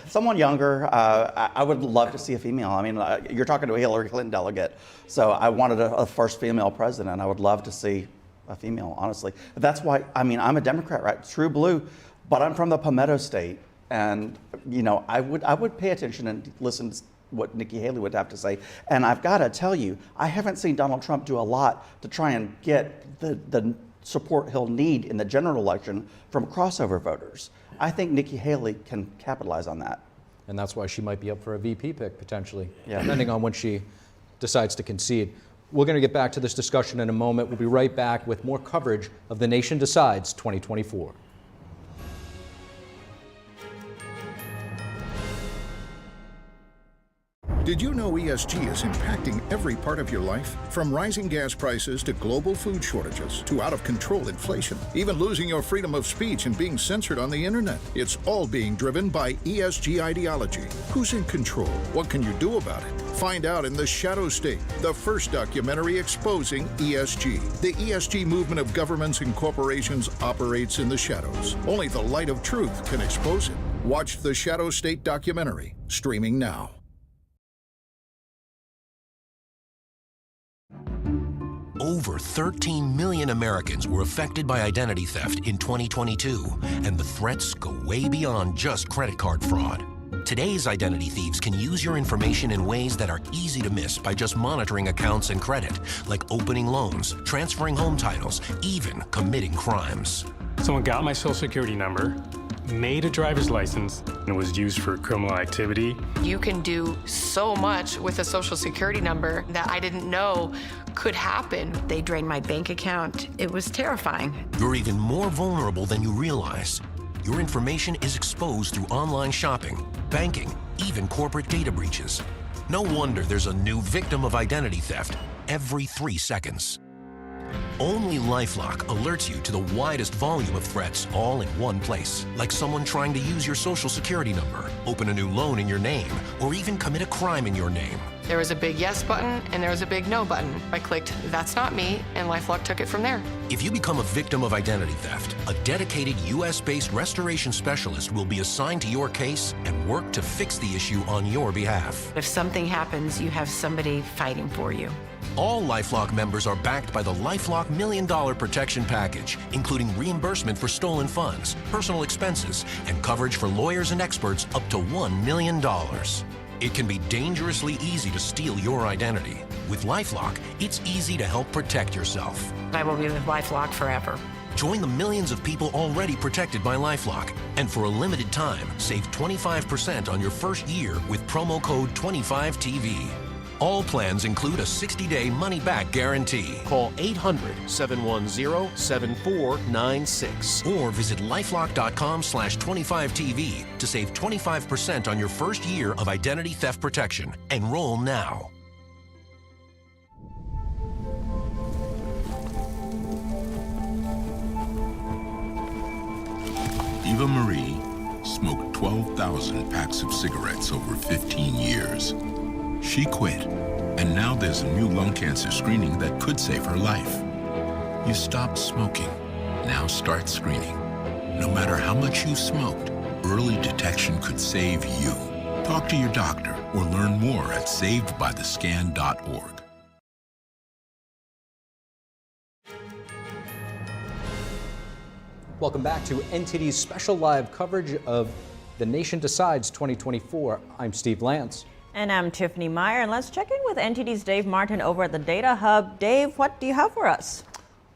S3: Someone younger. I would love to see a female. I mean, you're talking to a Hillary Clinton delegate, so I wanted a first female president. I would love to see a female, honestly. That's why, I mean, I'm a Democrat, right? True blue, but I'm from the Palmetto State, and you know, I would pay attention and listen to what Nikki Haley would have to say. And I've got to tell you, I haven't seen Donald Trump do a lot to try and get the support he'll need in the general election from crossover voters. I think Nikki Haley can capitalize on that.
S1: And that's why she might be up for a VP pick, potentially, depending on when she decides to concede. We're going to get back to this discussion in a moment. We'll be right back with more coverage of The Nation Decides 2024.
S9: Did you know ESG is impacting every part of your life? From rising gas prices to global food shortages to out-of-control inflation, even losing your freedom of speech and being censored on the internet. It's all being driven by ESG ideology. Who's in control? What can you do about it? Find out in The Shadow State, the first documentary exposing ESG. The ESG movement of governments and corporations operates in the shadows. Only the light of truth can expose it. Watch The Shadow State documentary, streaming now.
S12: Over 13 million Americans were affected by identity theft in 2022, and the threats go way beyond just credit card fraud. Today's identity thieves can use your information in ways that are easy to miss by just monitoring accounts and credit, like opening loans, transferring home titles, even committing crimes.
S15: Someone got my social security number, made a driver's license, and it was used for criminal activity.
S18: You can do so much with a social security number that I didn't know could happen. They drained my bank account. It was terrifying.
S12: You're even more vulnerable than you realize. Your information is exposed through online shopping, banking, even corporate data breaches. No wonder there's a new victim of identity theft every 3 seconds. Only LifeLock alerts you to the widest volume of threats all in one place, like someone trying to use your social security number, open a new loan in your name, or even commit a crime in your name.
S18: There was a big yes button and there was a big no button. I clicked, "That's not me," and LifeLock took it from there.
S12: If you become a victim of identity theft, a dedicated U.S.-based restoration specialist will be assigned to your case and work to fix the issue on your behalf.
S18: If something happens, you have somebody fighting for you.
S12: All LifeLock members are backed by the LifeLock $1 Million Protection Package, including reimbursement for stolen funds, personal expenses, and coverage for lawyers and experts up to $1 million. It can be dangerously easy to steal your identity. With LifeLock, it's easy to help protect yourself.
S18: I will be with LifeLock forever.
S12: Join the millions of people already protected by LifeLock. And for a limited time, save 25% on your first year with promo code 25TV. All plans include a 60-day money-back guarantee. Call 800-710-7496 or visit lifelock.com/25TV to save 25% on your first year of identity theft protection. Enroll now.
S24: Eva Marie smoked 12,000 packs of cigarettes over 15 years. She quit, and now there's a new lung cancer screening that could save her life. You stopped smoking. Now start screening. No matter how much you smoked, early detection could save you. Talk to your doctor or learn more at savedbythescan.org.
S1: Welcome back to NTD's special live coverage of The Nation Decides 2024. I'm Steve Lance.
S2: And I'm Tiffany Meier, and let's check in with NTD's Dave Martin over at the Data Hub. Dave, what do you have for us?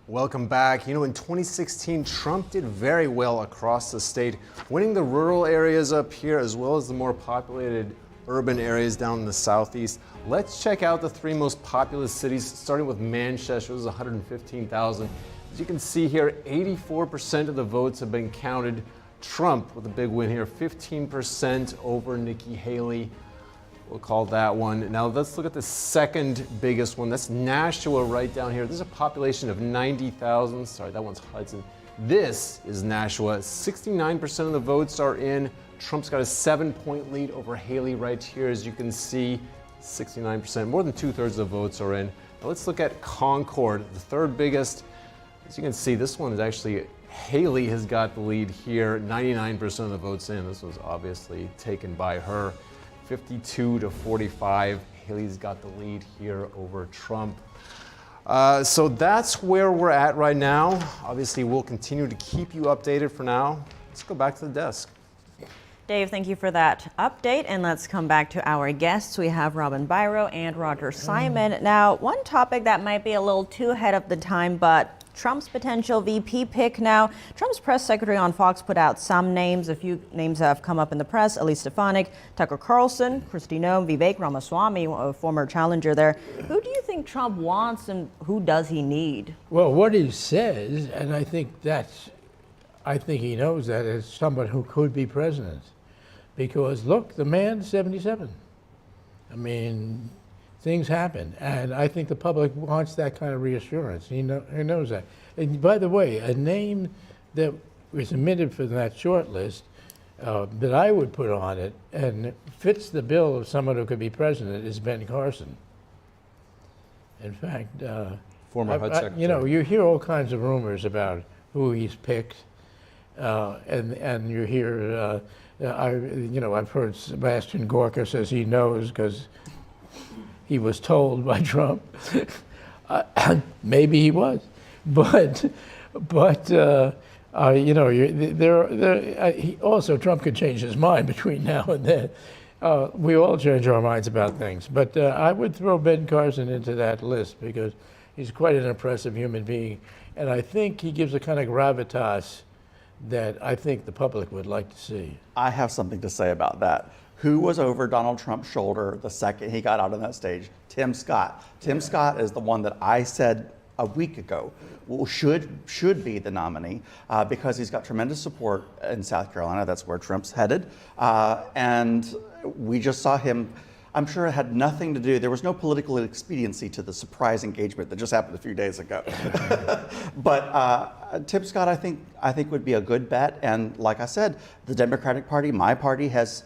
S11: Welcome back. You know, in 2016, Trump did very well across the state, winning the rural areas up here as well as the more populated urban areas down in the southeast. Let's check out the 3 most populous cities, starting with Manchester. This is 115,000. As you can see here, 84% of the votes have been counted. Trump with a big win here, 15% over Nikki Haley. We'll call that one. Now let's look at the second biggest one. That's Nashua right down here. This is a population of 90,000. Sorry, that one's Hudson. This is Nashua. 69% of the votes are in. Trump's got a 7-point lead over Haley right here. As you can see, 69%, more than 2/3 of the votes are in. Now let's look at Concord, the third biggest. As you can see, this one is actually, Haley has got the lead here, 99% of the votes in. This was obviously taken by her. 52 to 45. Haley's got the lead here over Trump. So that's where we're at right now. Obviously, we'll continue to keep you updated for now. Let's go back to the desk.
S2: Dave, thank you for that update. And let's come back to our guests. We have Robin Biro and Roger Simon. Now, one topic that might be a little too ahead of the time, but Trump's potential VP pick now. Trump's press secretary on Fox put out some names. A few names have come up in the press. Elise Stefanik, Tucker Carlson, Kristi Noem, Vivek Ramaswamy, a former challenger there. Who do you think Trump wants and who does he need?
S21: Well, what he says, and I think he knows that, is someone who could be president. Because look, the man's 77. I mean, things happen, and I think the public wants that kind of reassurance. He knows that. And by the way, a name that was submitted for that short list that I would put on it and fits the bill of someone who could be president is Ben Carson. In fact,
S1: former HUD secretary.
S21: You know, you hear all kinds of rumors about who he's picked, and you hear, I've heard Sebastian Gorka says he knows because he was told by Trump. Maybe he was, but also Trump could change his mind between now and then. We all change our minds about things, but I would throw Ben Carson into that list because he's quite an impressive human being, and I think he gives a kind of gravitas that I think the public would like to see.
S3: I have something to say about that. Who was over Donald Trump's shoulder the second he got out on that stage? Tim Scott. Tim Scott is the one that I said a week ago should be the nominee because he's got tremendous support in South Carolina. That's where Trump's headed. And we just saw him. I'm sure it had nothing to do, there was no political expediency to the surprise engagement that just happened a few days ago. But Tim Scott, I think would be a good bet. And like I said, the Democratic Party, my party, has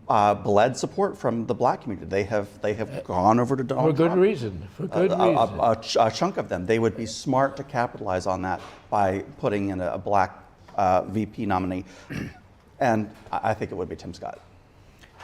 S3: bled support from the black community. They have gone over to Donald Trump.
S21: For good reason.
S3: A chunk of them. They would be smart to capitalize on that by putting in a black VP nominee. And I think it would be Tim Scott.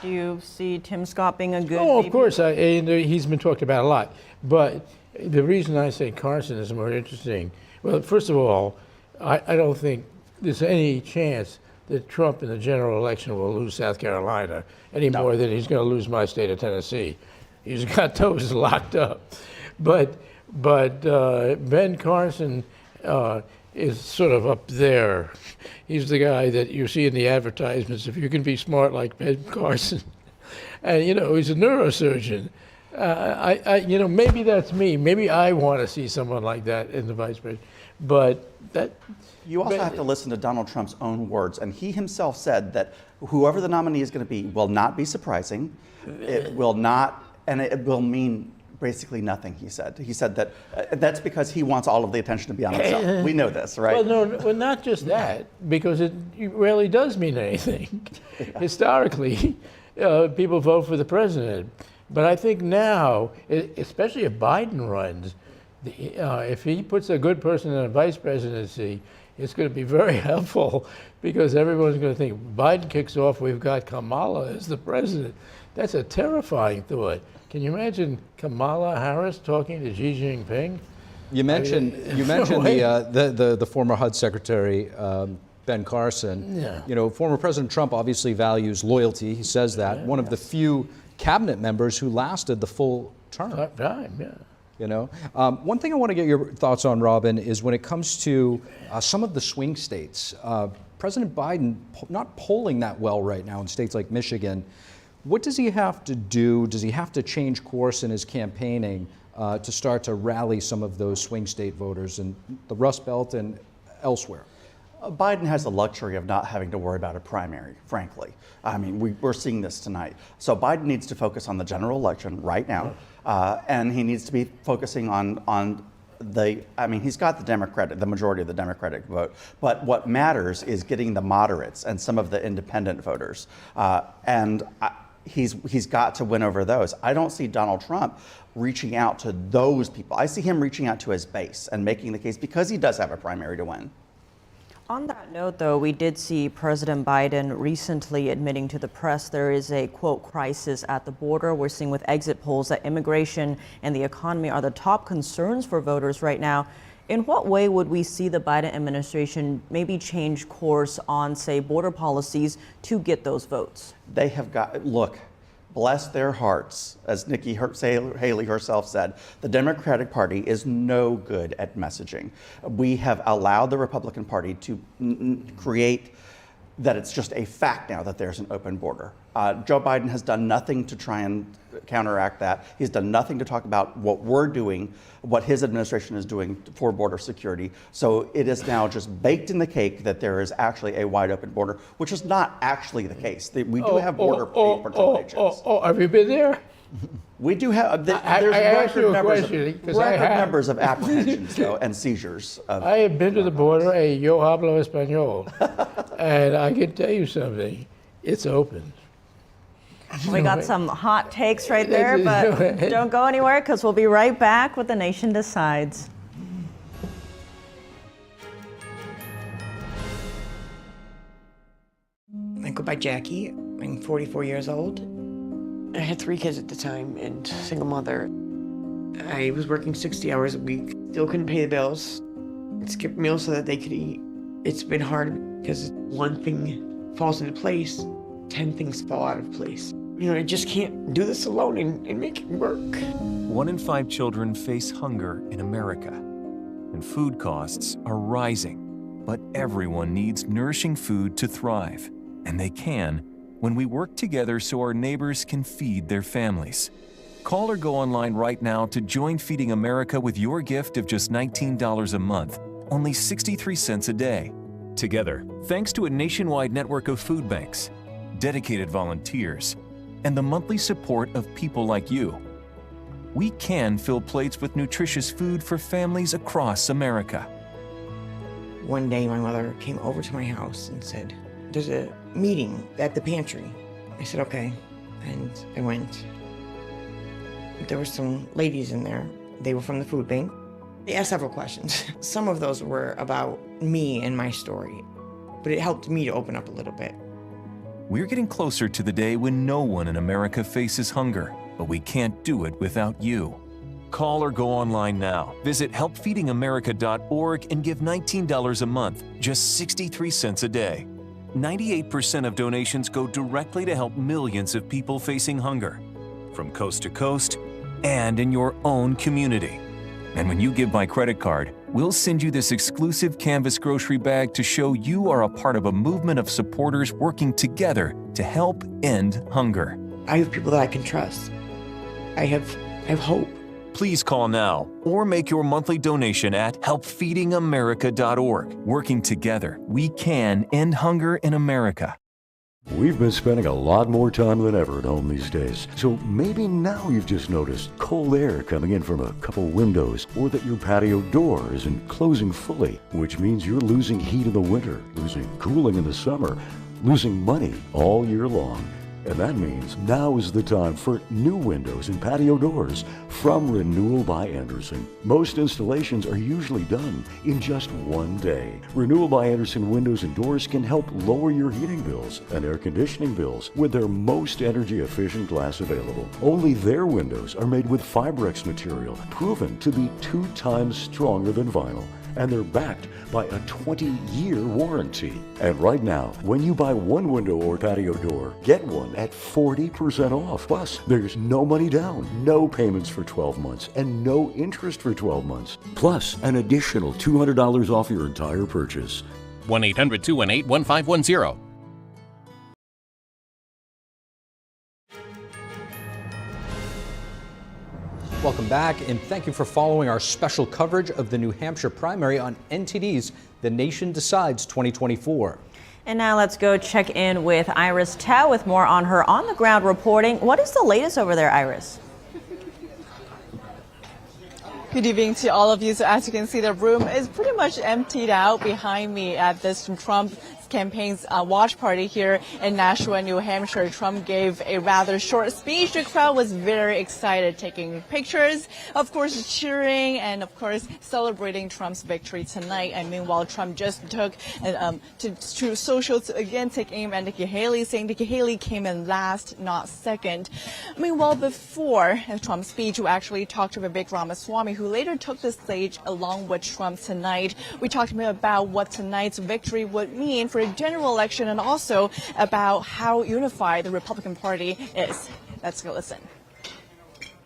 S2: Do you see Tim Scott being a good
S21: Oh,
S2: VP?
S21: of course, and he's been talked about a lot. But the reason I say Carson is more interesting, well, first of all, I don't think there's any chance that Trump in the general election will lose South Carolina any more than he's going to lose my state of Tennessee. He's got those locked up. But Ben Carson is sort of up there. He's the guy that you see in the advertisements. If you can be smart like Ben Carson, and he's a neurosurgeon. Maybe that's me. Maybe I want to see someone like that in the vice president. But that
S3: you also have to listen to Donald Trump's own words, and he himself said that whoever the nominee is going to be will not be surprising. It will not, and it will mean basically nothing, he said. He said that that's because he wants all of the attention to be on himself. We know this, right?
S21: Well, not just that, because it rarely does mean anything. Yeah. Historically, people vote for the president. But I think now, especially if Biden runs, if he puts a good person in a vice presidency, it's going to be very helpful because everyone's going to think, Biden kicks off, we've got Kamala as the president. That's a terrifying thought. Can you imagine Kamala Harris talking to Xi Jinping?
S1: You mentioned the former HUD secretary, Ben Carson.
S21: Yeah.
S1: Former President Trump obviously values loyalty. He says that. One of the few cabinet members who lasted the full term.
S21: Time, yeah.
S1: You know, one thing I want to get your thoughts on, Robin, is when it comes to some of the swing states. President Biden not polling that well right now in states like Michigan. What does he have to do? Does he have to change course in his campaigning to start to rally some of those swing state voters in the Rust Belt and elsewhere?
S3: Biden has the luxury of not having to worry about a primary, frankly. I mean, we're seeing this tonight. So Biden needs to focus on the general election right now, and he needs to be focusing on he's got the majority of the Democratic vote, but what matters is getting the moderates and some of the independent voters, he's got to win over those. I don't see Donald Trump reaching out to those people. I see him reaching out to his base and making the case because he does have a primary to win.
S2: On that note, though, we did see President Biden recently admitting to the press there is a, quote, crisis at the border. We're seeing with exit polls that immigration and the economy are the top concerns for voters right now. In what way would we see the Biden administration maybe change course on, say, border policies to get those votes?
S3: They have got, look, bless their hearts, as Nikki Haley herself said, the Democratic Party is no good at messaging. We have allowed the Republican Party to create that it's just a fact now that there's an open border. Joe Biden has done nothing to try and counteract that. He's done nothing to talk about what we're doing, what his administration is doing for border security. So it is now just baked in the cake that there is actually a wide open border, which is not actually the case. We do have border patrol agents.
S21: Have you been there?
S3: We do have. There's record numbers of apprehensions though, and seizures.
S21: I have been to the border. Yo hablo español, and I can tell you something. It's open.
S2: We got some hot takes right there, but don't go anywhere because we'll be right back with The Nation Decides.
S6: I go by Jackie. I'm 44 years old. I had 3 kids at the time and single mother. I was working 60 hours a week. Still couldn't pay the bills. Skipped meals so that they could eat. It's been hard because one thing falls into place, 10 things fall out of place. You know, I just can't do this alone and make it work.
S13: 1 in 5 children face hunger in America, and food costs are rising. But everyone needs nourishing food to thrive, and they can when we work together so our neighbors can feed their families. Call or go online right now to join Feeding America with your gift of just $19 a month, only 63 cents a day. Together, thanks to a nationwide network of food banks, dedicated volunteers, and the monthly support of people like you, we can fill plates with nutritious food for families across America.
S6: One day my mother came over to my house and said, "There's a meeting at the pantry." I said, "Okay," and I went. There were some ladies in there. They were from the food bank. They asked several questions. Some of those were about me and my story, but it helped me to open up a little bit.
S13: We're getting closer to the day when no one in America faces hunger, but we can't do it without you. Call or go online now. Visit helpfeedingamerica.org and give $19 a month, just 63 cents a day. 98% of donations go directly to help millions of people facing hunger, from coast to coast and in your own community. And when you give by credit card, we'll send you this exclusive canvas grocery bag to show you are a part of a movement of supporters working together to help end hunger.
S6: I have people that I can trust. I have hope.
S13: Please call now or make your monthly donation at helpfeedingamerica.org. Working together, we can end hunger in America.
S16: We've been spending a lot more time than ever at home these days, so maybe now you've just noticed cold air coming in from a couple windows, or that your patio door isn't closing fully, which means you're losing heat in the winter, losing cooling in the summer, losing money all year long. And that means now is the time for new windows and patio doors from Renewal by Andersen. Most installations are usually done in just one day. Renewal by Andersen windows and doors can help lower your heating bills and air conditioning bills with their most energy efficient glass available. Only their windows are made with Fibrex material, proven to be 2 times stronger than vinyl. and they're backed by a 20-year warranty. And right now, when you buy one window or patio door, get one at 40% off. Plus, there's no money down, no payments for 12 months, and no interest for 12 months. Plus, an additional $200 off your entire purchase.
S5: 1-800-218-1510.
S1: Welcome back, and thank you for following our special coverage of the New Hampshire primary on NTD's The Nation Decides 2024.
S2: And now let's go check in with Iris Tao with more on her on-the-ground reporting. What is the latest over there, Iris?
S14: Good evening to all of you. So as you can see, the room is pretty much emptied out behind me at this Trump campaign's watch party here in Nashua, New Hampshire. Trump gave a rather short speech. The crowd was very excited, taking pictures, of course cheering, and of course celebrating Trump's victory tonight. And meanwhile, Trump just took to social to again take aim at Nikki Haley, saying Nikki Haley came in last, not second. Meanwhile, before Trump's speech, we actually talked to Vivek Ramaswamy, who later took the stage along with Trump tonight. We talked to him about what tonight's victory would mean for a general election and also about how unified the Republican Party is. Let's go listen.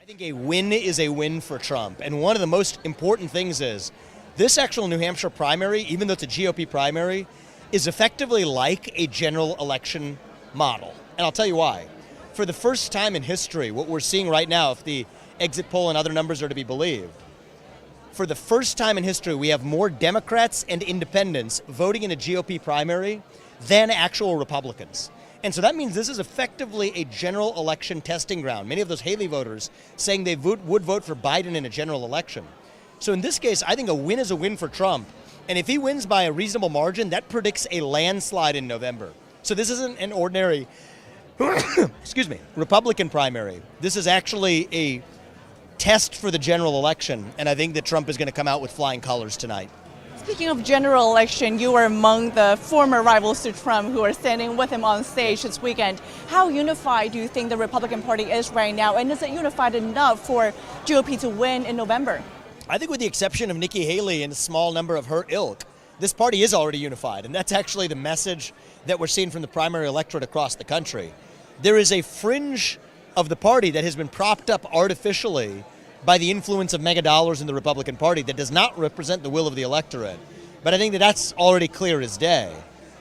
S17: I think a win is a win for Trump. And one of the most important things is this actual New Hampshire primary, even though it's a GOP primary, is effectively like a general election model. And I'll tell you why. For the first time in history, what we're seeing right now, if the exit poll and other numbers are to be believed, for the first time in history, we have more Democrats and independents voting in a GOP primary than actual Republicans. And so that means this is effectively a general election testing ground. Many of those Haley voters saying they would vote for Biden in a general election. So in this case, I think a win is a win for Trump. And if he wins by a reasonable margin, that predicts a landslide in November. So this isn't an ordinary, excuse me, Republican primary. This is actually a test for the general election, and I think that Trump is going to come out with flying colors tonight.
S14: Speaking of general election, you are among the former rivals to Trump who are standing with him on stage this weekend. How unified do you think the Republican Party is right now, and is it unified enough for GOP to win in November?
S17: I think with the exception of Nikki Haley and a small number of her ilk, this party is already unified, and that's actually the message that we're seeing from the primary electorate across the country. There is a fringe of the party that has been propped up artificially by the influence of mega dollars in the Republican Party that does not represent the will of the electorate. But I think that that's already clear as day.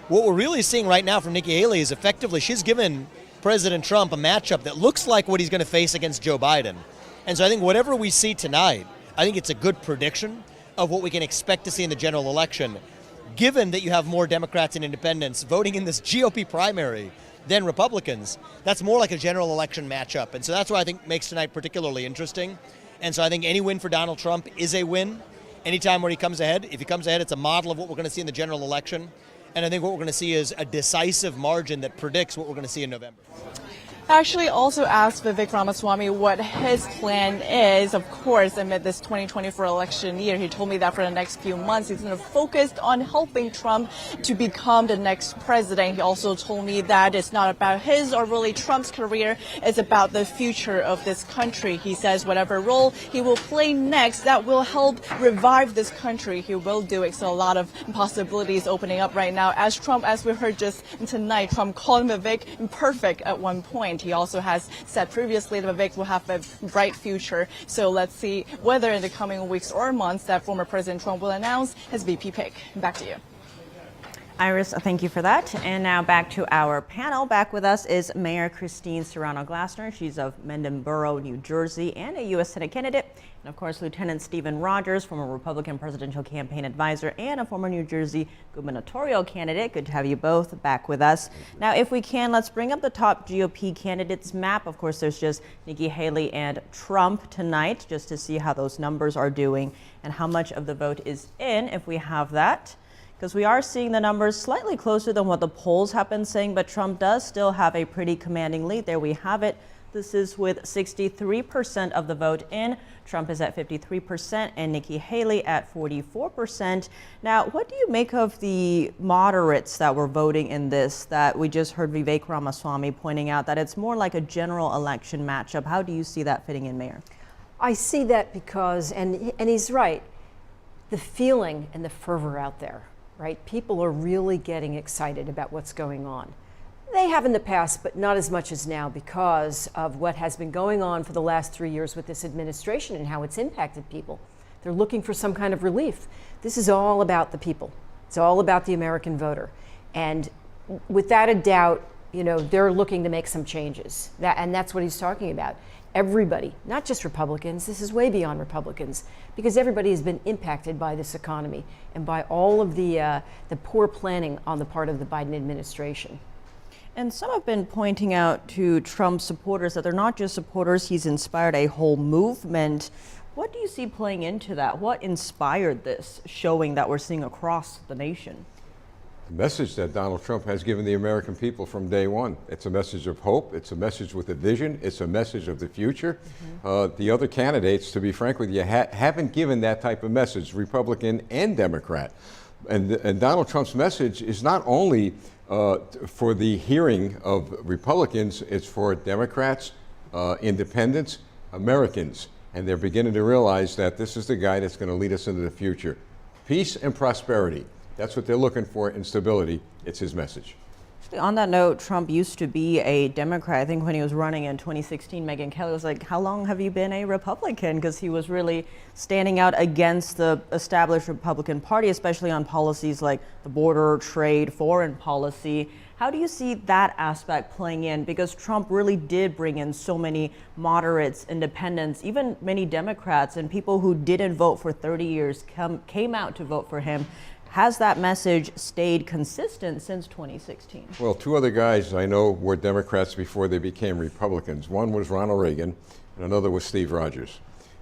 S17: What we're really seeing right now from Nikki Haley is effectively she's given President Trump a matchup that looks like what he's going to face against Joe Biden. And so I think whatever we see tonight, I think it's a good prediction of what we can expect to see in the general election, given that you have more Democrats and independents voting in this GOP primary than Republicans. That's more like a general election matchup. And so that's what I think makes tonight particularly interesting. And so I think any win for Donald Trump is a win. Anytime where he comes ahead, if he comes ahead, it's a model of what we're going to see in the general election. And I think what we're going to see is a decisive margin that predicts what we're going to see in November.
S14: I actually also asked Vivek Ramaswamy what his plan is, of course, amid this 2024 election year. He told me that for the next few months, he's going to focus on helping Trump to become the next president. He also told me that it's not about his or really Trump's career. It's about the future of this country. He says whatever role he will play next that will help revive this country, he will do it. So a lot of possibilities opening up right now. As Trump, as we heard just tonight, Trump called Vivek imperfect at one point. He also has said previously that Vivek will have a bright future. So let's see whether in the coming weeks or months that former President Trump will announce his VP pick. Back to you.
S2: Iris, thank you for that. And now back to our panel. Back with us is Mayor Christine Serrano-Glasner. She's of Mendon Borough, New Jersey, and a U.S. Senate candidate. And of course, Lieutenant Stephen Rogers, former Republican presidential campaign advisor and a former New Jersey gubernatorial candidate. Good to have you both back with us. Now, if we can, let's bring up the top GOP candidates map. Of course, there's just Nikki Haley and Trump tonight, just to see how those numbers are doing and how much of the vote is in, if we have that. Because we are seeing the numbers slightly closer than what the polls have been saying, but Trump does still have a pretty commanding lead. There we have it. This is with 63% of the vote in. Trump is at 53% and Nikki Haley at 44%. Now, what do you make of the moderates that were voting in this, that we just heard Vivek Ramaswamy pointing out that it's more like a general election matchup? How do you see that fitting in, Mayor?
S19: I see that because, and he's right,
S5: the feeling and the fervor out there, right? People are really getting excited about what's going on. They have in the past, but not as much as now because of what has been going on for the last 3 years with this administration and how it's impacted people. They're looking for some kind of relief. This is all about the people. It's all about the American voter. And without a doubt, you know, they're looking to make some changes. And that's what he's talking about. Everybody, not just Republicans, this is way beyond Republicans, because everybody has been impacted by this economy and by all of the poor planning on the part of the Biden administration.
S2: And some have been pointing out to Trump supporters that they're not just supporters, he's inspired a whole movement. What do you see playing into that? What inspired this showing that we're seeing across the nation?
S7: The message that Donald Trump has given the American people from day one. It's a message of hope. It's a message with a vision. It's a message of the future. The other candidates, to be frank with you, haven't given that type of message, Republican and Democrat. And Donald Trump's message is not only for the hearing of Republicans, it's for Democrats, independents, Americans. And they're beginning to realize that this is the guy that's going to lead us into the future. Peace and prosperity. That's what they're looking for in stability. It's his message.
S2: On that note, Trump used to be a Democrat. I think when he was running in 2016, Megyn Kelly was like, how long have you been a Republican? Because he was really standing out against the established Republican Party, especially on policies like the border, trade, foreign policy. How do you see that aspect playing in? Because Trump really did bring in so many moderates, independents, even many Democrats, and people who didn't vote for 30 years came out to vote for him. Has that message stayed consistent since 2016?
S7: Well, two other guys I know were Democrats before they became Republicans. One was Ronald Reagan, and another was Steve Rogers.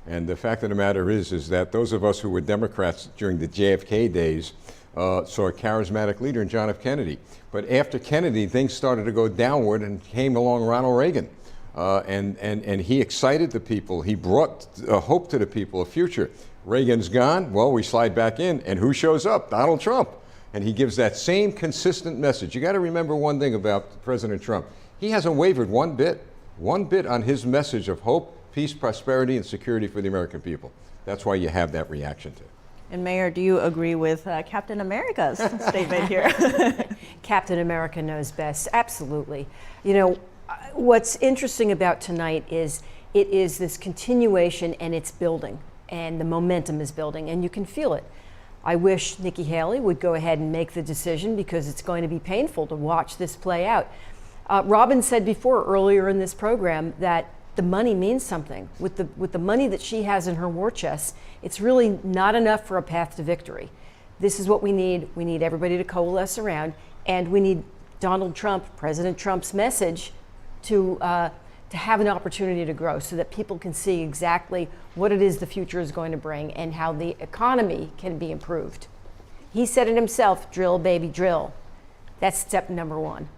S7: And the fact of the matter is that those of us who were Democrats during the JFK days saw a charismatic leader in John F. Kennedy. But after Kennedy, things started to go downward and came along Ronald Reagan. And he excited the people. He brought hope to the people, a future. Reagan's gone, well, we slide back in, and who shows up? Donald Trump. And he gives that same consistent message. You got to remember one thing about President Trump. He hasn't wavered one bit on his message of hope, peace, prosperity, and security for the American people. That's why you have that reaction to it.
S2: And Meier, do you agree with Captain America's statement here?
S5: Captain America knows best, absolutely. You know, what's interesting about tonight is it is this continuation and it's building. And the momentum is building, and you can feel it. I wish Nikki Haley would go ahead and make the decision because it's going to be painful to watch this play out. Robin said before, earlier in this program, that the money means something. With the money that she has in her war chest, it's really not enough for a path to victory. This is what we need. We need everybody to coalesce around, and we need Donald Trump, President Trump's message to have an opportunity to grow so that people can see exactly what it is the future is going to bring and how the economy can be improved. He said it himself, drill, baby, drill. That's step number one.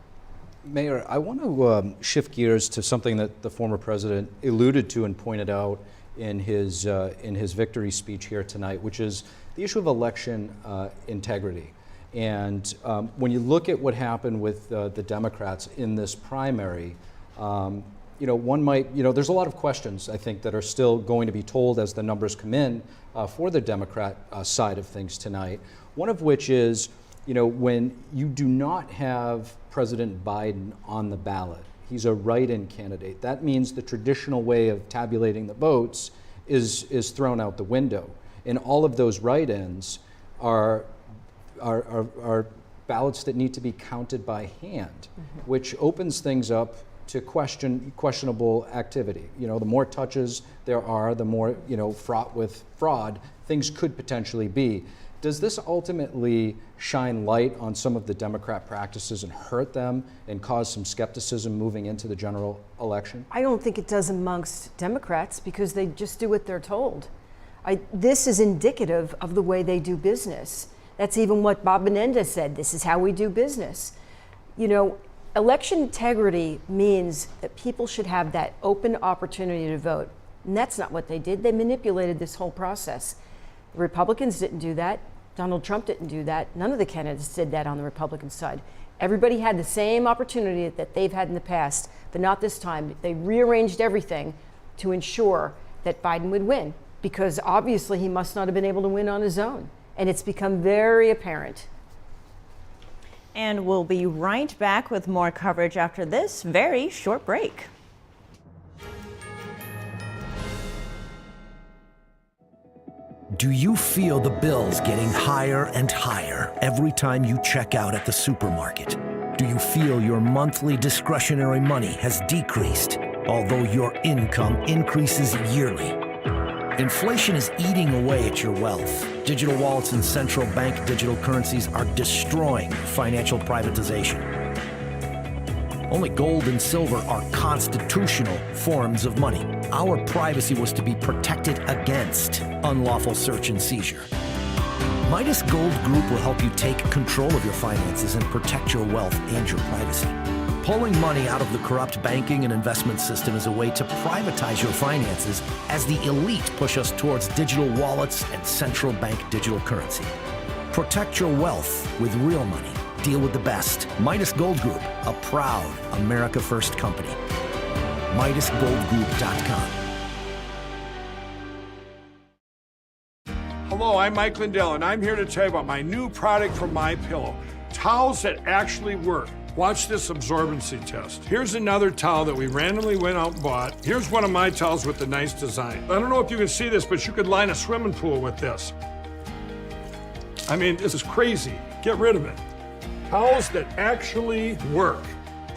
S1: Meier, I want to shift gears to something that the former president alluded to and pointed out in his victory speech here tonight, which is the issue of election integrity. And when you look at what happened with the Democrats in this primary, you know, one might, you know, there's a lot of questions, I think, that are still going to be told as the numbers come in for the Democrat side of things tonight. One of which is, you know, when you do not have President Biden on the ballot, he's a write-in candidate. That means the traditional way of tabulating the votes is thrown out the window. And all of those write-ins are ballots that need to be counted by hand, which opens things up to questionable activity. You know, the more touches there are, the more, you know, fraught with fraud things could potentially be. Does this ultimately shine light on some of the Democrat practices and hurt them and cause some skepticism moving into the general election?
S5: I don't think it does amongst Democrats because they just do what they're told. This is indicative of the way they do business. That's even what Bob Menendez said. This is how we do business. You know, election integrity means that people should have that open opportunity to vote. And that's not what they did. They manipulated this whole process. The Republicans didn't do that. Donald Trump didn't do that. None of the candidates did that on the Republican side. Everybody had the same opportunity that they've had in the past, but not this time. They rearranged everything to ensure that Biden would win. because obviously he must not have been able to win on his own. And it's become very apparent.
S2: And we'll be right back with more coverage after this very short break.
S4: Do you feel the bills getting higher and higher every time you check out at the supermarket? Do you feel your monthly discretionary money has decreased, although your income increases yearly? Inflation is eating away at your wealth. Digital wallets and central bank digital currencies are destroying financial privatization. Only gold and silver are constitutional forms of money. Our privacy was to be protected against unlawful search and seizure. Midas Gold Group will help you take control of your finances and protect your wealth and your privacy. Pulling money out of the corrupt banking and investment system is a way to privatize your finances as the elite push us towards digital wallets and central bank digital currency. Protect your wealth with real money. Deal with the best. Midas Gold Group, a proud America First company. MidasGoldGroup.com.
S19: Hello, I'm Mike Lindell, and I'm here to tell you about my new product from MyPillow, towels that actually work. Watch this absorbency test. Here's another towel that we randomly went out and bought. Here's one of my towels with the nice design. I don't know if you can see this, but you could line a swimming pool with this. I mean, this is crazy. Get rid of it. Towels that actually work.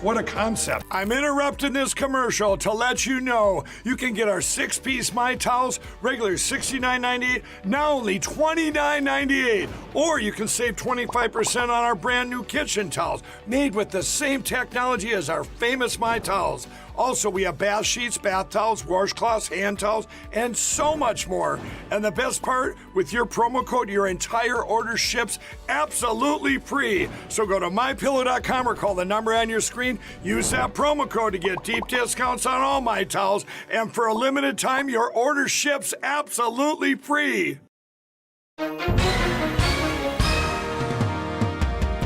S19: What a concept. I'm interrupting this commercial to let you know you can get our 6-piece My Towels, regular $69.98, now only $29.98. Or you can save 25% on our brand new kitchen towels, made with the same technology as our famous My Towels. Also, we have bath sheets, bath towels, washcloths, hand towels, and so much more. And the best part, with your promo code, your entire order ships absolutely free. So go to mypillow.com or call the number on your screen. Use that promo code to get deep discounts on all My Towels. And for a limited time, your order ships absolutely free.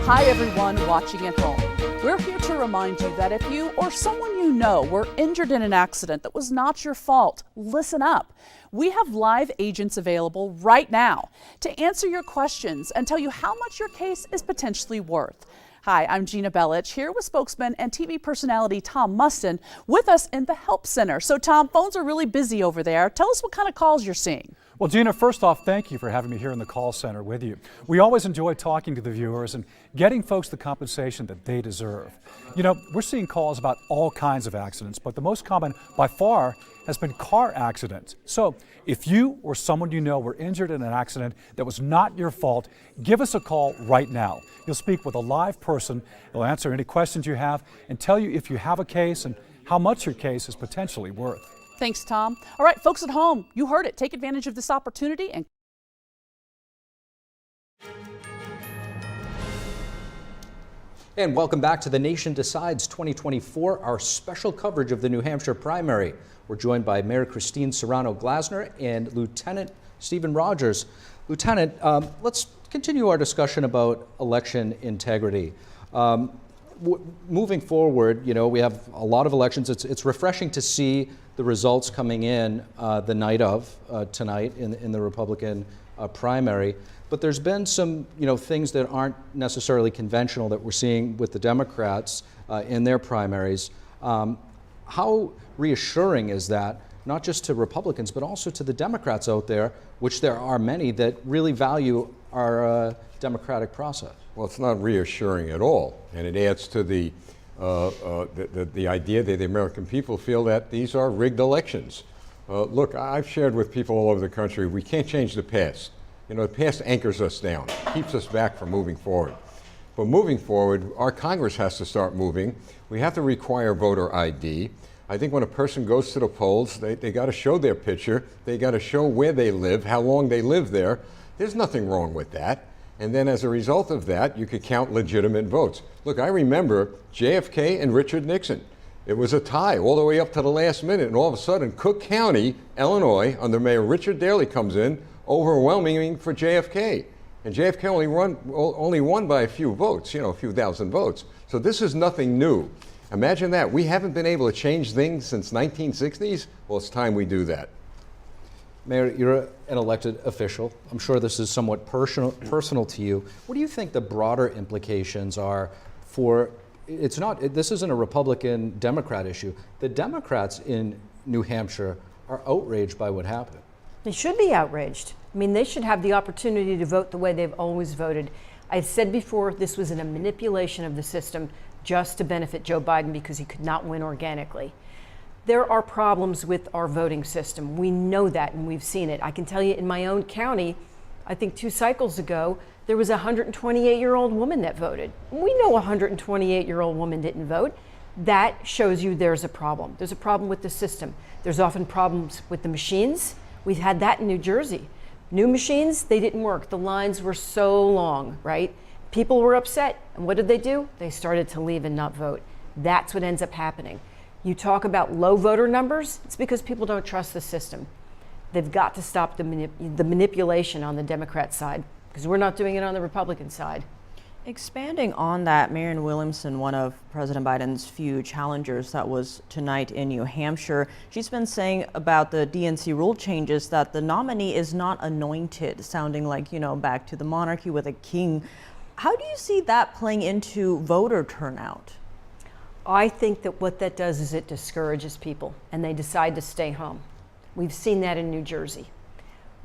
S8: Hi, everyone watching at home. We're here to remind you that if you or someone you know were injured in an accident that was not your fault, listen up. We have live agents available right now to answer your questions and tell you how much your case is potentially worth. Hi, I'm Gina Bellich, here with spokesman and TV personality Tom Mustin with us in the Help Center. So Tom, phones are really busy over there. Tell us what kind of calls you're seeing.
S10: Well, Gina, first off, thank you for having me here in the call center with you. We always enjoy talking to the viewers and getting folks the compensation that they deserve. You know, we're seeing calls about all kinds of accidents, but the most common by far has been car accidents. So if you or someone you know were injured in an accident that was not your fault, give us a call right now. You'll speak with a live person. They'll answer any questions you have and tell you if you have a case and how much your case is potentially worth.
S8: Thanks, Tom. All right, folks at home, you heard it. Take advantage of this opportunity and
S1: welcome back to The Nation Decides 2024, our special coverage of the New Hampshire primary. We're joined by Mayor Christine Serrano-Glasner and Lieutenant Stephen Rogers. Lieutenant, let's continue our discussion about election integrity. Moving forward, you know, we have a lot of elections. It's refreshing to see the results coming in the night of tonight in the Republican primary. But there's been some, you know, things that aren't necessarily conventional that we're seeing with the Democrats in their primaries. How reassuring is that, not just to Republicans, but also to the Democrats out there, which there are many that really value our democratic process?
S7: Well, it's not reassuring at all, and it adds to the idea that the American people feel that these are rigged elections. Look, I've shared with people all over the country, we can't change the past. You know, the past anchors us down, keeps us back from moving forward. But moving forward, our Congress has to start moving. We have to require voter ID. I think when a person goes to the polls, they got to show their picture. They got to show where they live, how long they live there. There's nothing wrong with that. And then as a result of that, you could count legitimate votes. Look, I remember JFK and Richard Nixon. It was a tie all the way up to the last minute, and all of a sudden, Cook County, Illinois, under Mayor Richard Daley comes in, overwhelming for JFK. And JFK only won by a few votes, you know, a few thousand votes. So this is nothing new. Imagine that. We haven't been able to change things since 1960s. Well, it's time we do that.
S1: Mayor, you're an elected official. I'm sure this is somewhat personal to you. What do you think the broader implications are for, this isn't a Republican-Democrat issue. The Democrats in New Hampshire are outraged by what happened.
S5: They should be outraged. I mean, they should have the opportunity to vote the way they've always voted. I've said before, this was a manipulation of the system just to benefit Joe Biden because he could not win organically. There are problems with our voting system. We know that and we've seen it. I can tell you in my own county, I think 2 cycles ago, there was a 128-year-old woman that voted. We know a 128-year-old woman didn't vote. That shows you there's a problem. There's a problem with the system. There's often problems with the machines. We've had that in New Jersey. New machines, they didn't work. The lines were so long, right? People were upset. And what did they do? They started to leave and not vote. That's what ends up happening. You talk about low voter numbers, it's because people don't trust the system. They've got to stop the manipulation on the Democrat side because we're not doing it on the Republican side.
S2: Expanding on that, Marianne Williamson, one of President Biden's few challengers that was tonight in New Hampshire, she's been saying about the DNC rule changes that the nominee is not anointed, sounding like, you know, back to the monarchy with a king. How do you see that playing into voter turnout?
S5: I think that what that does is it discourages people and they decide to stay home. We've seen that in New Jersey.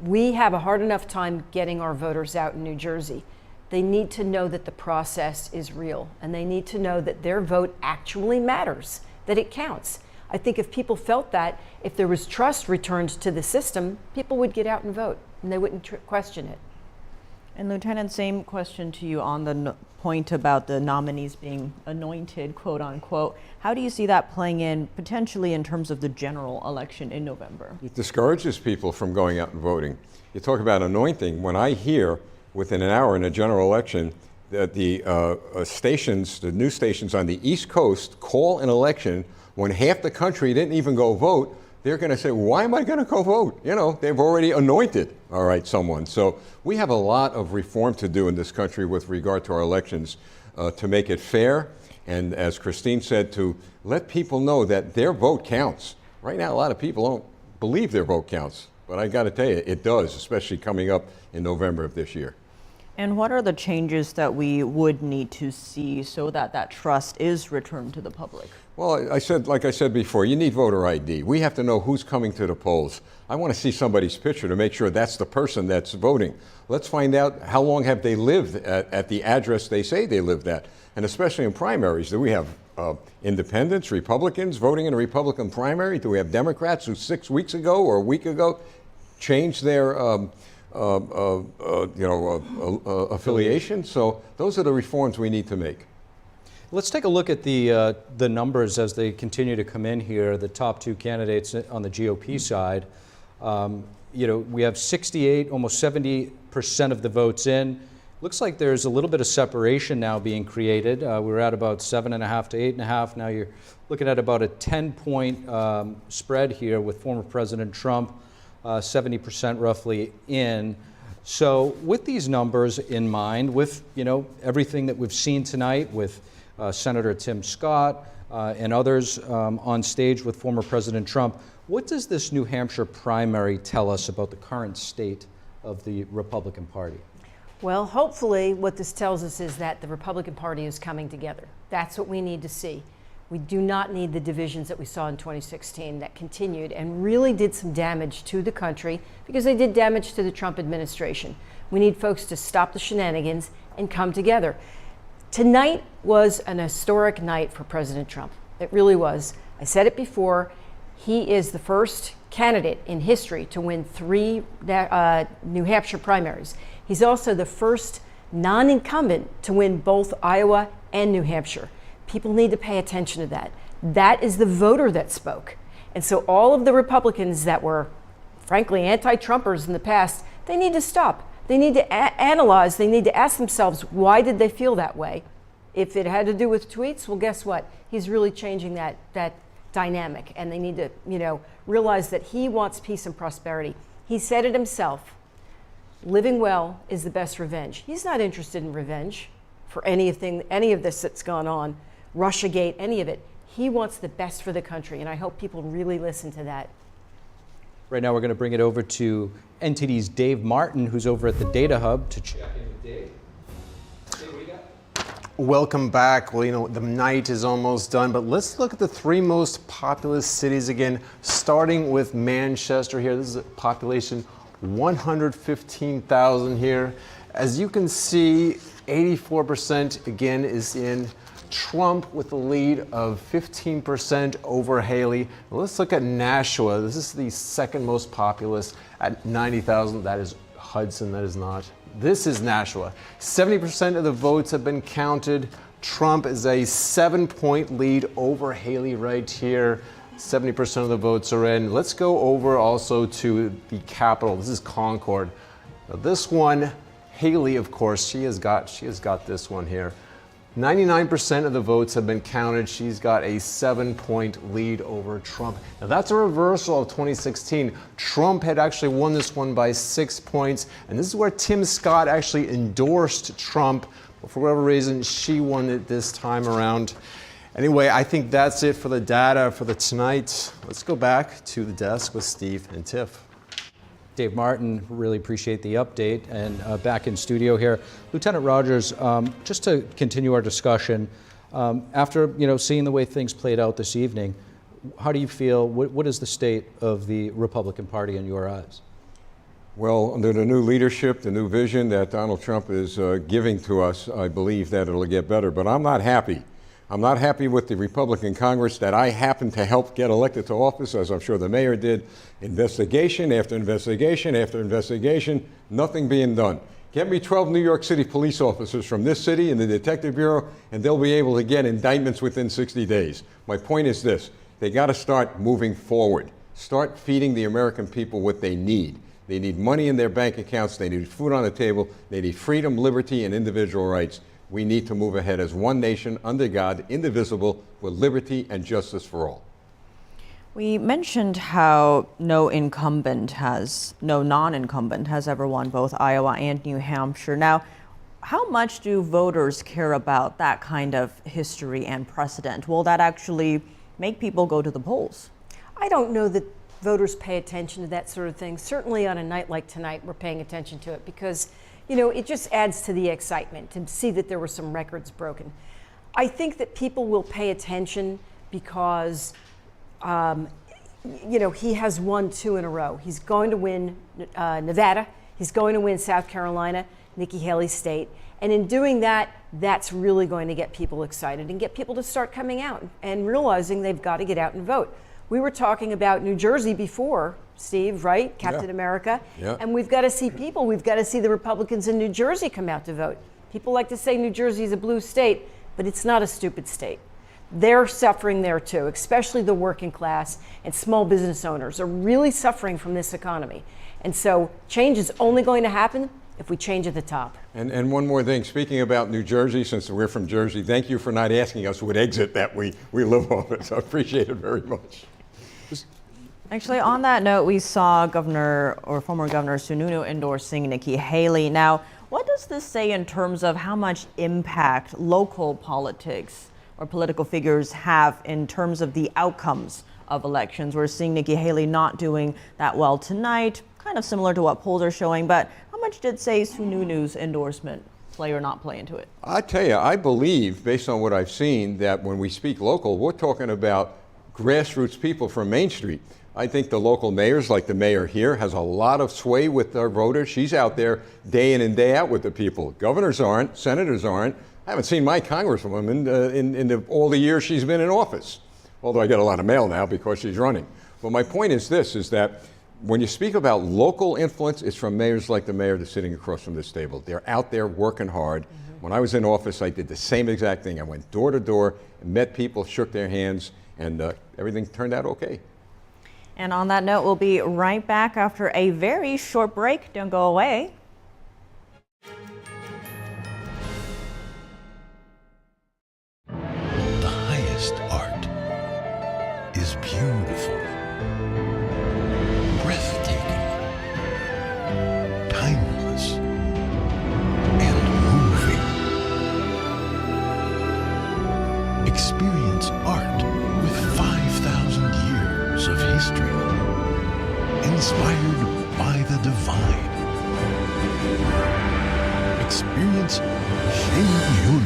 S5: We have a hard enough time getting our voters out in New Jersey. They need to know that the process is real and they need to know that their vote actually matters, that it counts. I think if people felt that, if there was trust returned to the system, people would get out and vote and they wouldn't question it.
S2: And Lieutenant, same question to you on the point about the nominees being anointed, quote unquote. How do you see that playing in potentially in terms of the general election in November?
S7: It discourages people from going out and voting. You talk about anointing. When I hear within an hour in a general election that the stations, the news stations on the East Coast call an election when half the country didn't even go vote, they're going to say, why am I going to go vote? You know, they've already anointed, all right, someone. So we have a lot of reform to do in this country with regard to our elections to make it fair. And as Christine said, to let people know that their vote counts. Right now, a lot of people don't believe their vote counts. But I got to tell you, it does, especially coming up in November of this year.
S2: And what are the changes that we would need to see so that that trust is returned to the public?
S7: Well, like I said before, you need voter ID. We have to know who's coming to the polls. I want to see somebody's picture to make sure that's the person that's voting. Let's find out how long have they lived at the address they say they lived at. And especially in primaries, do we have independents, Republicans voting in a Republican primary? Do we have Democrats who 6 weeks ago or a week ago changed their affiliation? So those are the reforms we need to make.
S1: Let's take a look at the numbers as they continue to come in here. The top 2 candidates on the GOP side. We have 68, almost 70% of the votes in. Looks like there's a little bit of separation now being created. We're at about 7.5 to 8.5. Now you're looking at about a 10-point spread here with former President Trump, 70% roughly in. So with these numbers in mind, with everything that we've seen tonight with Senator Tim Scott and others on stage with former President Trump, what does this New Hampshire primary tell us about the current state of the Republican Party?
S5: Well, hopefully what this tells us is that the Republican Party is coming together. That's what we need to see. We do not need the divisions that we saw in 2016 that continued and really did some damage to the country because they did damage to the Trump administration. We need folks to stop the shenanigans and come together. Tonight was an historic night for President Trump. It really was. I said it before. He is the first candidate in history to win 3 New Hampshire primaries. He's also the first non-incumbent to win both Iowa and New Hampshire. People need to pay attention to that. That is the voter that spoke. And so all of the Republicans that were, frankly, anti-Trumpers in the past, they need to stop. They need to analyze. They need to ask themselves, why did they feel that way? If it had to do with tweets, well, guess what? He's really changing that dynamic. And they need to, realize that he wants peace and prosperity. He said it himself. Living well is the best revenge. He's not interested in revenge for any of this that's gone on, Russiagate, any of it. He wants the best for the country, and I hope people really listen to that.
S1: Right now we're going to bring it over to NTD's Dave Martin, who's over at the Data Hub, to check in with Dave. Dave, what do you got?
S11: Welcome back. Well, you know, the night is almost done, but let's look at the 3 most populous cities again, starting with Manchester here. This is a population 115,000 here. As you can see, 84% again is in Trump with a lead of 15% over Haley. Now let's look at Nashua. This is the second most populous at 90,000. That is Hudson, that is not. This is Nashua. 70% of the votes have been counted. Trump is a 7-point lead over Haley right here. 70% of the votes are in. Let's go over also to the capital. This is Concord. Now this one, Haley, of course, she has got this one here. 99% of the votes have been counted. She's got a 7-point lead over Trump. Now that's a reversal of 2016. Trump had actually won this one by 6 points, and this is where Tim Scott actually endorsed Trump. But for whatever reason, she won it this time around. Anyway, I think that's it for the data for the tonight. Let's go back to the desk with Steve and Tiff.
S1: Dave Martin, really appreciate the update. And back in studio here, Lieutenant Rogers, just to continue our discussion, after seeing the way things played out this evening, how do you feel? What is the state of the Republican Party in your eyes?
S7: Well, under the new leadership, the new vision that Donald Trump is giving to us, I believe that it'll get better. But I'm not happy. I'm not happy with the Republican Congress that I happened to help get elected to office, as I'm sure the mayor did. Investigation after investigation after investigation, nothing being done. Get me 12 New York City police officers from this city in the Detective Bureau, and they'll be able to get indictments within 60 days. My point is this: they got to start moving forward. Start feeding the American people what they need. They need money in their bank accounts. They need food on the table. They need freedom, liberty, and individual rights. We need to move ahead as one nation, under God, indivisible, with liberty and justice for all.
S2: We mentioned how no non-incumbent has ever won both Iowa and New Hampshire. Now, how much do voters care about that kind of history and precedent? Will that actually make people go to the polls?
S5: I don't know that voters pay attention to that sort of thing. Certainly on a night like tonight, we're paying attention to it because it just adds to the excitement to see that there were some records broken. I think that people will pay attention because, he has won 2 in a row. He's going to win Nevada. He's going to win South Carolina, Nikki Haley's state. And in doing that, that's really going to get people excited and get people to start coming out and realizing they've got to get out and vote. We were talking about New Jersey before, Steve, right? Captain America.
S7: Yeah.
S5: And we've got to see people. We've got to see the Republicans in New Jersey come out to vote. People like to say New Jersey is a blue state, but it's not a stupid state. They're suffering there too, especially the working class and small business owners are really suffering from this economy. And so change is only going to happen if we change at the top.
S7: And one more thing, speaking about New Jersey, since we're from Jersey, thank you for not asking us what exit that we live off it. So I appreciate it very much.
S2: Actually, on that note, we saw former Governor Sununu endorsing Nikki Haley. Now, what does this say in terms of how much impact local politics or political figures have in terms of the outcomes of elections? We're seeing Nikki Haley not doing that well tonight, kind of similar to what polls are showing, but how much did, say, Sununu's endorsement play or not play into it?
S7: I tell you, I believe, based on what I've seen, that when we speak local, we're talking about grassroots people from Main Street. I think the local mayors, like the mayor here, has a lot of sway with our voters. She's out there day in and day out with the people. Governors aren't, senators aren't. I haven't seen my congresswoman in all the years she's been in office, although I get a lot of mail now because she's running. But my point is this, is that when you speak about local influence, it's from mayors like the mayor that's sitting across from this table. They're out there working hard. Mm-hmm. When I was in office, I did the same exact thing. I went door to door, met people, shook their hands, and everything turned out okay.
S2: And on that note, we'll be right back after a very short break. Don't go away.
S12: The highest art is beautiful, breathtaking, timeless, and moving. Experience art with 5,000 years of history.
S24: inspired by the divine. Experience Shin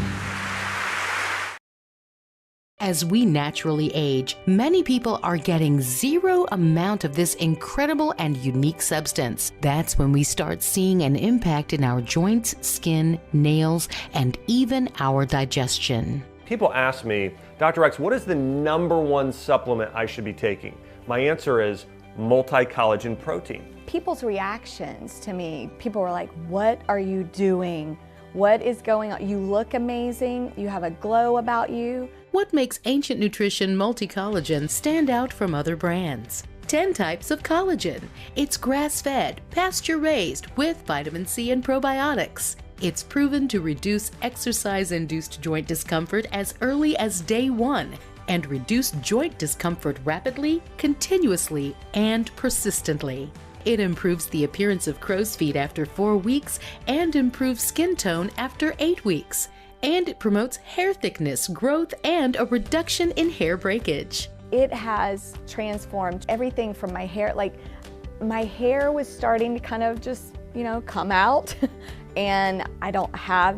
S9: As we naturally age, many people are getting zero amount of this incredible and unique substance. That's when we start seeing an impact in our joints, skin, nails, and even our digestion.
S20: People ask me, Dr. X, what is the #1 supplement I should be taking? My answer is multi-collagen protein.
S22: People's reactions to me, people were like, what are you doing? What is going on? You look amazing. You have a glow about you.
S9: What makes Ancient Nutrition Multi-Collagen stand out from other brands? 10 types of collagen. It's grass-fed, pasture-raised with vitamin C and probiotics. It's proven to reduce exercise-induced joint discomfort as early as day 1 and reduce joint discomfort rapidly, continuously, and persistently. It improves the appearance of crow's feet after 4 weeks and improves skin tone after 8 weeks. And it promotes hair thickness, growth, and a reduction in hair breakage.
S22: It has transformed everything from my hair. Like, my hair was starting to kind of just, come out, and I don't have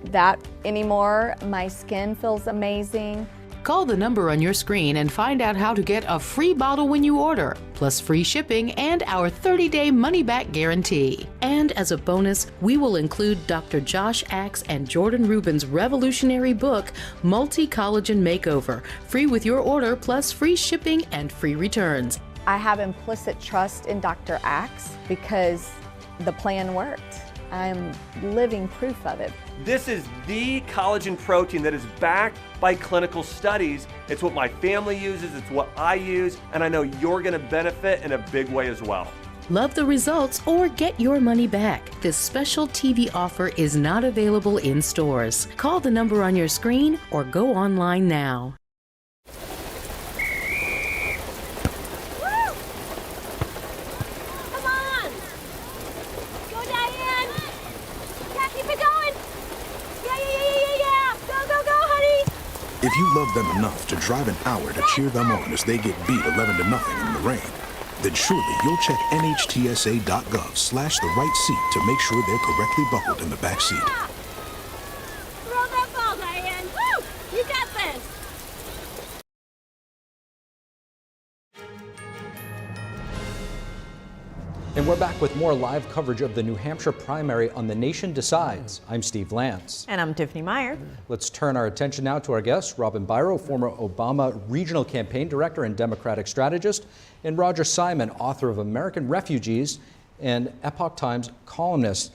S22: that anymore. My skin feels amazing.
S9: Call the number on your screen and find out how to get a free bottle when you order, plus free shipping and our 30-day money-back guarantee. And as a bonus, we will include Dr. Josh Axe and Jordan Rubin's revolutionary book, Multi-Collagen Makeover, free with your order, plus free shipping and free returns.
S22: I have implicit trust in Dr. Axe because the plan worked. I'm living proof of it.
S20: This is the collagen protein that is backed by clinical studies. It's what my family uses, it's what I use, and I know you're gonna benefit in a big way as well.
S9: Love the results or get your money back. This special TV offer is not available in stores. Call the number on your screen or go online now.
S24: If you love them enough to drive an hour to cheer them on as they get beat 11-0 in the rain, then surely you'll check NHTSA.gov/the right seat to make sure they're correctly buckled in the back seat.
S23: Throw that ball, Diane. Woo! You got this.
S1: And we're back with more live coverage of the New Hampshire primary on The Nation Decides. I'm Steve Lance.
S2: And I'm Tiffany Meier.
S1: Let's turn our attention now to our guest, Robin Biro, former Obama Regional Campaign Director and Democratic strategist, and Roger Simon, author of American Refugees and Epoch Times columnist.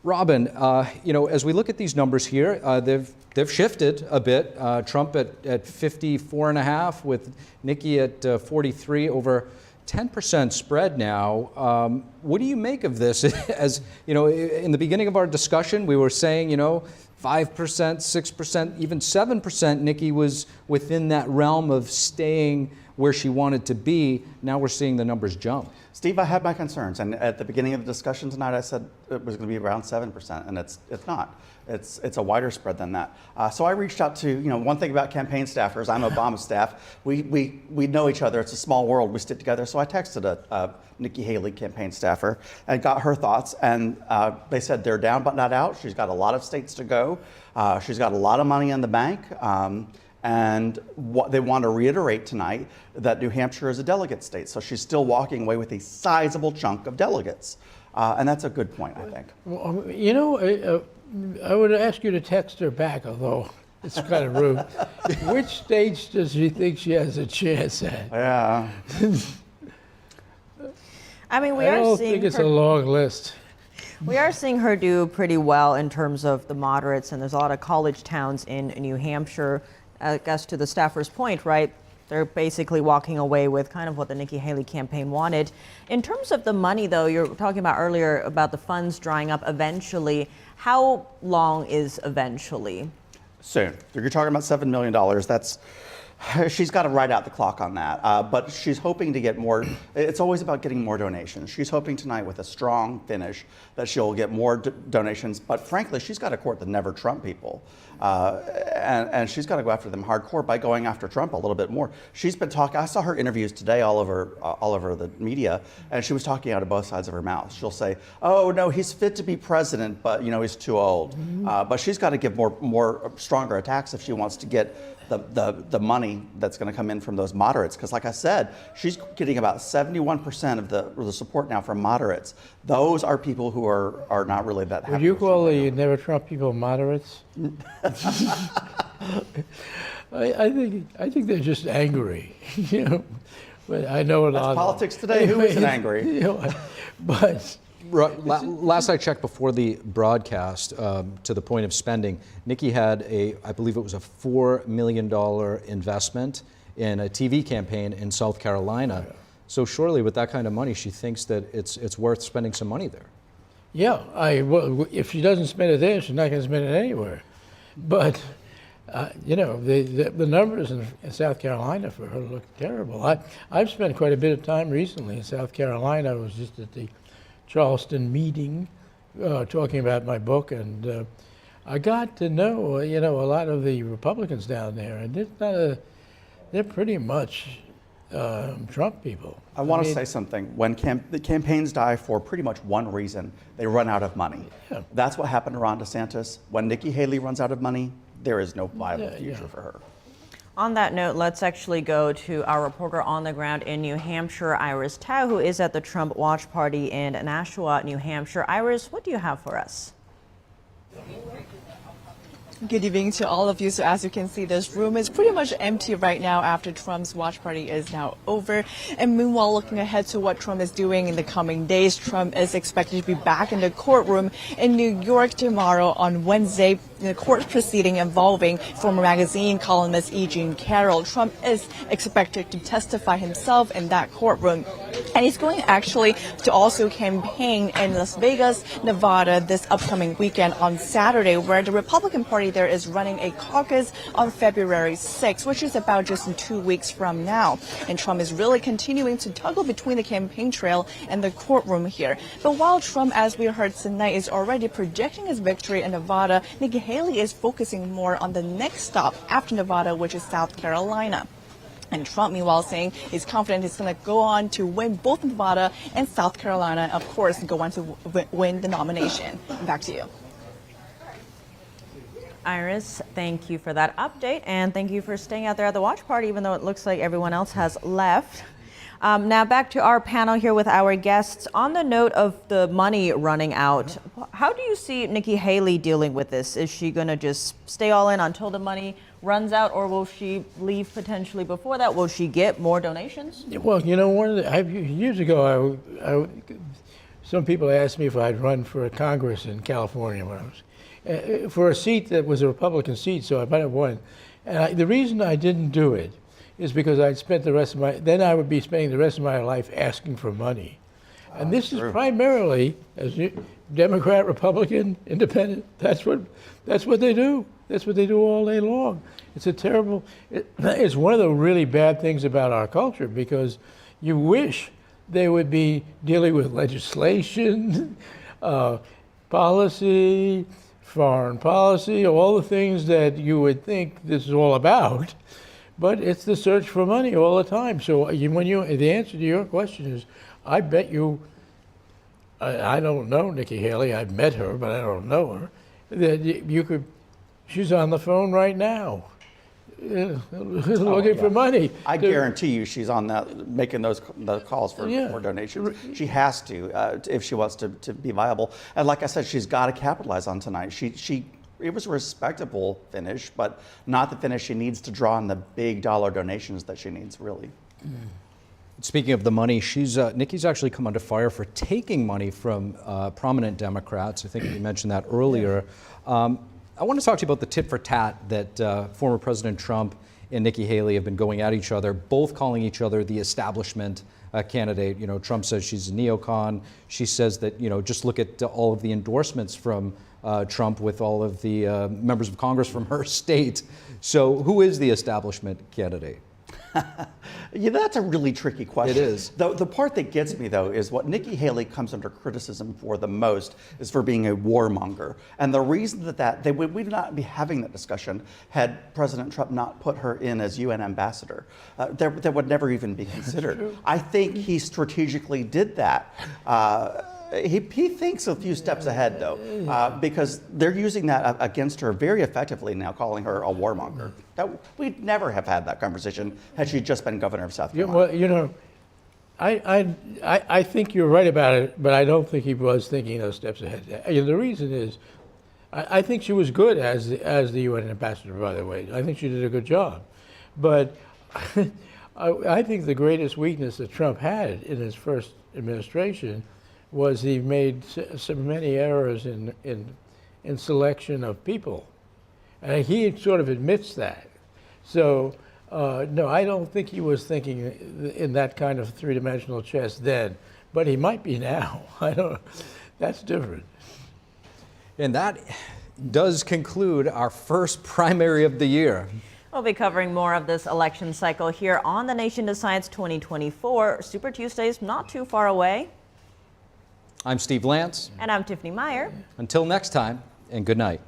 S1: Robin, as we look at these numbers here, they've shifted a bit. Trump at 54.5, with Nikki at 43, over 10% spread now. What do you make of this? As in the beginning of our discussion, we were saying, 5%, 6%, even 7%. Nikki was within that realm of staying where she wanted to be. Now we're seeing the numbers jump.
S3: Steve, I had my concerns, and at the beginning of the discussion tonight, I said it was going to be around 7%, and it's not. It's a wider spread than that. So I reached out to, one thing about campaign staffers, I'm Obama staff, we know each other, it's a small world, we stick together. So I texted a Nikki Haley campaign staffer and got her thoughts, and they said they're down but not out. She's got a lot of states to go. She's got a lot of money in the bank. And what they want to reiterate tonight that New Hampshire is a delegate state. So she's still walking away with a sizable chunk of delegates. And that's a good point, I think.
S21: Well, I would ask you to text her back, although it's kind of rude. Which states does she think she has a chance at?
S3: Yeah.
S2: I mean,
S21: I don't think it's a long list.
S2: We are seeing her do pretty well in terms of the moderates, and there's a lot of college towns in New Hampshire. I guess to the staffer's point, right? They're basically walking away with kind of what the Nikki Haley campaign wanted. In terms of the money, though, you're talking about earlier about the funds drying up eventually. How long is eventually?
S3: Soon. You're talking about $7 million. That's She's got to ride out the clock on that, but she's hoping to get more. It's always about getting more donations. She's hoping tonight with a strong finish that she'll get more donations, but frankly, she's got to court the never Trump people. And she's got to go after them hardcore by going after Trump a little bit more. She's been talking, I saw her interviews today all over the media, and she was talking out of both sides of her mouth. She'll say, oh no, he's fit to be president, but he's too old. But she's got to give more stronger attacks if she wants to get the money that's going to come in from those moderates. Because like I said, she's getting about 71% of the support now from moderates. Those are people who are not really that happy.
S21: Would you call the never Trump people moderates? I think they're just angry, But I know a lot.
S3: That's politics today. Who isn't angry?
S21: But
S1: last I checked before the broadcast, to the point of spending, Nikki had I believe it was a $4 million investment in a TV campaign in South Carolina. Oh, yeah. So surely with that kind of money, she thinks that it's worth spending some money there.
S21: Yeah, if she doesn't spend it there, she's not going to spend it anywhere. But the numbers in South Carolina for her look terrible. I've spent quite a bit of time recently in South Carolina. I was just at the Charleston meeting talking about my book, and I got to know a lot of the Republicans down there, and they're pretty much Trump people.
S3: I want to say something. When the campaigns die for pretty much one reason, they run out of money. Yeah. That's what happened to Ron DeSantis. When Nikki Haley runs out of money, there is no viable future for her.
S2: On that note, let's actually go to our reporter on the ground in New Hampshire, Iris Tao, who is at the Trump watch party in Nashua, New Hampshire. Iris, what do you have for us?
S14: Good evening to all of you. So as you can see, this room is pretty much empty right now after Trump's watch party is now over. And meanwhile, looking ahead to what Trump is doing in the coming days, Trump is expected to be back in the courtroom in New York tomorrow on Wednesday in a court proceeding involving former magazine columnist E. Jean Carroll. Trump is expected to testify himself in that courtroom. And he's going actually to also campaign in Las Vegas, Nevada this upcoming weekend on Saturday, where the Republican Party there is running a caucus on February 6th, which is about just in 2 weeks from now. And Trump is really continuing to toggle between the campaign trail and the courtroom here. But while Trump, as we heard tonight, is already projecting his victory in Nevada, Nikki Haley is focusing more on the next stop after Nevada, which is South Carolina. And Trump, meanwhile, saying he's confident he's going to go on to win both Nevada and South Carolina, of course, go on to win the nomination. Back to you.
S2: Iris, thank you for that update, and thank you for staying out there at the watch party, even though it looks like everyone else has left. Now back to our panel here with our guests. On the note of the money running out, how do you see Nikki Haley dealing with this? Is she going to just stay all in until the money runs out, or will she leave potentially before that? Will she get more donations?
S21: Well, years ago, some people asked me if I'd run for Congress in California when I was for a seat that was a Republican seat, so I might have won. And the reason I didn't do it is because I would be spending the rest of my life asking for money. And this is primarily, as Democrat, Republican, Independent, that's what they do. That's what they do all day long. It's it's one of the really bad things about our culture, because you wish they would be dealing with legislation, policy, foreign policy, all the things that you would think this is all about. But it's the search for money all the time. So the answer to your question is, I bet you, I don't know Nikki Haley, I've met her, but I don't know her, that she's on the phone right now, looking for money.
S3: I guarantee you she's on that, making those calls for more donations. She has to, if she wants to be viable. And like I said, she's got to capitalize on tonight. It was a respectable finish, but not the finish she needs to draw on the big dollar donations that she needs, really.
S1: Speaking of the money, Nikki's actually come under fire for taking money from prominent Democrats. I think you mentioned that earlier. I want to talk to you about the tit for tat that former President Trump and Nikki Haley have been going at each other, both calling each other the establishment, candidate. You know, Trump says she's a neocon. She says that, you know, just look at all of the endorsements from Trump with all of the members of Congress from her state. So who is the establishment candidate?
S3: Yeah, that's a really tricky question.
S1: It is.
S3: The part that gets me, though, is what Nikki Haley comes under criticism for the most is for being a warmonger. And the reason that we would not be having that discussion had President Trump not put her in as UN ambassador. That would never even be considered. I think he strategically did that. He thinks a few steps ahead, though, because they're using that against her very effectively now, calling her a warmonger. We'd never have had that conversation had she just been governor of South Carolina.
S21: Well, you know, I think you're right about it, but I don't think he was thinking those steps ahead. You know, the reason is, I think she was good as the UN ambassador, by the way. I think she did a good job. But I think the greatest weakness that Trump had in his first administration was he made so many errors in selection of people. And he sort of admits that. So, no, I don't think he was thinking in that kind of three-dimensional chess then, but he might be now. I don't, that's different.
S1: And that does conclude our first primary of the year.
S2: We'll be covering more of this election cycle here on The Nation Decides 2024. Super Tuesday's not too far away.
S1: I'm Steve Lance.
S2: And I'm Tiffany Meier.
S1: Until next time, and good night.